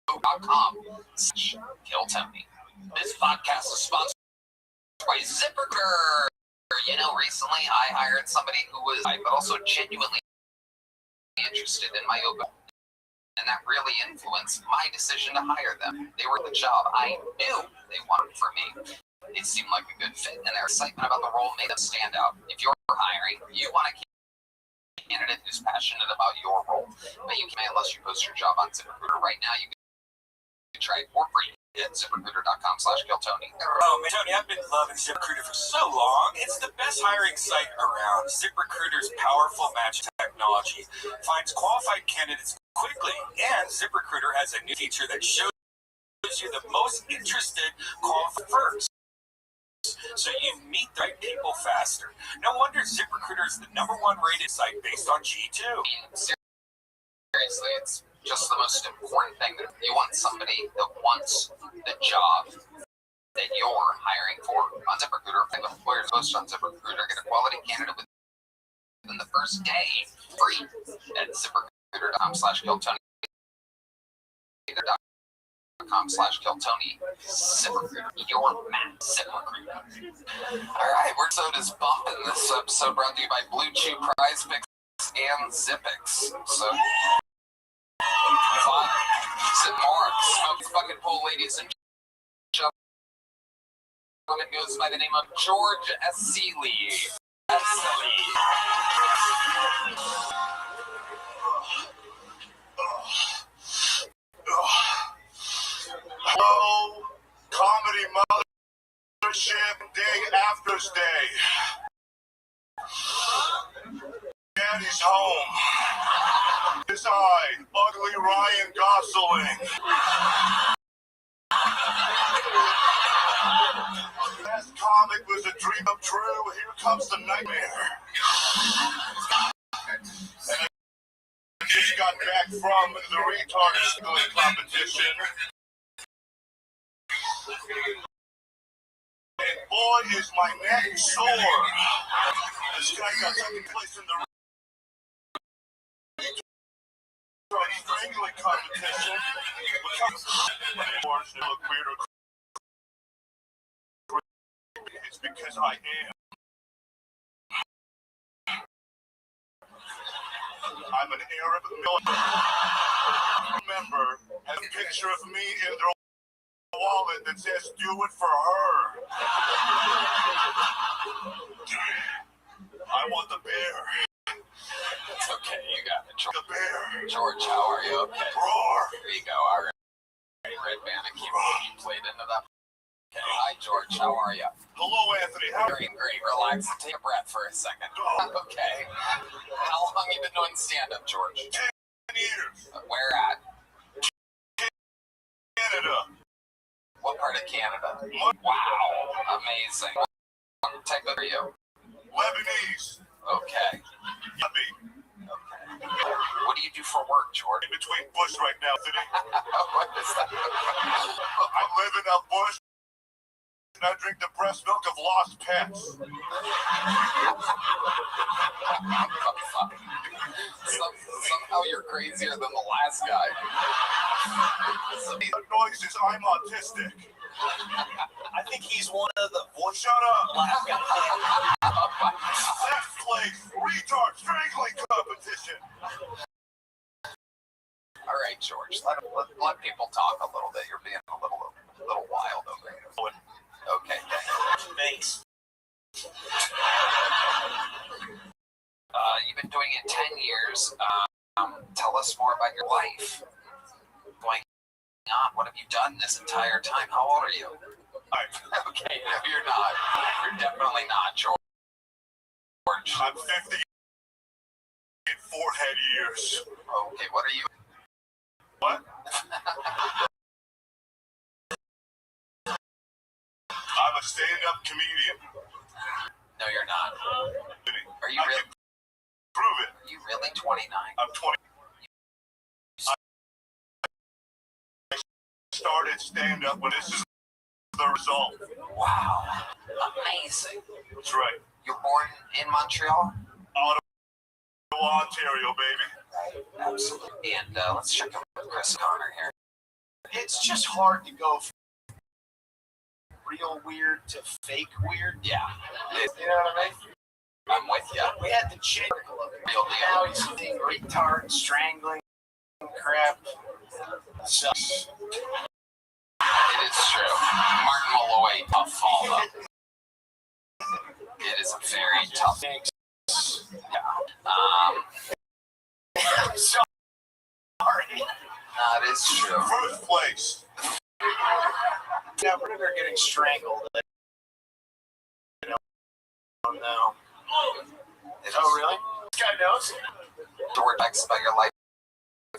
O.com/KillTony. This podcast is sponsored by ZipRecruiter. You know, recently I hired somebody who was, but also genuinely interested in my yoga, and that really influenced my decision to hire them. They were the job I knew they wanted for me. It seemed like a good fit, and their excitement about the role made them stand out. If you're hiring, you want a candidate who's passionate about your role, but you can't unless you post your job on ZipRecruiter. Right now, you can try it for free at ZipRecruiter.com/KillTony. Oh man, Tony, I've been loving ZipRecruiter for so long. It's the best hiring site around. ZipRecruiter's powerful match technology finds qualified candidates quickly, and ZipRecruiter has a new feature that shows you the most interested qualified first, so you meet the right people faster. No wonder ZipRecruiter is the #1 rated site based on G2. Seriously, it's just the most important thing. That you want somebody that wants the job that you're hiring for. On ZipRecruiter, if employers post on ZipRecruiter, get a quality candidate within the first day, free at ZipRecruiter.com/KillTony. ZipRecruiter.com/KillTony. ZipRecruiter, your map. ZipRecruiter. Alright, we're so just bumping this episode brought to you by Blue Chew Prize Picks and Zippix. So fun. Zip more. Smoke fucking pool, ladies and gentlemen. Goes by the name of George S. Seeley. Hello, comedy mothership, day after day. Daddy's home. It's I, ugly Ryan Gosling. Last comic was a dream come true. Here comes the nightmare. And I just got back from the retarded singling competition. And boy, is my neck sore. This guy got second place in the strangling competition. It's because I am. I'm an Arab member has a picture of me in their wallet that says "Do it for her." I want the bear. It's okay, you got it, George. The bear. George, how are you? Okay. Roar. Here you go. All right. Red band and keep played into that. Okay. Hi, George. How are you? Hello, Anthony. How are you? Great. Relax. Take a breath for a second. Okay. How long you been doing stand-up, George? 10 years. Where at? Canada. What part of Canada? Wow. Amazing. What type of are you? Lebanese. Okay. Yummy. Okay. What do you do for work, George? In between bush right now, Anthony. What is that? I live in a bush and I drink the breast milk of lost pets. Somehow you're crazier than the last guy. The noise is I'm autistic. I think he's one of the voice. Shut up. Last guy. Last place, retard strangling competition. All right, George. Let people talk a little bit. You're being a little wild over here. Okay. Thanks. You've been doing it 10 years. Tell us more about your life. Going on. What have you done this entire time? How old are you? Okay, no, you're not. You're definitely not, George. I'm 50 in forehead years. Okay, what are you? What? I'm a stand-up comedian. No, you're not. Are you really? Prove it. Are you really 29? I'm 20. I started stand-up when this is the result. Wow. Amazing. That's right. You're born in Montreal? Ottawa, Ontario, baby. Absolutely. And let's check out with Chris Connor here. It's just hard to go from real weird to fake weird. Yeah. You know what I mean? I'm with you. We had the chick Real now deal. he's being retard, strangling, crap. Sucks. It is true. Martin Malloy, tough follow. It is a very tough. Yeah. I'm sorry. That is true. First place. Yeah, we're getting strangled. I don't know. Oh, really? This guy knows? George, facts about your life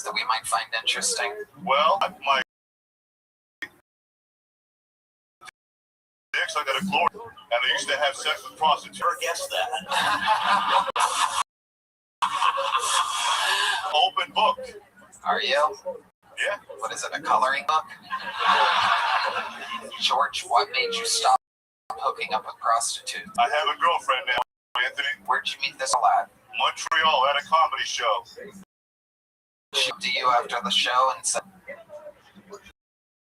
that we might find interesting. Well, my dicks, I got a glory, and I used to have sex with prostitutes. Never guessed that. Open book. Are you? Yeah. What is it, a coloring book? George, what made you stop hooking up with prostitutes? I have a girlfriend now, Anthony. Where'd you meet this lad? Montreal at a comedy show. She came to you after the show and said,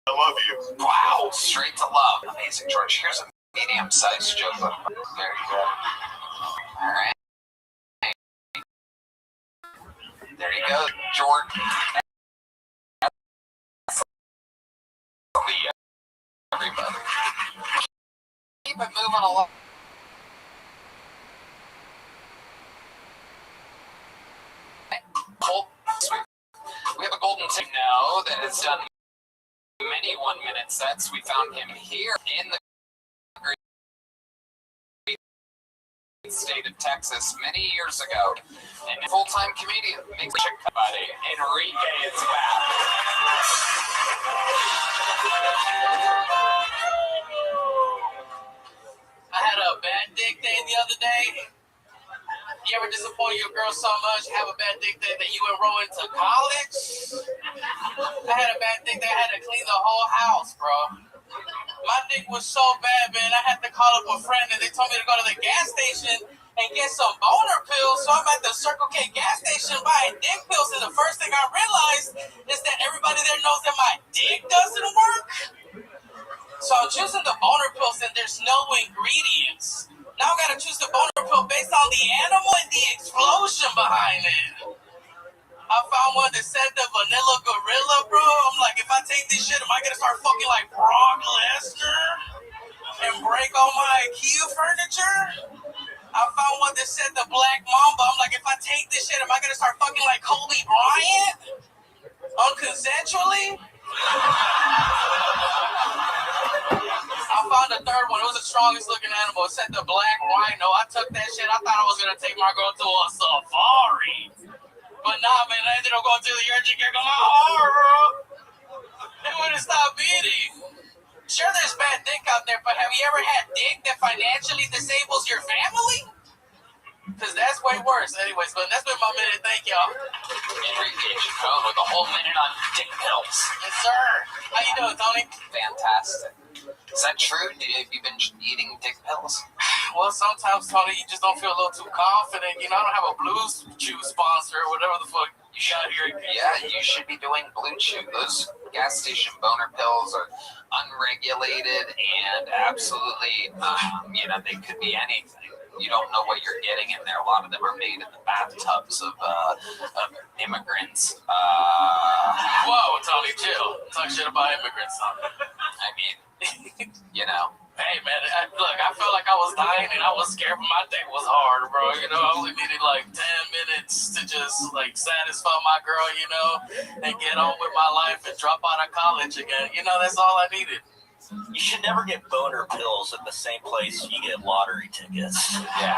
I love you. wow, straight to love. Amazing, George. Here's a medium-sized joke. There you go. All right. There you go, George. Everybody. Keep it moving along. We have a golden tick now that has done many 1-minute sets. We found him here in the great state of Texas many years ago. And a full-time comedian makes chick buddy. Enrique is back. I had a bad dick day the other day. You ever disappoint your girl so much, have a bad dick day that you enroll into college? I had a bad dick day, I had to clean the whole house, bro. My dick was so bad, man, I had to call up a friend and they told me to go to the gas station and get some boner pills. So I'm at the Circle K gas station buying dick pills, and the first thing I realized is that everybody there knows that my dick doesn't work. So I'm choosing the boner pills, and there's no ingredients. Now I gotta choose the boner pill based on the animal and the explosion behind it. I found one that said the vanilla gorilla, bro. I'm like, if I take this shit, am I gonna start fucking like Brock Lesnar and break all my IKEA furniture? I found one that said the black mamba. I'm like, if I take this shit, am I gonna start fucking like Kobe Bryant? Unconsensually? I found a third one. It was the strongest looking animal. It said the black rhino. I took that shit. I thought I was gonna take my girl to a safari. But nah, man, I ended up going to the urgent care going, it wouldn't stop beating. Sure, there's bad dick out there, but have you ever had dick that financially disables your family? Because that's way worse. Anyways, but that's been my minute. Thank y'all. Enrique Chacon with a whole minute on dick pills. Yes, sir. How you doing, Tony? Fantastic. Is that true? Have you been eating dick pills? Well, sometimes, Tony, you just don't feel a little too confident. You know, I don't have a Blues Chew sponsor or whatever the fuck you got here. Yeah, you should be doing Blue Chew. Those gas station boner pills are unregulated and absolutely, they could be anything. You don't know what you're getting in there. A lot of them are made in the bathtubs of immigrants. Whoa, Tony, chill. Talk shit about immigrants, Tony. I mean, Hey, man, look, I felt like I was dying and I was scared, but my day was hard, bro. I only needed like 10 minutes to just like satisfy my girl, and get on with my life and drop out of college again. That's all I needed. You should never get boner pills at the same place you get lottery tickets. Yeah.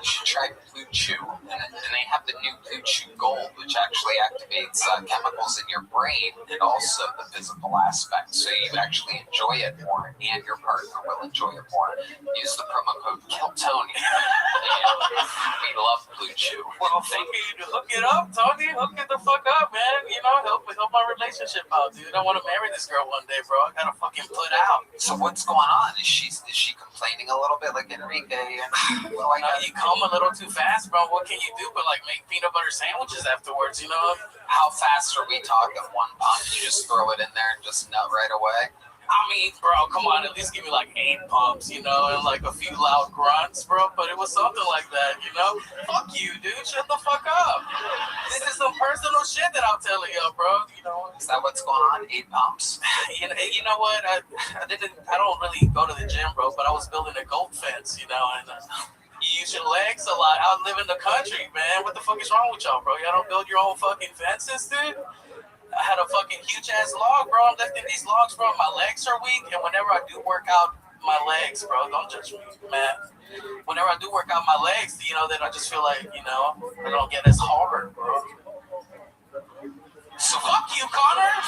You should try Blue Chew, and they have the new Blue Chew Gold, which actually activates chemicals in your brain and also the physical aspect, so you actually enjoy it more, and your partner will enjoy it more. Use the promo code KILLTONY. We love Blue Chew. Well, hook it up, Tony. Hook it the fuck up, man. Help my relationship out, dude. I want to marry this girl one day, bro. I gotta fucking put out. So what's going on? Is she complaining a little bit like Enrique? You come a little too fast, bro. What can you do but like make peanut butter sandwiches afterwards, How fast are we talking? One pump? You just throw it in there and just nut right away? I mean, bro, come on, at least give me like 8 pumps, and like a few loud grunts, bro. But it was something like that, Fuck you, dude. Shut the fuck up. This is some personal shit that I'm telling you, bro. Is that what's going on? 8 pumps? You know what? I don't really go to the gym, bro. But I was building a goat fence, and you use your legs a lot. I live in the country, man. What the fuck is wrong with y'all, bro? Y'all don't build your own fucking fences, dude? I had a fucking huge ass log, bro. I'm lifting these logs, bro. My legs are weak, and whenever I do work out my legs, bro, don't judge me, man. Whenever I do work out my legs, then I just feel like, I don't get as hard, bro. So fuck you, Connor.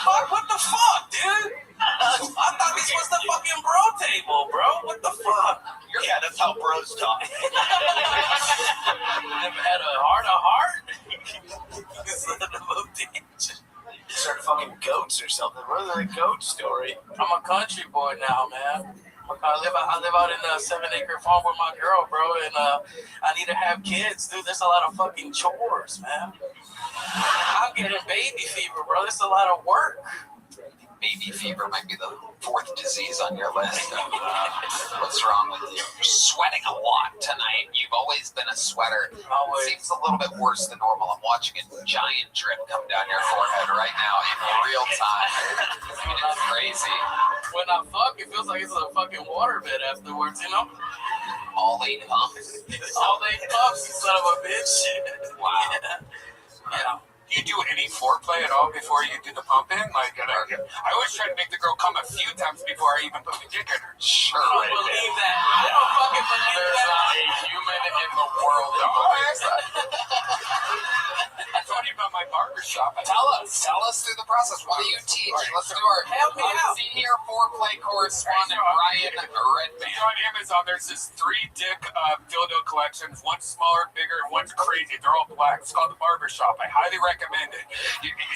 Fuck, what the fuck, dude? I thought this was the fucking bro table, bro. What the fuck? Yeah, that's how bros talk. Never had a heart-to-heart? Start fucking goats or something. Where's the goat story? I'm a country boy now, man. I live out in a 7-acre farm with my girl, bro, and I need to have kids, dude. There's a lot of fucking chores, man. I'm getting baby fever, bro. There's a lot of work. Baby fever might be the 4th disease on your list. What's wrong with you? You're sweating a lot tonight. You've always been a sweater. It seems a little bit worse than normal. I'm watching a giant drip come down your forehead right now in real time. It's crazy. When I fuck, it feels like it's a fucking waterbed afterwards, All 8 pumps. All 8 pumps, you son of a bitch. Wow. Yeah. Do you do any foreplay at all before you do the pumping? Like, I always try to make the girl come a few times before I even put my dick in her. Sure. I don't believe that. I don't fucking believe There's that. not a human in the world that believes that. I told you about my barbershop. barbershopping. Tell us through the process. What do you teach? Let's do our Help me out. senior foreplay correspondent, Ryan Redband. On Amazon, there's this 3-dick dildo collections. One's smaller, bigger, and one's crazy. They're all black. It's called the Barbershop. I highly recommend it.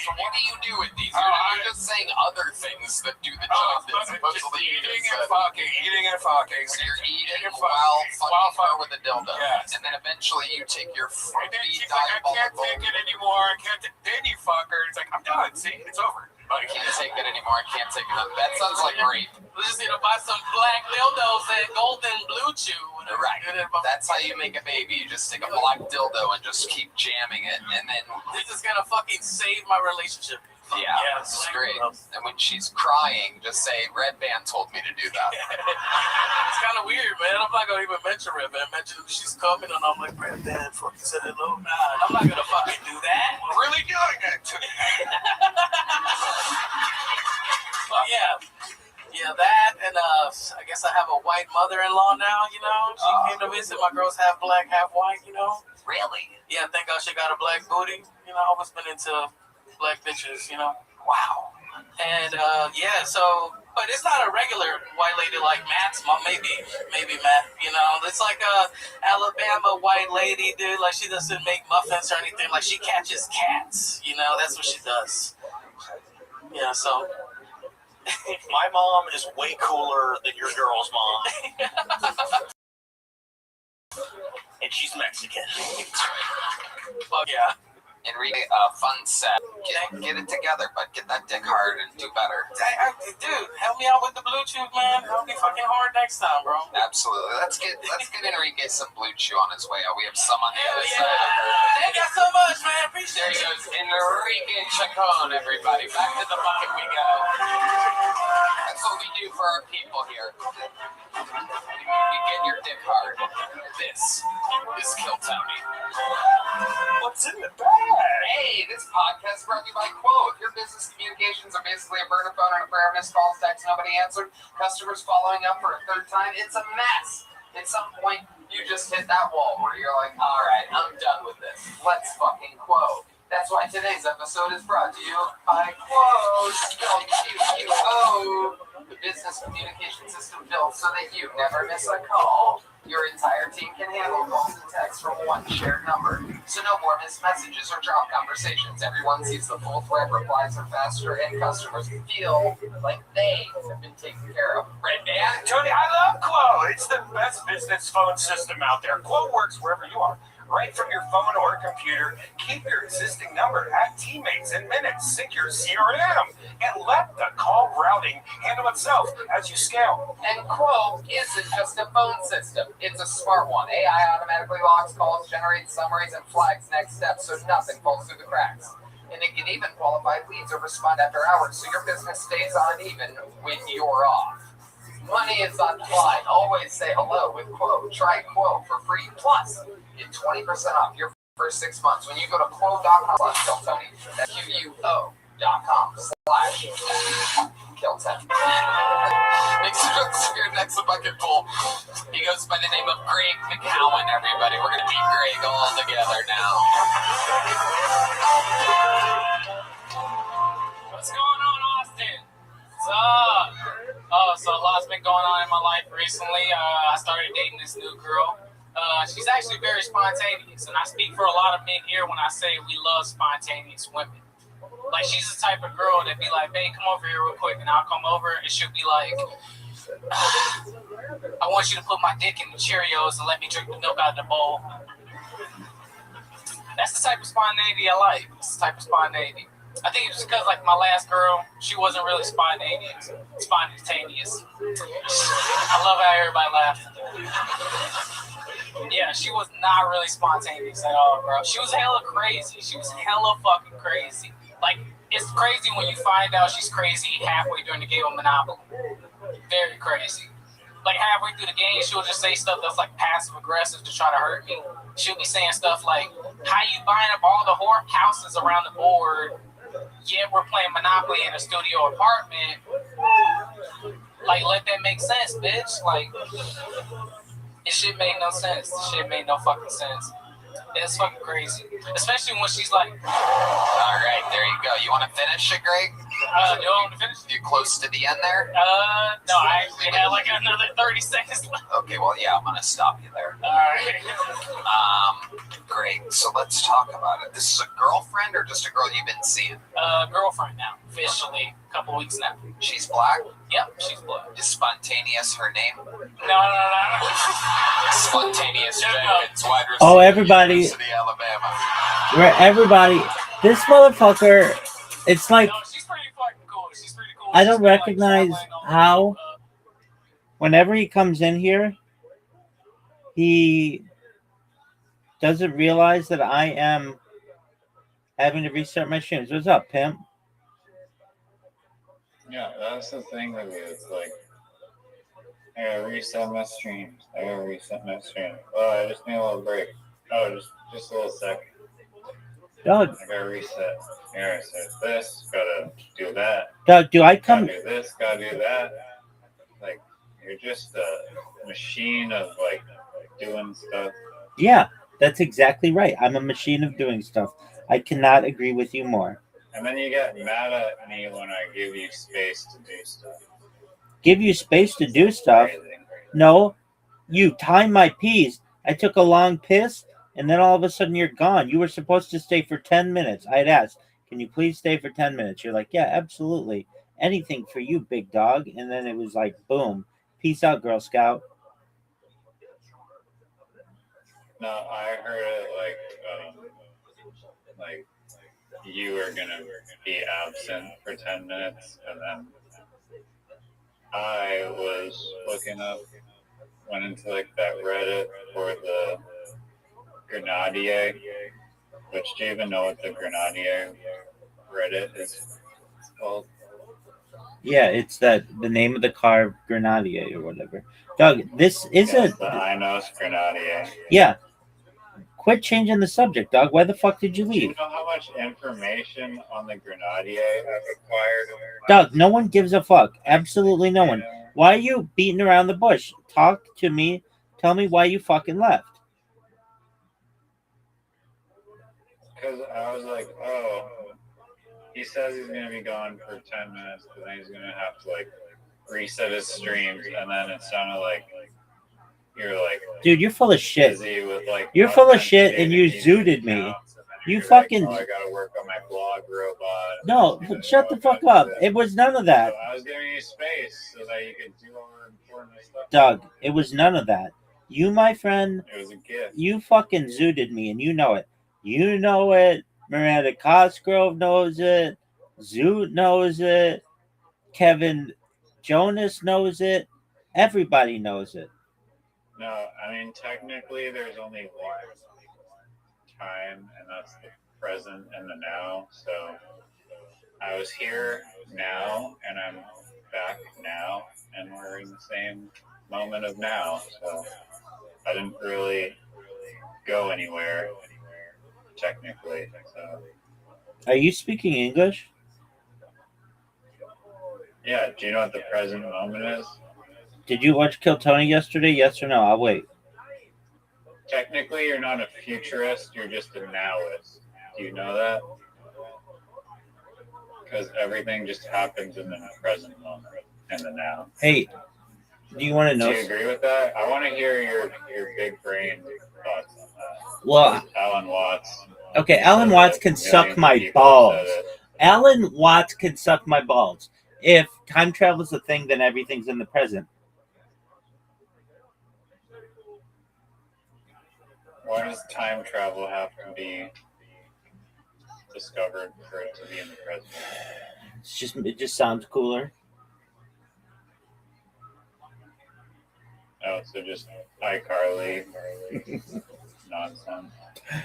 So what do you do with these? You're just saying other things that do the job that supposedly you eating just and said. fucking, eating and fucking. So you're eating and while fucking her fucking. with a dildo. Yes. And then eventually you take your And then fruity she's like, I can't diabolical... take it anymore. I can't. Then you fuck her. It's like, I'm done. See, it's over. I can't take it anymore. I can't take it. That sounds like rape. We just need to buy some black dildos and golden blue chew. Right. That's how you make a baby. You just take a black dildo and just keep jamming it, and then This is gonna fucking save my relationship. yeah, it's great. And when she's crying, just say Red Band told me to do that. It's kind of weird, man. I'm not gonna even mention Red Band. Mention if she's coming, and I'm like, Red Band fucking said hello. Nah, I'm not gonna fucking do that. Really doing it. But yeah, that, and I guess I have a white mother-in-law now. You know, she came to visit. My girl's half black, half white. You know. Really? Yeah, thank God she got a black booty. You know, I've always been into black bitches. You know. Wow. And yeah, so, but it's not a regular white lady like Matt's mom. Maybe Matt. You know, it's like a Alabama white lady, dude. Like she doesn't make muffins or anything. Like she catches cats. You know, that's what she does. Yeah. So. My mom is way cooler than your girl's mom. And she's Mexican. Fuck yeah. Enrique, fun set. Get it together, but get that dick hard and do better. Dude, help me out with the blue chew, man. It'll be fucking hard next time, bro. Absolutely. Let's get Enrique some blue chew on his way. We have some on the other side. Thank you so much, man. Appreciate There it. goes Enrique Chacon, everybody. Back to the bucket we go. That's what we do for our people here. We get your dick hard. This is Kill Tony. What's in the bag? Hey, this podcast is brought to you by Quo. If your business communications are basically a burner phone and a prayer of missed calls, text, nobody answered, customers following up for a third time, it's a mess. At some point, you just hit that wall where you're like, all right, I'm done with this. Let's fucking Quo. That's why today's episode is brought to you by Quo, spelled Q-Q-O, the business communication system built so that you never miss a call. Your entire team can handle calls and texts from one shared number, so no more missed messages or drop conversations. Everyone sees the full thread, replies are faster, and customers feel like they have been taken care of. Red Band, Tony, I love Quo. It's the best business phone system out there. Quo works wherever you are. Right from your phone or computer, keep your existing number at teammates in minutes, sync your CRM, and let the call routing handle itself as you scale. And Quo isn't just a phone system, it's a smart one. AI automatically logs calls, generates summaries, and flags next steps so nothing falls through the cracks. And it can even qualify leads or respond after hours so your business stays on even when you're off. Money is on the line. Always say hello with Quo. Try Quo for free. Plus, get 20% off your first 6 months when you go to Quo.com/KillTony. That's QUO.com/KillTony. Makes your next bucket full. He goes by the name of Greg McCowan, everybody. We're going to be Greg all together now. What's going on, Austin? What's up? So a lot's been going on in my life recently. I started dating this new girl. She's actually very spontaneous, and I speak for a lot of men here when I say we love spontaneous women. Like, she's the type of girl that be like, babe, come over here real quick, and I'll come over, and she'll be like, I want you to put my dick in the Cheerios and let me drink the milk out of the bowl. That's the type of spontaneity I like. It's the type of spontaneity. I think it's because, like, my last girl, she wasn't really spontaneous. I love how everybody laughs. Yeah, she was not really spontaneous at all, bro. She was hella crazy. She was hella fucking crazy. Like, it's crazy when you find out she's crazy halfway during the game of Monopoly. Very crazy. Like, halfway through the game, she'll just say stuff that's, like, passive-aggressive to try to hurt me. She'll be saying stuff like, how you buying up all the whore houses around the board, yet we're playing Monopoly in a studio apartment? Like, let that make sense, bitch. Like, it shit made no sense. It shit made no fucking sense. It's fucking crazy. Especially when she's like, All right, there you go. You want to finish it, Greg? do I want to finish? You close to the end there? No, I actually had like another 30 seconds left. Okay, well, yeah, I'm gonna stop you there. All right. Great. So let's talk about it. This is a girlfriend or just a girl you've been seeing? Girlfriend now, officially, a couple weeks now. She's black. Yep, she's black. Is Spontaneous her name? No. Spontaneous No. Jenkins, wide receiver. Oh, everybody. University, Alabama. Where everybody, this motherfucker, it's like, No, she's pretty fucking cool. She's pretty cool. I She's don't been, like, recognize traveling all how, over, whenever he comes in here, he doesn't realize that I am having to restart my streams. What's up, pimp? Yeah, that's the thing with you. It's like, I gotta reset my streams. Oh, I just need a little break. Oh, just a little second. Doug, I gotta reset. I gotta reset this, gotta do that. Doug, do I come? Gotta do this, gotta do that. Like, you're just a machine of, like, doing stuff. Yeah, that's exactly right. I'm a machine of doing stuff. I cannot agree with you more. And then you get mad at me when I give you space to do stuff. Give you space to do stuff? No, you time my peas. I took a long piss, and then all of a sudden you're gone. You were supposed to stay for 10 minutes. I'd asked, can you please stay for 10 minutes? You're like, yeah, absolutely. Anything for you, big dog. And then it was like, boom. Peace out, Girl Scout. No, I heard it like you were gonna be absent for 10 minutes, and then I was looking up, went into like that Reddit for the Grenadier, which do you even know what the Grenadier Reddit is called? Yeah, it's the name of the car, Grenadier or whatever. Doug, this isn't. The Inos Grenadier. Yeah. Quit changing the subject, Doug. Why the fuck did you Do leave? you know how much information on the Grenadier I've acquired? Doug, no one gives a fuck. Absolutely no one. Why are you beating around the bush? Talk to me. Tell me why you fucking left. Because I was like, oh, he says he's going to be gone for 10 minutes, but then he's going to have to, like, reset his streams, and then it sounded like you're, like... Dude, you're full of shit. Busy with, like, You're full of shit, and you zooted me. You fucking... Like, oh, I got to work on my blog robot. No, shut the fuck up. It was none of that. So I was giving you space so that you could do all the important stuff. Doug, it was none of that. You, my friend... It was a gift. You fucking zooted me, and you know it. You know it. Miranda Cosgrove knows it. Zoot knows it. Kevin Jonas knows it. Everybody knows it. No, I mean, technically, there's only one time, and that's the present and the now. So I was here now, and I'm back now, and we're in the same moment of now. So I didn't really go anywhere, technically. So. Are you speaking English? Yeah, do you know what the present moment is? Did you watch Kill Tony yesterday? Yes or no? I'll wait. Technically, you're not a futurist, you're just a nowist. Do you know that? Because everything just happens in the present moment, in the now. Hey, do you want to know? Do you agree with that? I want to hear your big brain thoughts on that. Well, Alan Watts. Okay, Alan Watts can suck my balls. Alan Watts can suck my balls. If time travel is a thing, then everything's in the present. Why does time travel have to be discovered for it to be in the present? It just sounds cooler. Oh, so just iCarly nonsense.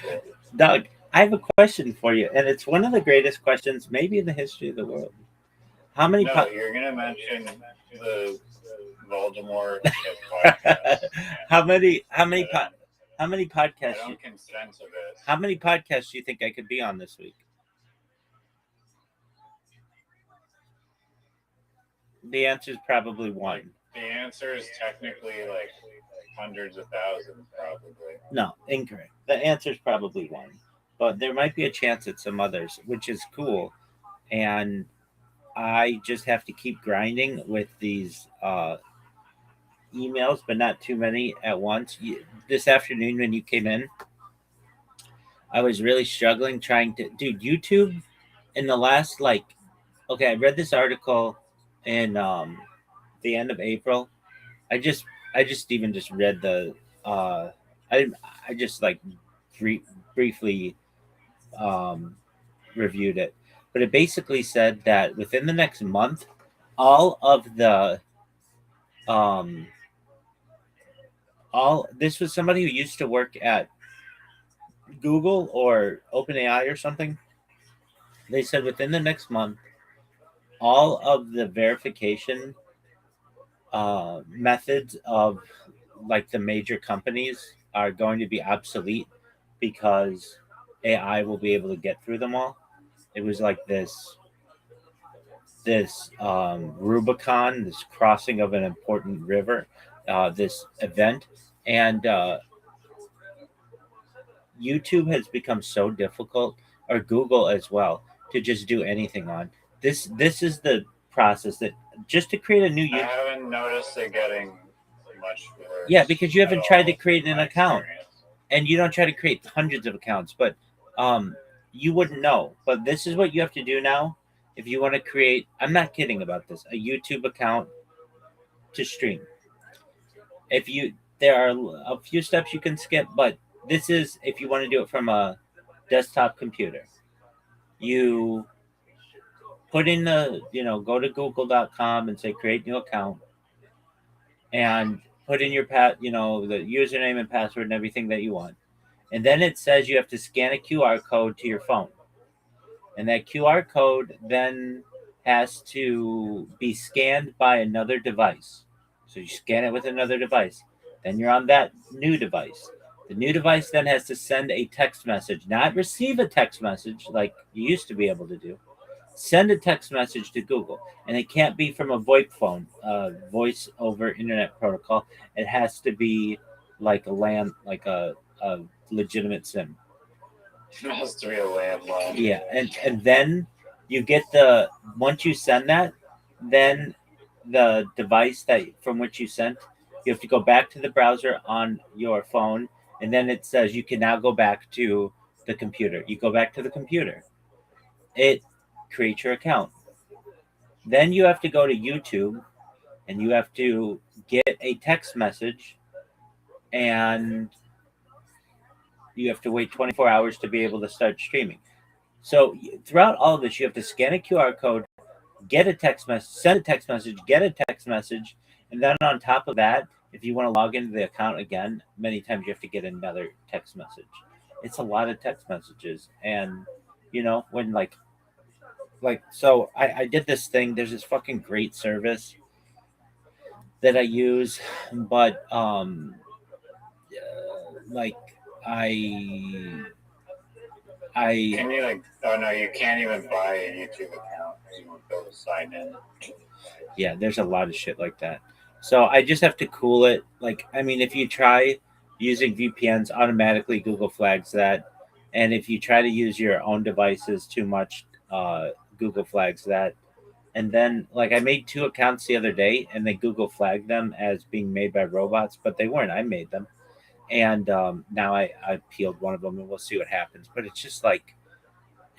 Cool. Doug, I have a question for you, and it's one of the greatest questions maybe in the history of the world. How many? You're gonna mention the Voldemort podcast. How many podcasts? I don't consent to this. How many podcasts do you think I could be on this week? The answer is probably one. The answer is technically like hundreds of thousands, probably. No, incorrect. The answer is probably one, but there might be a chance at some others, which is cool. And I just have to keep grinding with these emails, but not too many at once. This afternoon when you came in, I was really struggling trying to, dude, YouTube in the last okay, I read this article in the end of April. I just even just read the uh I I just briefly um reviewed it. But it basically said that within the next month, all of the um all this was somebody who used to work at Google or OpenAI or something. They said within the next month, all of the verification methods of like the major companies are going to be obsolete because AI will be able to get through them all. It was like this Rubicon, this crossing of an important river, this event, and YouTube has become so difficult, or Google as well, to just do anything on. This is the process that just to create a new I YouTube. haven't noticed it getting much worse. Yeah, because you haven't tried to create an account, experience. and you don't try to create hundreds of accounts, but you wouldn't know. But this is what you have to do now if you want to create. I'm not kidding about this. A YouTube account to stream. If you there are a few steps you can skip, but this is if you want to do it from a desktop computer. You put in go to google.com and say create new account and put in your the username and password and everything that you want. And then it says you have to scan a QR code to your phone. And that QR code then has to be scanned by another device. So you scan it with another device. Then you're on that new device. The new device then has to send a text message, not receive a text message like you used to be able to do. Send a text message to Google. And it can't be from a VoIP phone, voice over internet protocol. It has to be like a legitimate SIM. It has to be a landline. Yeah, and then you get once you send that, then the device from which you sent, you have to go back to the browser on your phone, and then it says you can now go back to the computer. You go back to the computer. It creates your account. Then you have to go to YouTube, and you have to get a text message, and you have to wait 24 hours to be able to start streaming. So throughout all of this, you have to scan a QR code, get a text message, send a text message, get a text message, and then on top of that, if you want to log into the account again, many times you have to get another text message. It's a lot of text messages, and when so I did this thing. There's this fucking great service that I use, but like I Can you oh no, you can't even buy a YouTube account. You won't be able to sign in. Yeah, there's a lot of shit like that. So I just have to cool it. If you try using VPNs, automatically Google flags that. And if you try to use your own devices too much, Google flags that. And then, I made 2 accounts the other day, and they Google flagged them as being made by robots, but they weren't. I made them. And now I peeled one of them, and we'll see what happens. But it's just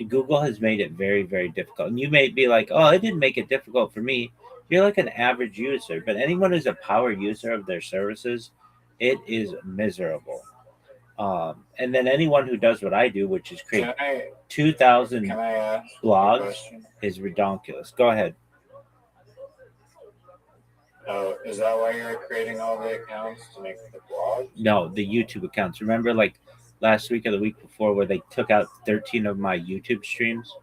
Google has made it very, very difficult. And you may be like, oh, it didn't make it difficult for me. You're like an average user, but anyone who's a power user of their services, it is miserable. And then anyone who does what I do, which is create 2,000 blogs, is ridiculous. Go ahead. Oh, is that why you're creating all the accounts to make the blogs? No, the YouTube accounts. Remember, last week or the week before, where they took out 13 of my YouTube streams?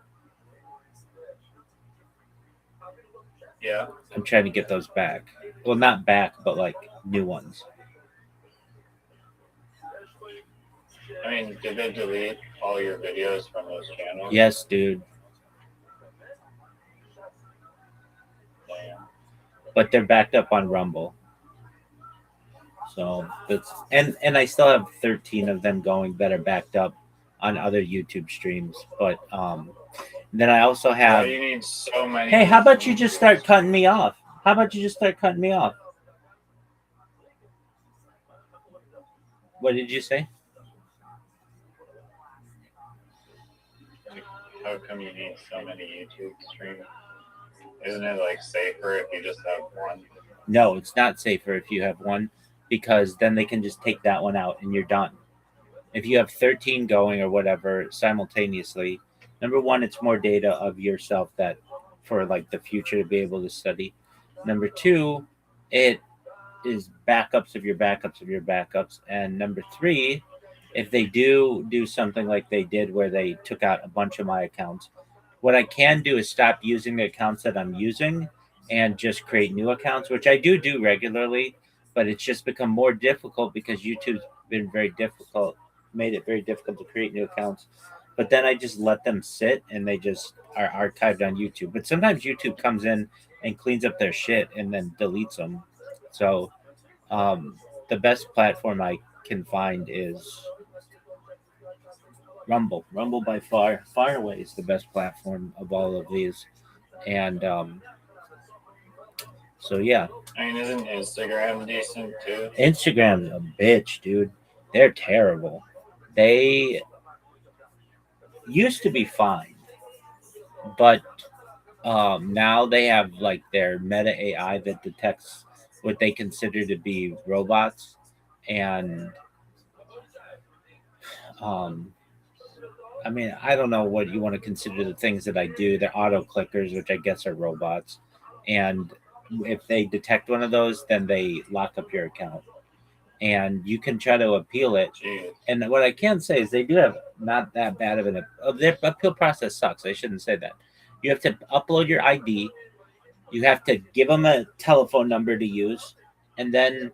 Yeah. I'm trying to get those back. Well, not back, but new ones. I mean, did they delete all your videos from those channels? Yes, dude. Damn. but they're backed up on Rumble. So that's and I still have 13 of them going that are backed up on other YouTube streams. But then I also have. Why do you need so many? Hey, how about you just start cutting me off? How about you just start cutting me off? What did you say? How come you need so many YouTube streams? Isn't it like safer if you just have one? No, it's not safer if you have one, because then they can just take that one out and you're done. If you have 13 going or whatever simultaneously, number one, it's more data of yourself that for like the future to be able to study. Number two, it is backups of your backups of your backups. And number three, if they do something like they did where they took out a bunch of my accounts, what I can do is stop using the accounts that I'm using and just create new accounts, which I do regularly, but it's just become more difficult because YouTube's been made it very difficult to create new accounts. But then I just let them sit and they just are archived on YouTube. But sometimes YouTube comes in and cleans up their shit and then deletes them. So the best platform I can find is Rumble. Rumble by far away is the best platform of all of these. And so yeah. I mean, isn't Instagram decent too? Instagram's a bitch, dude. They're terrible. They used to be fine, but now they have like their meta AI that detects what they consider to be robots, and I mean, I don't know what you want to consider the things that I do. They're auto clickers, which I guess are robots, and if they detect one of those, then they lock up your account, and you can try to appeal it. Jeez. And what I can say is they do have not that bad of their appeal process sucks. I shouldn't say that. You have to upload your ID. You have to give them a telephone number to use, and then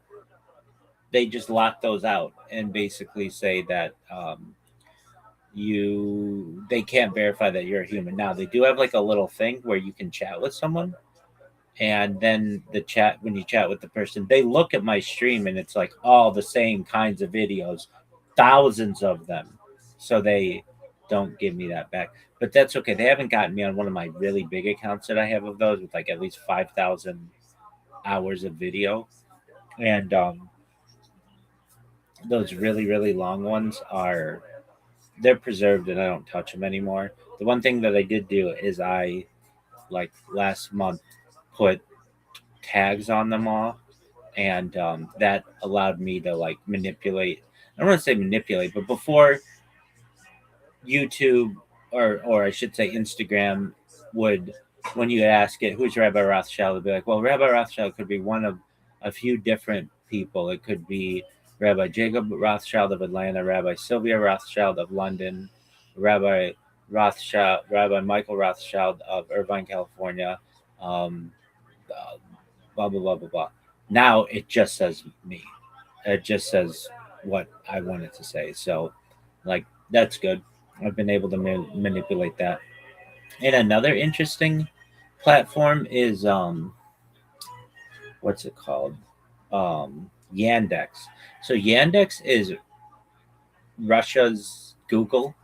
they just lock those out and basically say that they can't verify that you're a human. Now they do have like a little thing where you can chat with someone, and then when you chat with the person, they look at my stream and it's like all the same kinds of videos, thousands of them, so they don't give me that back. But that's okay. They haven't gotten me on one of my really big accounts that I have of those with like at least 5,000 hours of video, and those really long ones they're preserved and I don't touch them anymore. The one thing that I did do is I, like last month, put tags on them all, and that allowed me to like manipulate. I don't want to say manipulate, but before YouTube or I should say Instagram would, when you ask it, who's Rabbi Rothschild, it'd be like, well, Rabbi Rothschild could be one of a few different people. It could be Rabbi Jacob Rothschild of Atlanta, Rabbi Sylvia Rothschild of London, Rabbi Michael Rothschild of Irvine, California, blah, blah, blah, blah, blah. Now it just says me. It just says what I wanted to say. So, like, that's good. I've been able to manipulate that. And another interesting platform is what's it called? Yandex. So Yandex is Russia's Google,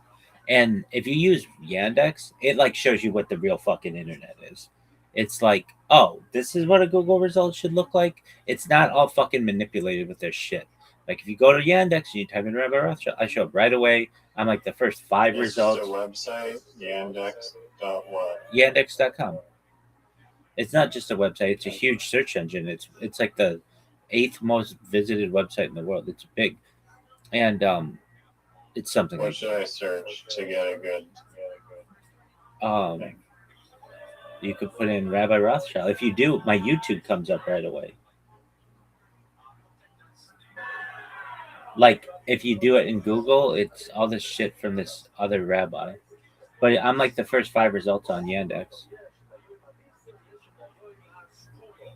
and if you use Yandex, it like shows you what the real fucking internet is. It's like, oh, this is what a Google result should look like. It's not all fucking manipulated with their shit. Like if you go to Yandex and you type in Rabbi Rothschild, I show up right away. I'm like the first 5 results. It's a website, Yandex.what? Yandex.com. It's not just a website; it's a huge search engine. It's like the 8th most visited website in the world. It's big, and it's something. What should I search to get a good? Thing? You could put in Rabbi Rothschild. If you do, my YouTube comes up right away. Like if you do it in Google, it's all this shit from this other rabbi. But I'm like the first 5 results on Yandex.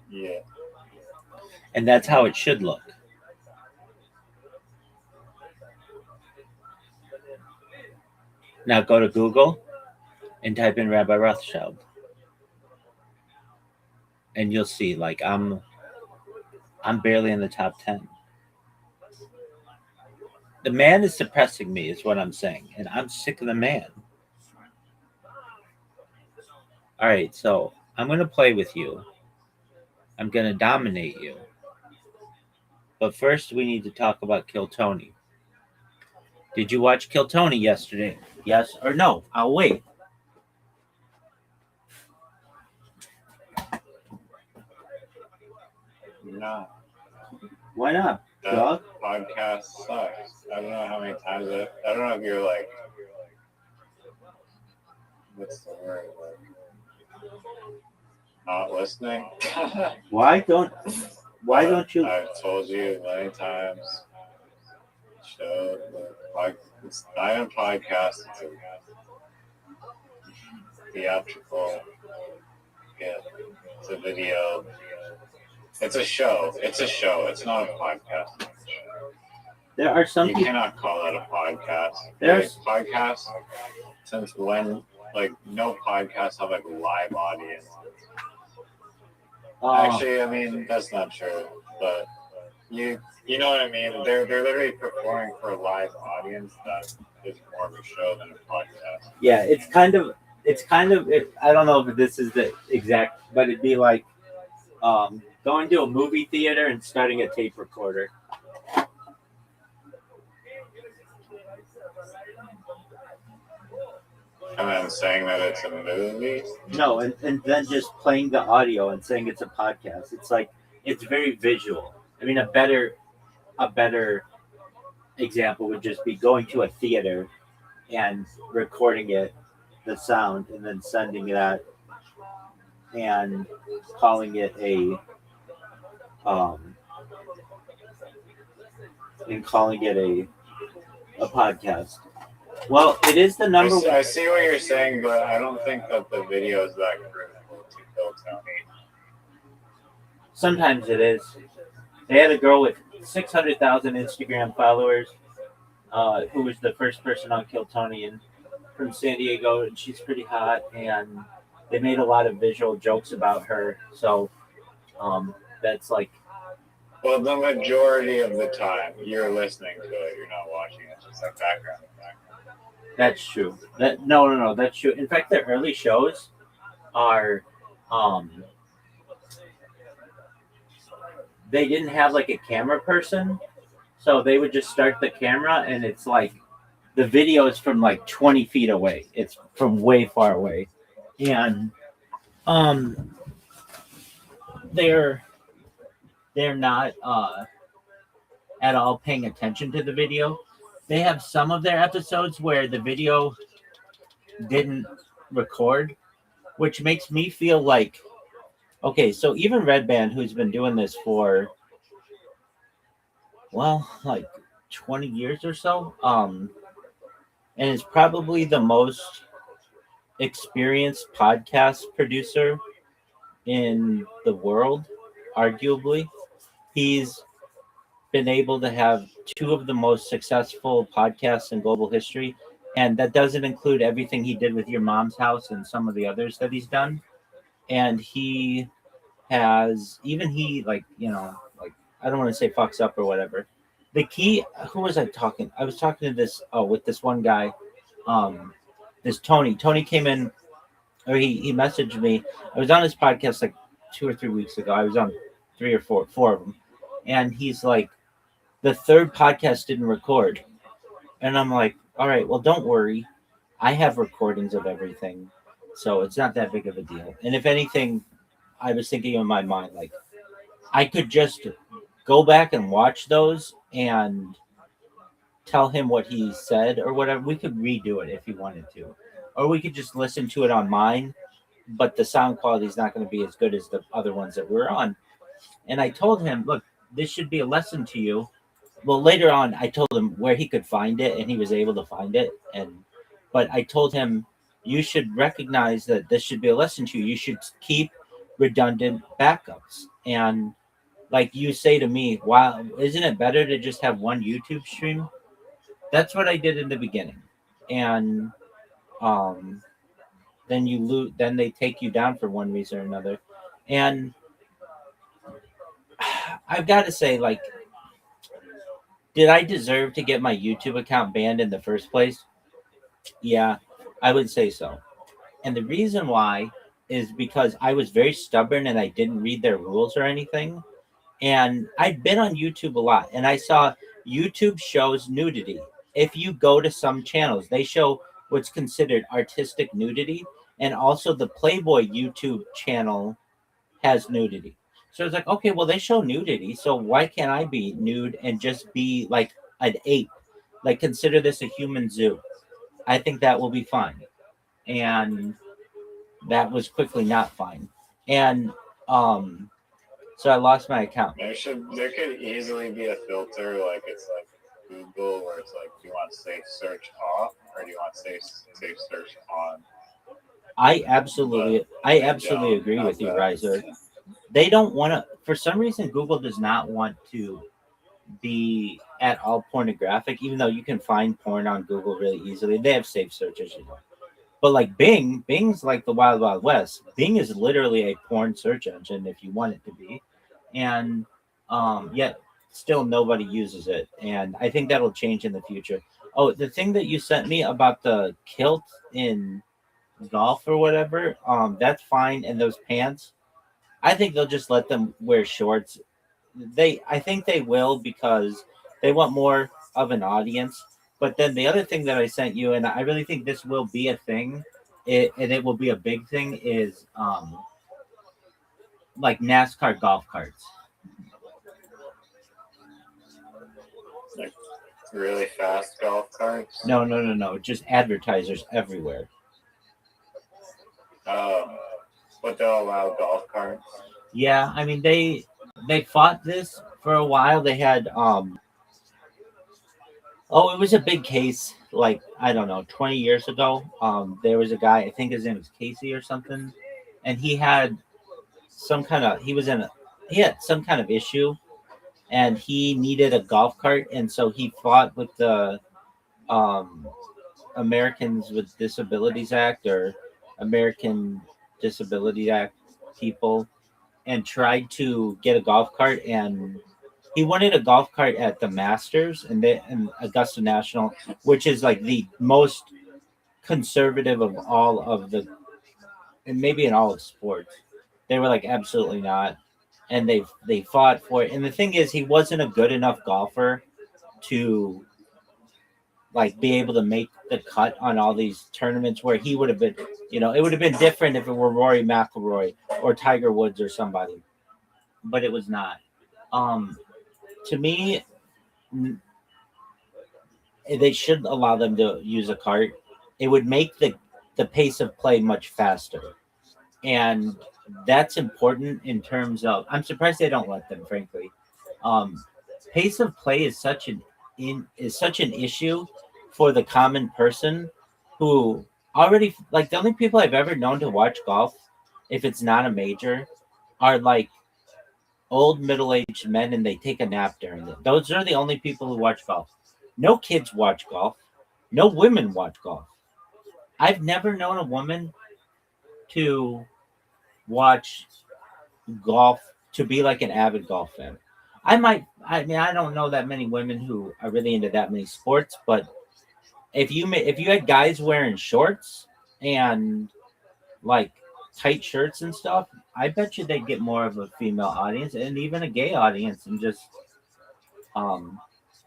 Yeah. And that's how it should look. Now go to Google and type in Rabbi Rothschild. and you'll see. Like I'm barely in the top 10. The man is suppressing me, is what I'm saying, and I'm sick of the man. All right, so I'm gonna play with you. I'm gonna dominate you. But first, we need to talk about Kill Tony. Did you watch Kill Tony yesterday? Yes or no? I'll wait. No. Why not? That Dog? podcast sucks. I don't know how many times I don't know if you're like, what's the word? Like, not listening. Why don't you? I've told you many times. Show like it's not a podcast. It's a theatrical. Yeah, it's a video. It's a show. It's a show. It's not a podcast. There are some you people. Cannot call that a podcast. There's like, podcast. Since when? Like no podcasts have like live audience. Actually, I mean that's not true. But you know what I mean. They're literally performing for a live audience. That is more of a show than a podcast. Yeah, it's kind of. I don't know if this is the exact, but it'd be like going to a movie theater and starting a tape recorder. And then saying that it's a movie? No, and then just playing the audio and saying it's a podcast. It's like it's very visual. I mean, a better example would just be going to a theater and recording it, the sound, and then sending that and calling it a podcast. Well, it is the number one. I see what you're saying, but I don't think that the video is that critical to Kill Tony. Sometimes it is. They had a girl with 600,000 Instagram followers who was the first person on Kill Tony and from San Diego, and she's pretty hot, and they made a lot of visual jokes about her. So that's like. Well, the majority of the time, you're listening to it. You're not watching it. It's just like background. That's true. No, that's true. In fact, the early shows are they didn't have like a camera person, so they would just start the camera, and it's like the video is from like 20 feet away. It's from way far away, and they're not at all paying attention to the video. They have some of their episodes where the video didn't record, which makes me feel like, okay, so even Red Band, who's been doing this for, well, like 20 years or so, and is probably the most experienced podcast producer in the world, arguably. He's been able to have two of the most successful podcasts in global history, and that doesn't include everything he did with Your Mom's House and some of the others that he's done. And he has, even he, like, you know, like, I don't want to say fucks up or whatever. The key, who was I talking? I was talking to this, with this one guy, this Tony. Tony came in, or he messaged me. I was on his podcast like 2 or 3 weeks ago. I was on 3 or 4 of them. And he's like, the third podcast didn't record. And I'm like, all right, well, don't worry. I have recordings of everything. So it's not that big of a deal. And if anything, I was thinking in my mind, like, I could just go back and watch those and tell him what he said or whatever. We could redo it if he wanted to. Or we could just listen to it on mine, but the sound quality is not going to be as good as the other ones that we're on. And I told him, look, this should be a lesson to you. Well, later on, I told him where he could find it, and he was able to find it. But I told him, you should recognize that this should be a lesson to you. You should keep redundant backups. And like you say to me, wow, isn't it better to just have one YouTube stream? That's what I did in the beginning. And then you lose, then they take you down for one reason or another. And I've got to say, like, did I deserve to get my YouTube account banned in the first place? Yeah, I would say so. And the reason why is because I was very stubborn and I didn't read their rules or anything. And I've been on YouTube a lot and I saw YouTube shows nudity. If you go to some channels, they show what's considered artistic nudity. And also the Playboy YouTube channel has nudity. So it's like, okay, well, they show nudity. So why can't I be nude and just be like an ape? Like, consider this a human zoo. I think that will be fine. And that was quickly not fine. And so I lost my account. There could easily be a filter, like it's like Google, where it's like, do you want safe search off or do you want safe search on? I absolutely agree with you, Riser. They don't want to. For some reason, Google does not want to be at all pornographic, even though you can find porn on Google really easily. They have safe searches, you know. But like Bing's like the Wild Wild West. Bing is literally a porn search engine if you want it to be, and yet still nobody uses it. And I think that'll change in the future. Oh, the thing that you sent me about the kilt in golf or whatever, that's fine. And those pants, I think they'll just let them wear shorts. I think they will because they want more of an audience. But then the other thing that I sent you, and I really think this will be a thing, and it will be a big thing, is like NASCAR golf carts. Like really fast golf carts? No. Just advertisers everywhere. But they'll allow golf carts. Yeah, I mean they fought this for a while. They had it was a big case, like, I don't know, 20 years ago. There was a guy, I think his name was Casey or something, and he had he had some kind of issue, and he needed a golf cart, and so he fought with the Americans with Disabilities Act or American Disability Act people, and tried to get a golf cart, and he wanted a golf cart at the Masters and Augusta National, which is like the most conservative of all of the, and maybe in all of sports. They were like, absolutely not, and they fought for it. And the thing is, he wasn't a good enough golfer to like be able to make the cut on all these tournaments where he would have been, it would have been different if it were Rory McIlroy or Tiger Woods or somebody, but it was not. To me, they should allow them to use a cart. It would make the pace of play much faster, and that's important in terms of. I'm surprised they don't let them, frankly. Pace of play is such an issue for the common person who already, like, the only people I've ever known to watch golf, if it's not a major, are like old middle-aged men, and they take a nap during it. Those are the only people who watch golf. No kids watch golf. No women watch golf. I've never known a woman to watch golf, to be like an avid golf fan. I don't know that many women who are really into that many sports, but if you had guys wearing shorts and like tight shirts and stuff, I bet you they'd get more of a female audience and even a gay audience, and just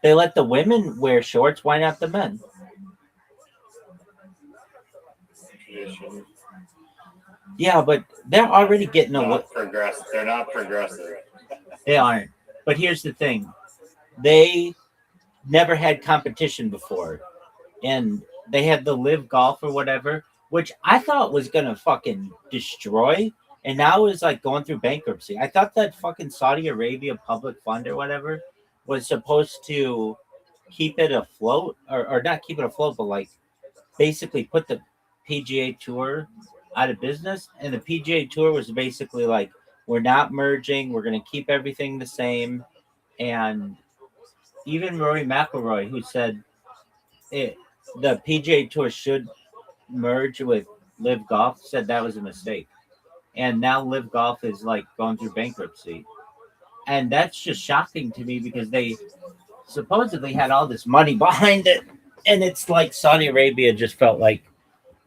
they let the women wear shorts, why not the men? Yeah, but they're already getting They're not progressive. They aren't. But here's the thing. They never had competition before. And they had the Live Golf or whatever, which I thought was going to fucking destroy. And now is like going through bankruptcy. I thought that fucking Saudi Arabia public fund or whatever was supposed to keep it afloat, or not keep it afloat, but like basically put the PGA Tour out of business. And the PGA Tour was basically like, we're not merging, we're going to keep everything the same. And even Rory McIlroy, who said the PGA Tour should merge with Live Golf, said that was a mistake. And now Live Golf is like going through bankruptcy. And that's just shocking to me because they supposedly had all this money behind it, and it's like Saudi Arabia just felt like,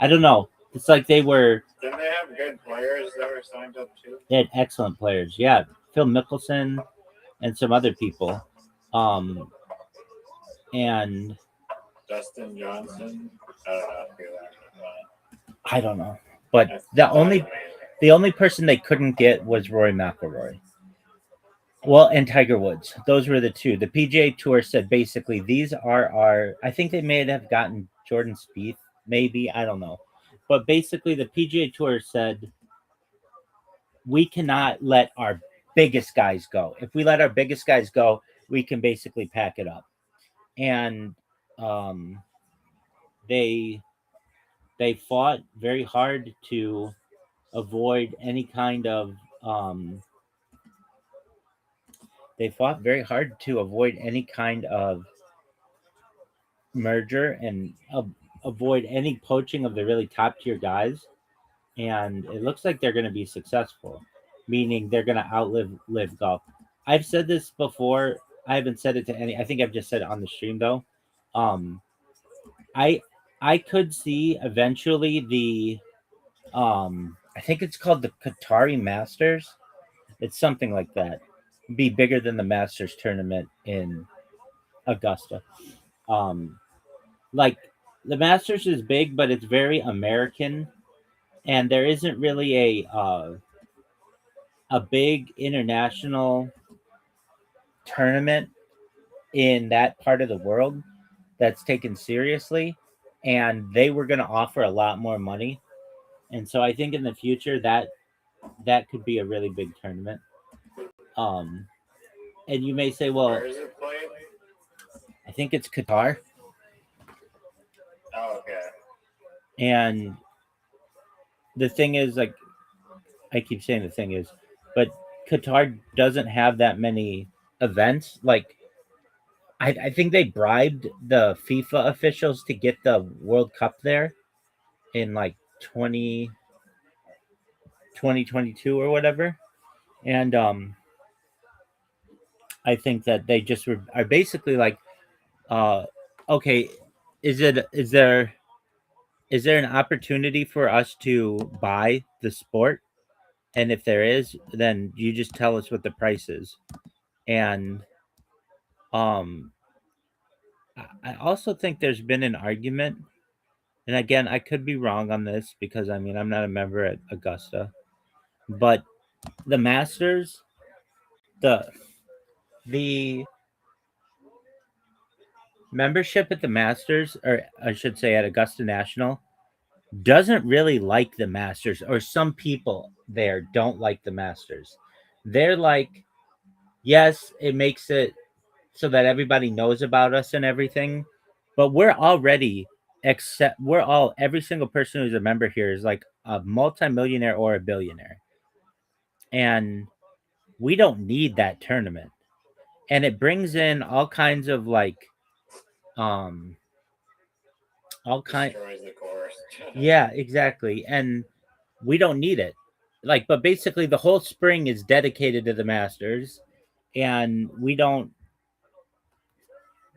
I don't know. It's like they were. Didn't they have good players that were signed up too? They had excellent players. Yeah, Phil Mickelson and some other people. And Dustin Johnson. I don't know who that was. I don't know, but the only person they couldn't get was Rory McIlroy. Well, and Tiger Woods. Those were the two. The PGA Tour said basically these are our. I think they may have gotten Jordan Spieth, maybe, I don't know, but basically the PGA Tour said we cannot let our biggest guys go. If we let our biggest guys go, we can basically pack it up. And they fought very hard to avoid any kind of merger and avoid any poaching of the really top tier guys. And it looks like they're going to be successful, meaning they're going to live golf. I've said this before. I haven't said it to any. I think I've just said it on the stream though. I could see eventually the I think it's called the Qatari Masters. It's something like that. Be bigger than the Masters tournament in Augusta. Like the Masters is big, but it's very American, and there isn't really a big international tournament in that part of the world that's taken seriously. And they were going to offer a lot more money, and so I think in the future that could be a really big tournament. And you may say, well, Where is it played? I think it's Qatar. Oh, okay. And the thing is, like, I keep saying the thing is, but Qatar doesn't have that many events. Like, I think they bribed the FIFA officials to get the World Cup there in like 2022 or whatever. And I think that they just are basically like, okay, is there an opportunity for us to buy the sport? And if there is, then you just tell us what the price is. And I also think there's been an argument, and again, I could be wrong on this because I mean I'm not a member at Augusta, but the Masters, the membership at the Masters, or I should say at Augusta National, doesn't really like the Masters, or some people there don't like the Masters. They're like, yes, it makes it so that everybody knows about us and everything, but every single person who's a member here is like a multimillionaire or a billionaire. And we don't need that tournament. And it brings in all kinds of like Destroys the course. yeah, exactly. And we don't need it. Like, but basically the whole spring is dedicated to the Masters, and we don't.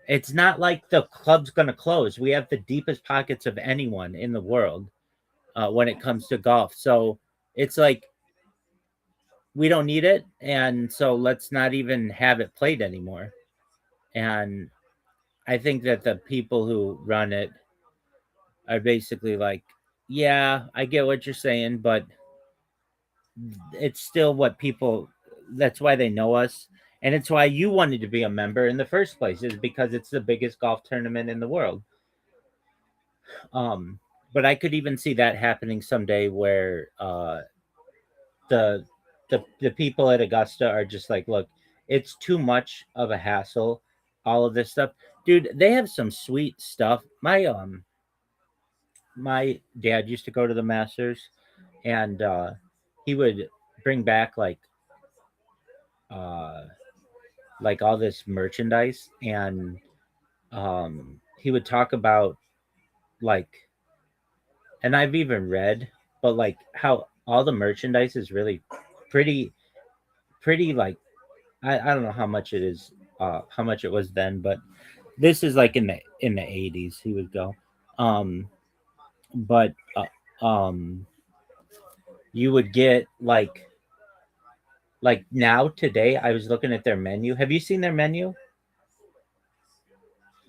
It's not like the club's going to close. We have the deepest pockets of anyone in the world when it comes to golf. So it's like we don't need it, and so let's not even have it played anymore. And I think that the people who run it are basically like, yeah, I get what you're saying, but it's still what people. That's why they know us, and it's why you wanted to be a member in the first place, is because it's the biggest golf tournament in the world. But I could even see that happening someday, where the the people at Augusta are just like, look, it's too much of a hassle, all of this stuff, dude. They have some sweet stuff. My dad used to go to the Masters, and he would bring back uh like all this merchandise, and he would talk about like, and I've even read, but like how all the merchandise is really pretty like I don't know how much it is, how much it was then, but this is like in the 80s he would go. Um, but you would get like now today. I was looking at their menu. Have you seen their menu?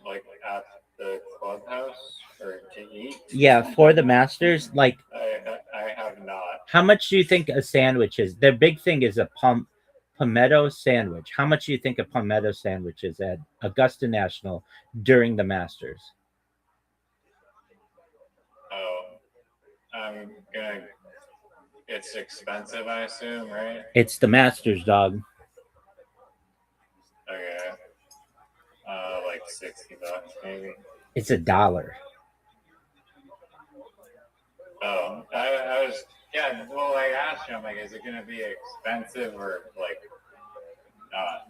Like at the clubhouse or to eat? Yeah, for the Masters. Like, I have not. how much do you think a sandwich is? Their big thing is a palmetto sandwich. How much do you think a palmetto sandwich is at Augusta National during the Masters? Oh, I'm gonna. It's expensive, I assume, right? It's the Masters, dog. Okay. Like $60 maybe. It's $1. Oh, I was, yeah. Well, I asked you, I'm like, is it gonna be expensive or like not?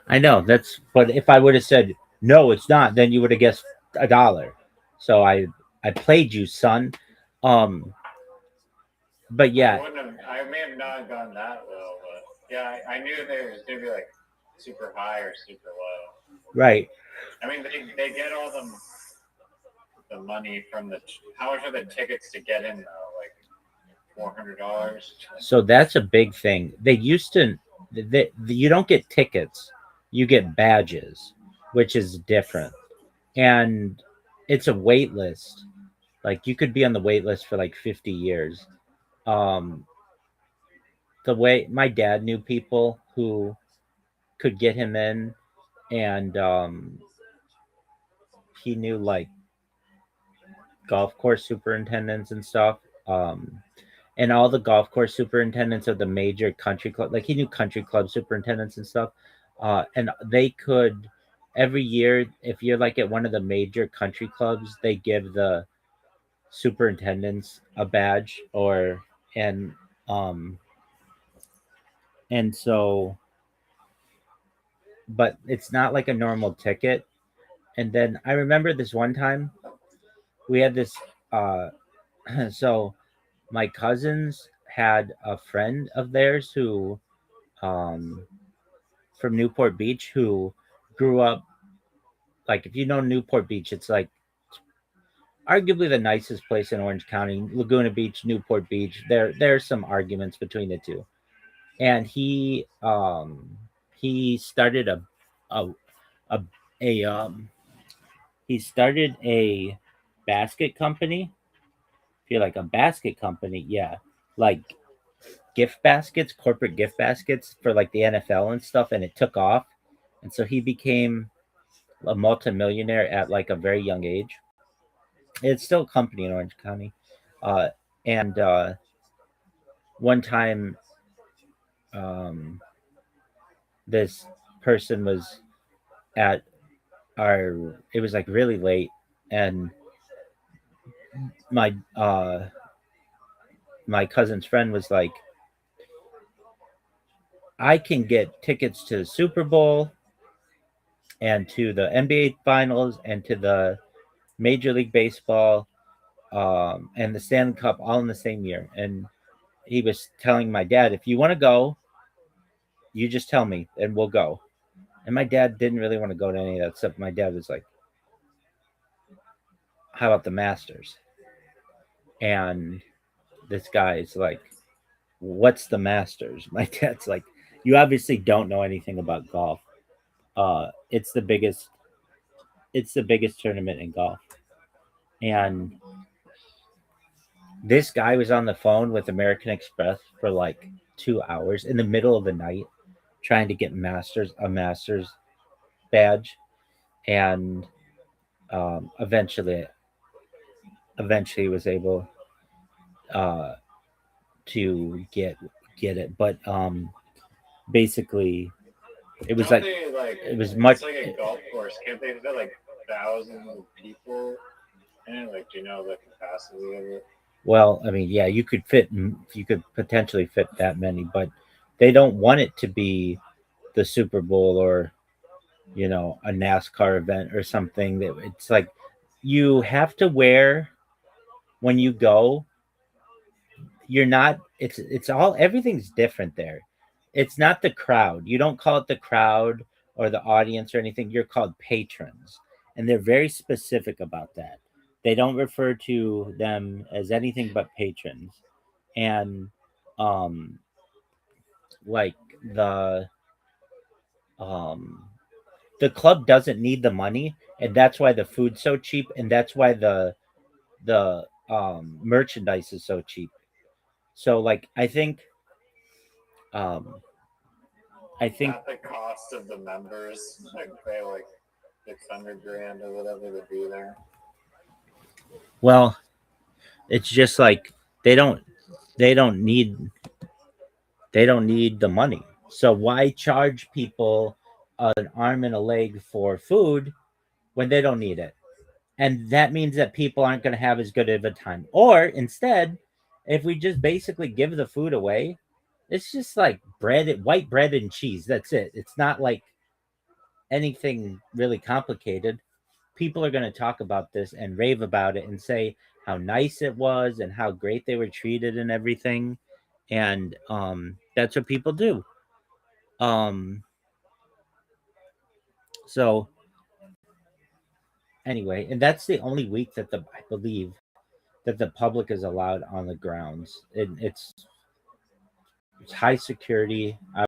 I know that's, but if I would have said no, it's not, then you would have guessed $1. So I played you, son. But yeah, I may have not gone that low, but yeah, I knew there was gonna be like super high or super low. right. I mean, they get all the money from the. How much are the tickets to get in though? Like $400. So that's a big thing. They used to, you don't get tickets, you get badges, which is different, and it's a wait list. Like you could be on the wait list for like 50 years. Um, the way my dad knew people who could get him in, and he knew like golf course superintendents and stuff. And all the golf course superintendents of the major country club, like he knew country club superintendents and stuff. And they could every year, if you're like at one of the major country clubs, they give the superintendents a badge or and um and so but it's not like a normal ticket. And then I remember this one time we had this so my cousins had a friend of theirs who um from Newport Beach who grew up, like if you know Newport Beach, it's like arguably the nicest place in Orange County. Laguna Beach, Newport Beach. There's some arguments between the two. And he started a a, he started a basket company. If you're like a basket company, yeah. Like gift baskets, corporate gift baskets for like the NFL and stuff, and it took off. And so he became a multimillionaire at like a very young age. It's still a company in Orange County. And one time, um, this person was at it was like really late, and my my cousin's friend was like, I can get tickets to the Super Bowl and to the NBA Finals and to the Major League Baseball and the Stanley Cup all in the same year. And he was telling my dad, if you want to go, you just tell me and we'll go. And my dad didn't really want to go to any of that stuff. My dad was like, how about the Masters? And this guy is like, what's the Masters? My dad's like, you obviously don't know anything about golf. It's the biggest tournament in golf. And this guy was on the phone with American Express for like 2 hours in the middle of the night trying to get a master's badge. And eventually was able to get it. But basically it was Don't like they, it was much. It's like a golf course. Can't they fit like thousands of people in it? Like, do you know the capacity of it? Well, I mean, yeah, you could potentially fit that many, but they don't want it to be the Super Bowl or a NASCAR event or something. That it's like you have to wear when you go. You're not. It's all everything's different there. It's not the crowd. You don't call it the crowd or the audience or anything. You're called patrons. And they're very specific about that. They don't refer to them as anything but patrons. And um like the um the club doesn't need the money, and that's why the food's so cheap, and that's why the merchandise is so cheap. So like um I think Not the cost of the members. Like pay like 600 grand or whatever to be there. well, it's just like they don't they don't need they don't need the money. So why charge people an arm and a leg for food when they don't need it? And that means that people aren't going to have as good of a time. Or instead, if we just basically give the food away, it's just like white bread and cheese. That's it. It's not like anything really complicated. People are going to talk about this and rave about it and say how nice it was and how great they were treated and everything. And that's what people do. Um, so anyway, and that's the only week that I believe that the public is allowed on the grounds. It's high security.